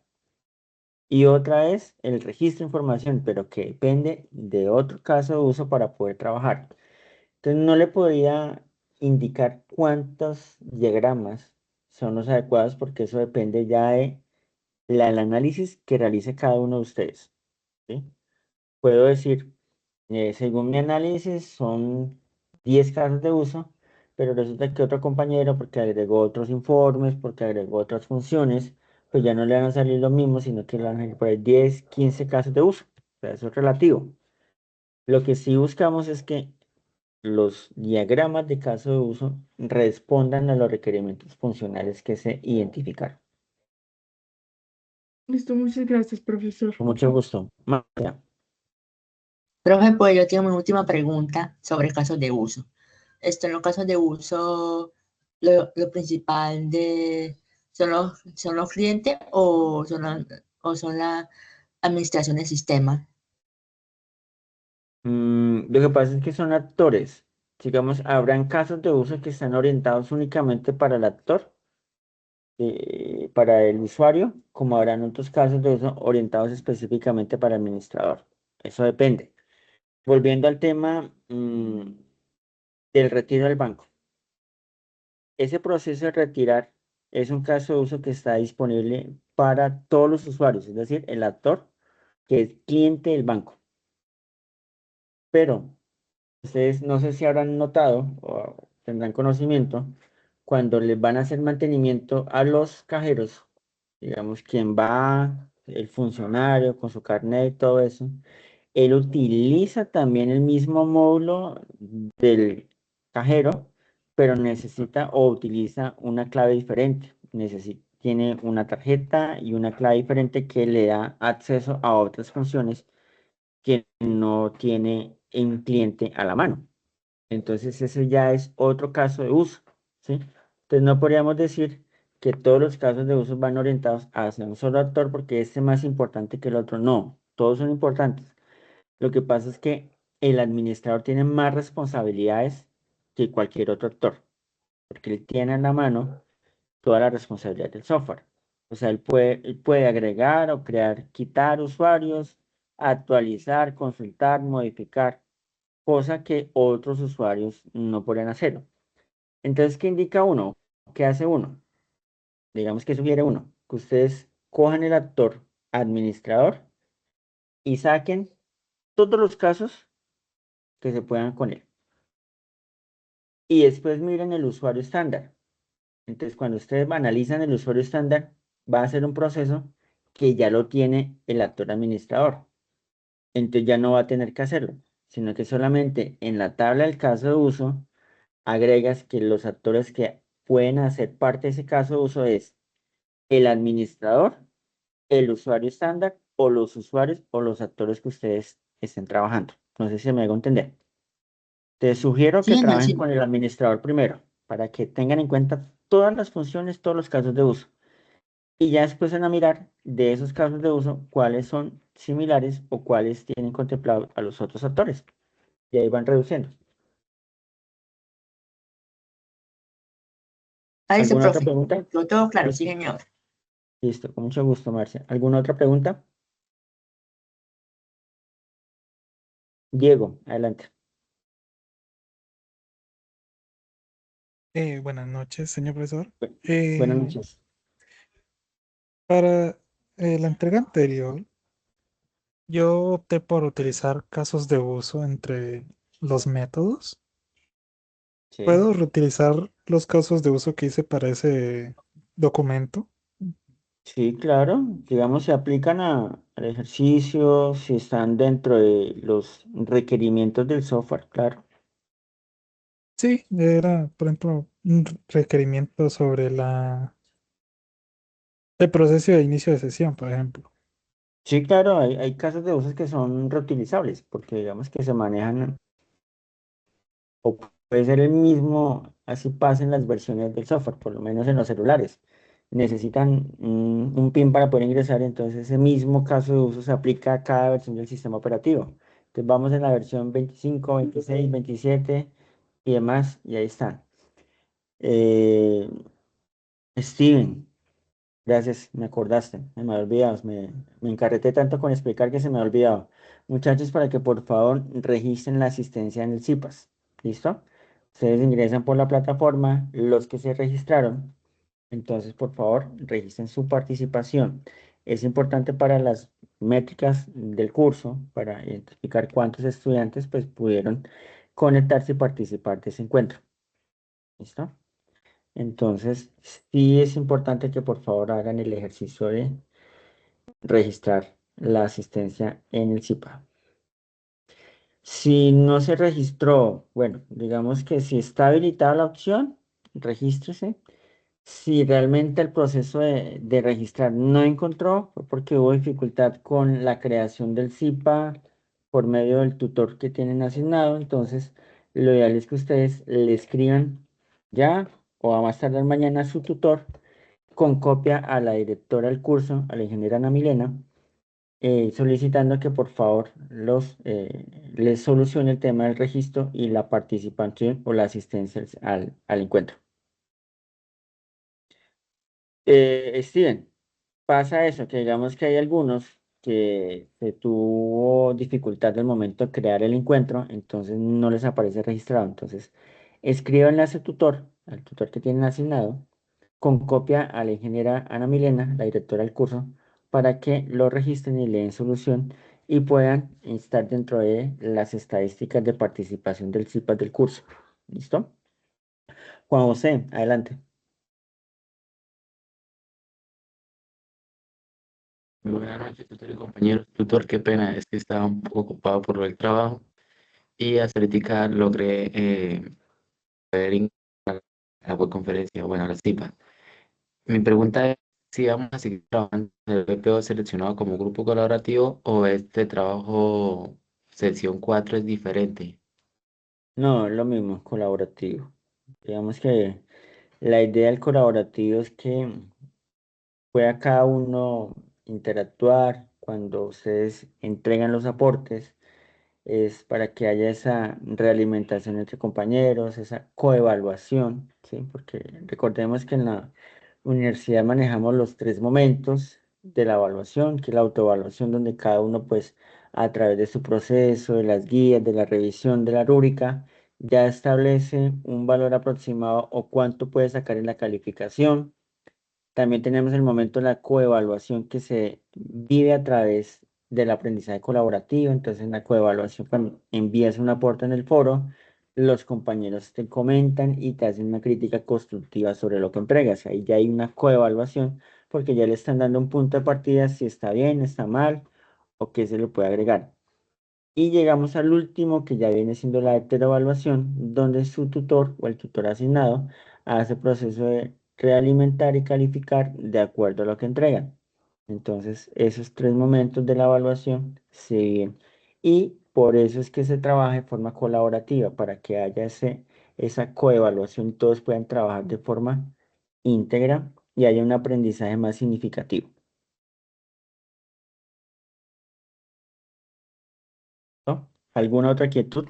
Y otra es el registro de información, pero que depende de otro caso de uso para poder trabajar. Entonces, no le podría indicar cuántos diagramas son los adecuados porque eso depende ya de el análisis que realice cada uno de ustedes, ¿sí? Puedo decir, según mi análisis, son 10 casos de uso, pero resulta que otro compañero, porque agregó otros informes, porque agregó otras funciones, pues ya no le van a salir lo mismo, sino que le van a salir por ahí 10, 15 casos de uso. O sea, eso es relativo. Lo que sí buscamos es que los diagramas de caso de uso respondan a los requerimientos funcionales que se identificaron. Listo, muchas gracias, profesor. Con mucho gusto. María. Profe, pues yo tengo mi última pregunta sobre casos de uso. En los casos de uso, lo principal son los clientes o son la administración del sistema. Lo que pasa es que son actores. Digamos, habrán casos de uso que están orientados únicamente para el actor, para el usuario, como habrán otros casos de uso orientados específicamente para el administrador. Eso depende. Volviendo al tema, del retiro del banco. Ese proceso de retirar es un caso de uso que está disponible para todos los usuarios, es decir, el actor que es cliente del banco. Pero ustedes no sé si habrán notado o tendrán conocimiento cuando les van a hacer mantenimiento a los cajeros, digamos, quien va, el funcionario con su carnet y todo eso, él utiliza también el mismo módulo del cajero, pero necesita o utiliza una clave diferente. Tiene una tarjeta y una clave diferente que le da acceso a otras funciones que no tiene un cliente a la mano. Entonces ese ya es otro caso de uso, ¿sí? Entonces no podríamos decir que todos los casos de uso van orientados hacia un solo actor porque este es más importante que el otro. No, todos son importantes. Lo que pasa es que el administrador tiene más responsabilidades que cualquier otro actor, porque él tiene en la mano toda la responsabilidad del software. O sea, él puede agregar o crear, quitar usuarios, actualizar, consultar, modificar, cosa que otros usuarios no podrían hacerlo. Entonces, ¿qué indica uno? ¿Qué hace uno? Digamos que sugiere uno, que ustedes cojan el actor administrador y saquen todos los casos que se puedan con él. Y después miren el usuario estándar. Entonces, cuando ustedes analizan el usuario estándar, va a ser un proceso que ya lo tiene el actor administrador. Entonces ya no va a tener que hacerlo, sino que solamente en la tabla del caso de uso agregas que los actores que pueden hacer parte de ese caso de uso es el administrador, el usuario estándar o los usuarios o los actores que ustedes estén trabajando. No sé si me hago entender. Te sugiero Sí, que señor, trabajen sí. con el administrador primero, para que tengan en cuenta todas las funciones, todos los casos de uso. Y ya después van a mirar de esos casos de uso cuáles son similares o cuáles tienen contemplado a los otros actores. Y ahí van reduciendo. Ahí dice, ¿Alguna otra profe. pregunta? Todo claro, sí, Listo. señor. Listo, con mucho gusto, Marcia. ¿Alguna otra pregunta? Diego, adelante. Buenas noches, señor profesor. Bu- Buenas Eh, noches. para la entrega anterior, yo opté por utilizar casos de uso entre los métodos. Sí. ¿Puedo reutilizar los casos de uso que hice para ese documento? Sí, claro. Digamos, se aplican al ejercicio, si están dentro de los requerimientos del software, claro. Sí, era, por ejemplo, un requerimiento sobre el proceso de inicio de sesión, por ejemplo. Sí, claro, hay casos de usos que son reutilizables, porque digamos que se manejan, o puede ser el mismo, así pasen las versiones del software, por lo menos en los celulares. Necesitan un PIN para poder ingresar, entonces ese mismo caso de uso se aplica a cada versión del sistema operativo. Entonces vamos en la versión 25, 26, 27 y demás, y ahí están. Eh, Steven, gracias, me acordaste, me había olvidado, me encarreté tanto con explicar que se me ha olvidado. Muchachos, para que por favor registren la asistencia en el CIPAS. ¿Listo? Ustedes ingresan por la plataforma, los que se registraron, entonces por favor registren su participación. Es importante para las métricas del curso, para identificar cuántos estudiantes pues pudieron conectarse y participar de ese encuentro. ¿Listo? Entonces, sí es importante que por favor hagan el ejercicio de registrar la asistencia en el CIPA. Si no se registró, bueno, digamos que si está habilitada la opción, regístrese. Si realmente el proceso de registrar no encontró, fue porque hubo dificultad con la creación del CIPA por medio del tutor que tienen asignado, entonces lo ideal es que ustedes le escriban ya o a más tardar mañana a su tutor con copia a la directora del curso, a la ingeniera Ana Milena, solicitando que por favor les solucione el tema del registro y la participación o la asistencia al encuentro. Steven, pasa eso, que digamos que hay algunos que se tuvo dificultad del momento de crear el encuentro, entonces no les aparece registrado. Entonces, escríbanle a ese tutor, al tutor que tienen asignado, con copia a la ingeniera Ana Milena, la directora del curso, para que lo registren y le den solución y puedan estar dentro de las estadísticas de participación del CIPAS del curso. ¿Listo? Juan José, adelante. Muy buenas noches, tutor y compañeros. Tutor, qué pena, es que estaba un poco ocupado por el trabajo y hasta ahorita logré poder ingresar a la webconferencia, bueno, a la CIPA. Mi pregunta es si vamos a seguir trabajando en el BPO seleccionado como grupo colaborativo o este trabajo sección 4 es diferente. No, es lo mismo, colaborativo. Digamos que la idea del colaborativo es que pueda cada uno interactuar cuando ustedes entregan los aportes, es para que haya esa realimentación entre compañeros, esa coevaluación, ¿sí? Porque recordemos que en la universidad manejamos los tres momentos de la evaluación, que es la autoevaluación, donde cada uno, pues, a través de su proceso, de las guías, de la revisión de la rúbrica, ya establece un valor aproximado o cuánto puede sacar en la calificación. También tenemos el momento de la coevaluación que se vive a través del aprendizaje colaborativo. Entonces, en la coevaluación, cuando envías un aporte en el foro, los compañeros te comentan y te hacen una crítica constructiva sobre lo que entregas. Ahí ya hay una coevaluación porque ya le están dando un punto de partida si está bien, está mal o qué se le puede agregar. Y llegamos al último, que ya viene siendo la heteroevaluación, donde su tutor o el tutor asignado hace el proceso de realimentar y calificar de acuerdo a lo que entregan. Entonces, esos tres momentos de la evaluación se viven. Y por eso es que se trabaja de forma colaborativa, para que haya esa coevaluación y todos puedan trabajar de forma íntegra y haya un aprendizaje más significativo. ¿No? ¿Alguna otra quietud?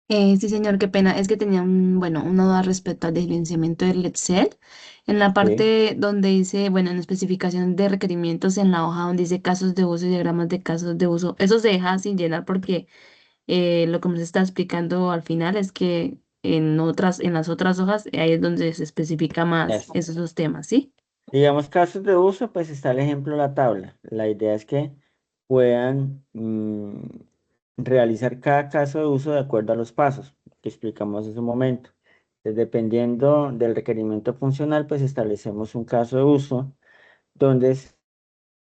Sí, señor, qué pena. Es que tenía una duda respecto al deslicenciamiento del Excel. En la Sí, parte donde dice, bueno, en especificación de requerimientos, en la hoja donde dice casos de uso y diagramas de casos de uso, eso se deja sin llenar porque lo que nos está explicando al final es que en las otras hojas, ahí es donde se especifica más eso. esos dos temas, ¿sí? Digamos casos de uso, pues está el ejemplo de la tabla. La idea es que puedan realizar cada caso de uso de acuerdo a los pasos que explicamos en su momento. Entonces, dependiendo del requerimiento funcional, pues establecemos un caso de uso donde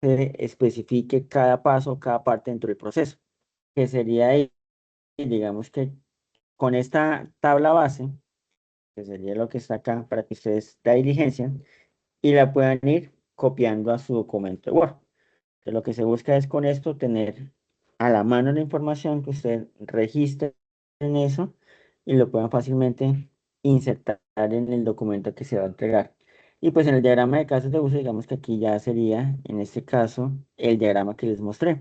se especifique cada paso, cada parte dentro del proceso, que sería ahí, digamos que con esta tabla base, que sería lo que está acá para que ustedes la diligencien y la puedan ir copiando a su documento de Word. Entonces, lo que se busca es con esto tener a la mano la información que usted registre en eso y lo puedan fácilmente insertar en el documento que se va a entregar. Y pues en el diagrama de casos de uso, digamos que aquí ya sería, en este caso, el diagrama que les mostré.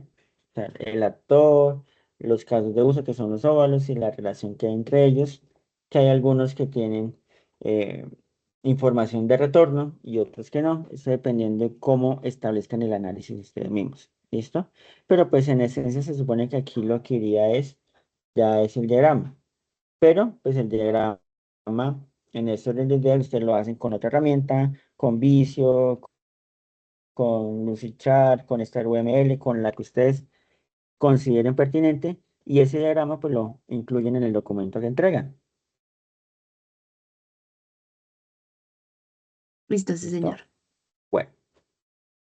O sea, el actor, los casos de uso que son los óvalos y la relación que hay entre ellos, que hay algunos que tienen eh, información de retorno y otros que no, eso dependiendo de cómo establezcan el análisis ustedes mismos. ¿Listo? Pero pues en esencia se supone que aquí lo que iría es, ya es el diagrama, pero pues el diagrama en este orden de ideas ustedes lo hacen con otra herramienta, con Visio, con Lucidchart, con StarUML, con la que ustedes consideren pertinente y ese diagrama pues lo incluyen en el documento que entregan. Listo, sí, señor. ¿Listo? Bueno,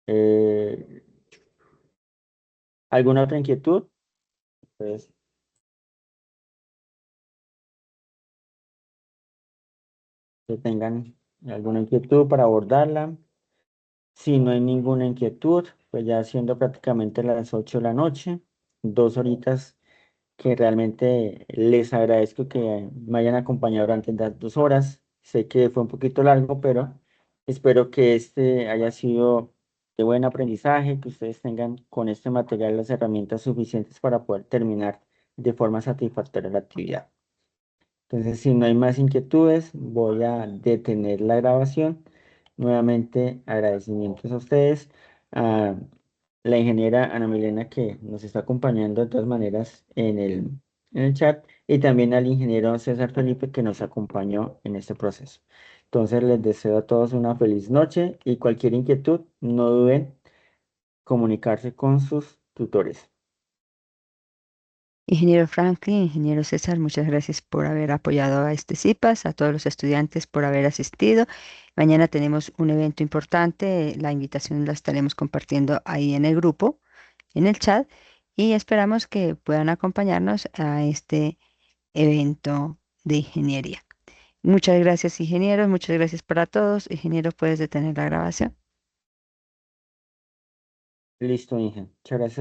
eh, ¿alguna otra inquietud? Pues que tengan alguna inquietud para abordarla. Si no hay ninguna inquietud, pues ya siendo prácticamente las 8 de la noche, 2 horitas que realmente les agradezco que me hayan acompañado durante las 2 horas. Sé que fue un poquito largo, pero espero que este haya sido de buen aprendizaje, que ustedes tengan con este material las herramientas suficientes para poder terminar de forma satisfactoria la actividad. Entonces, si no hay más inquietudes, voy a detener la grabación. Nuevamente, agradecimientos a ustedes, a la ingeniera Ana Milena que nos está acompañando de todas maneras en el chat y también al ingeniero César Felipe que nos acompañó en este proceso. Entonces, les deseo a todos una feliz noche y cualquier inquietud, no duden comunicarse con sus tutores. Ingeniero Franklin, ingeniero César, muchas gracias por haber apoyado a este CIPAS, a todos los estudiantes por haber asistido. Mañana tenemos un evento importante, la invitación la estaremos compartiendo ahí en el grupo, en el chat, y esperamos que puedan acompañarnos a este evento de ingeniería. Muchas gracias, ingenieros, muchas gracias para todos. Ingeniero, puedes detener la grabación. Listo, Inge. Muchas gracias.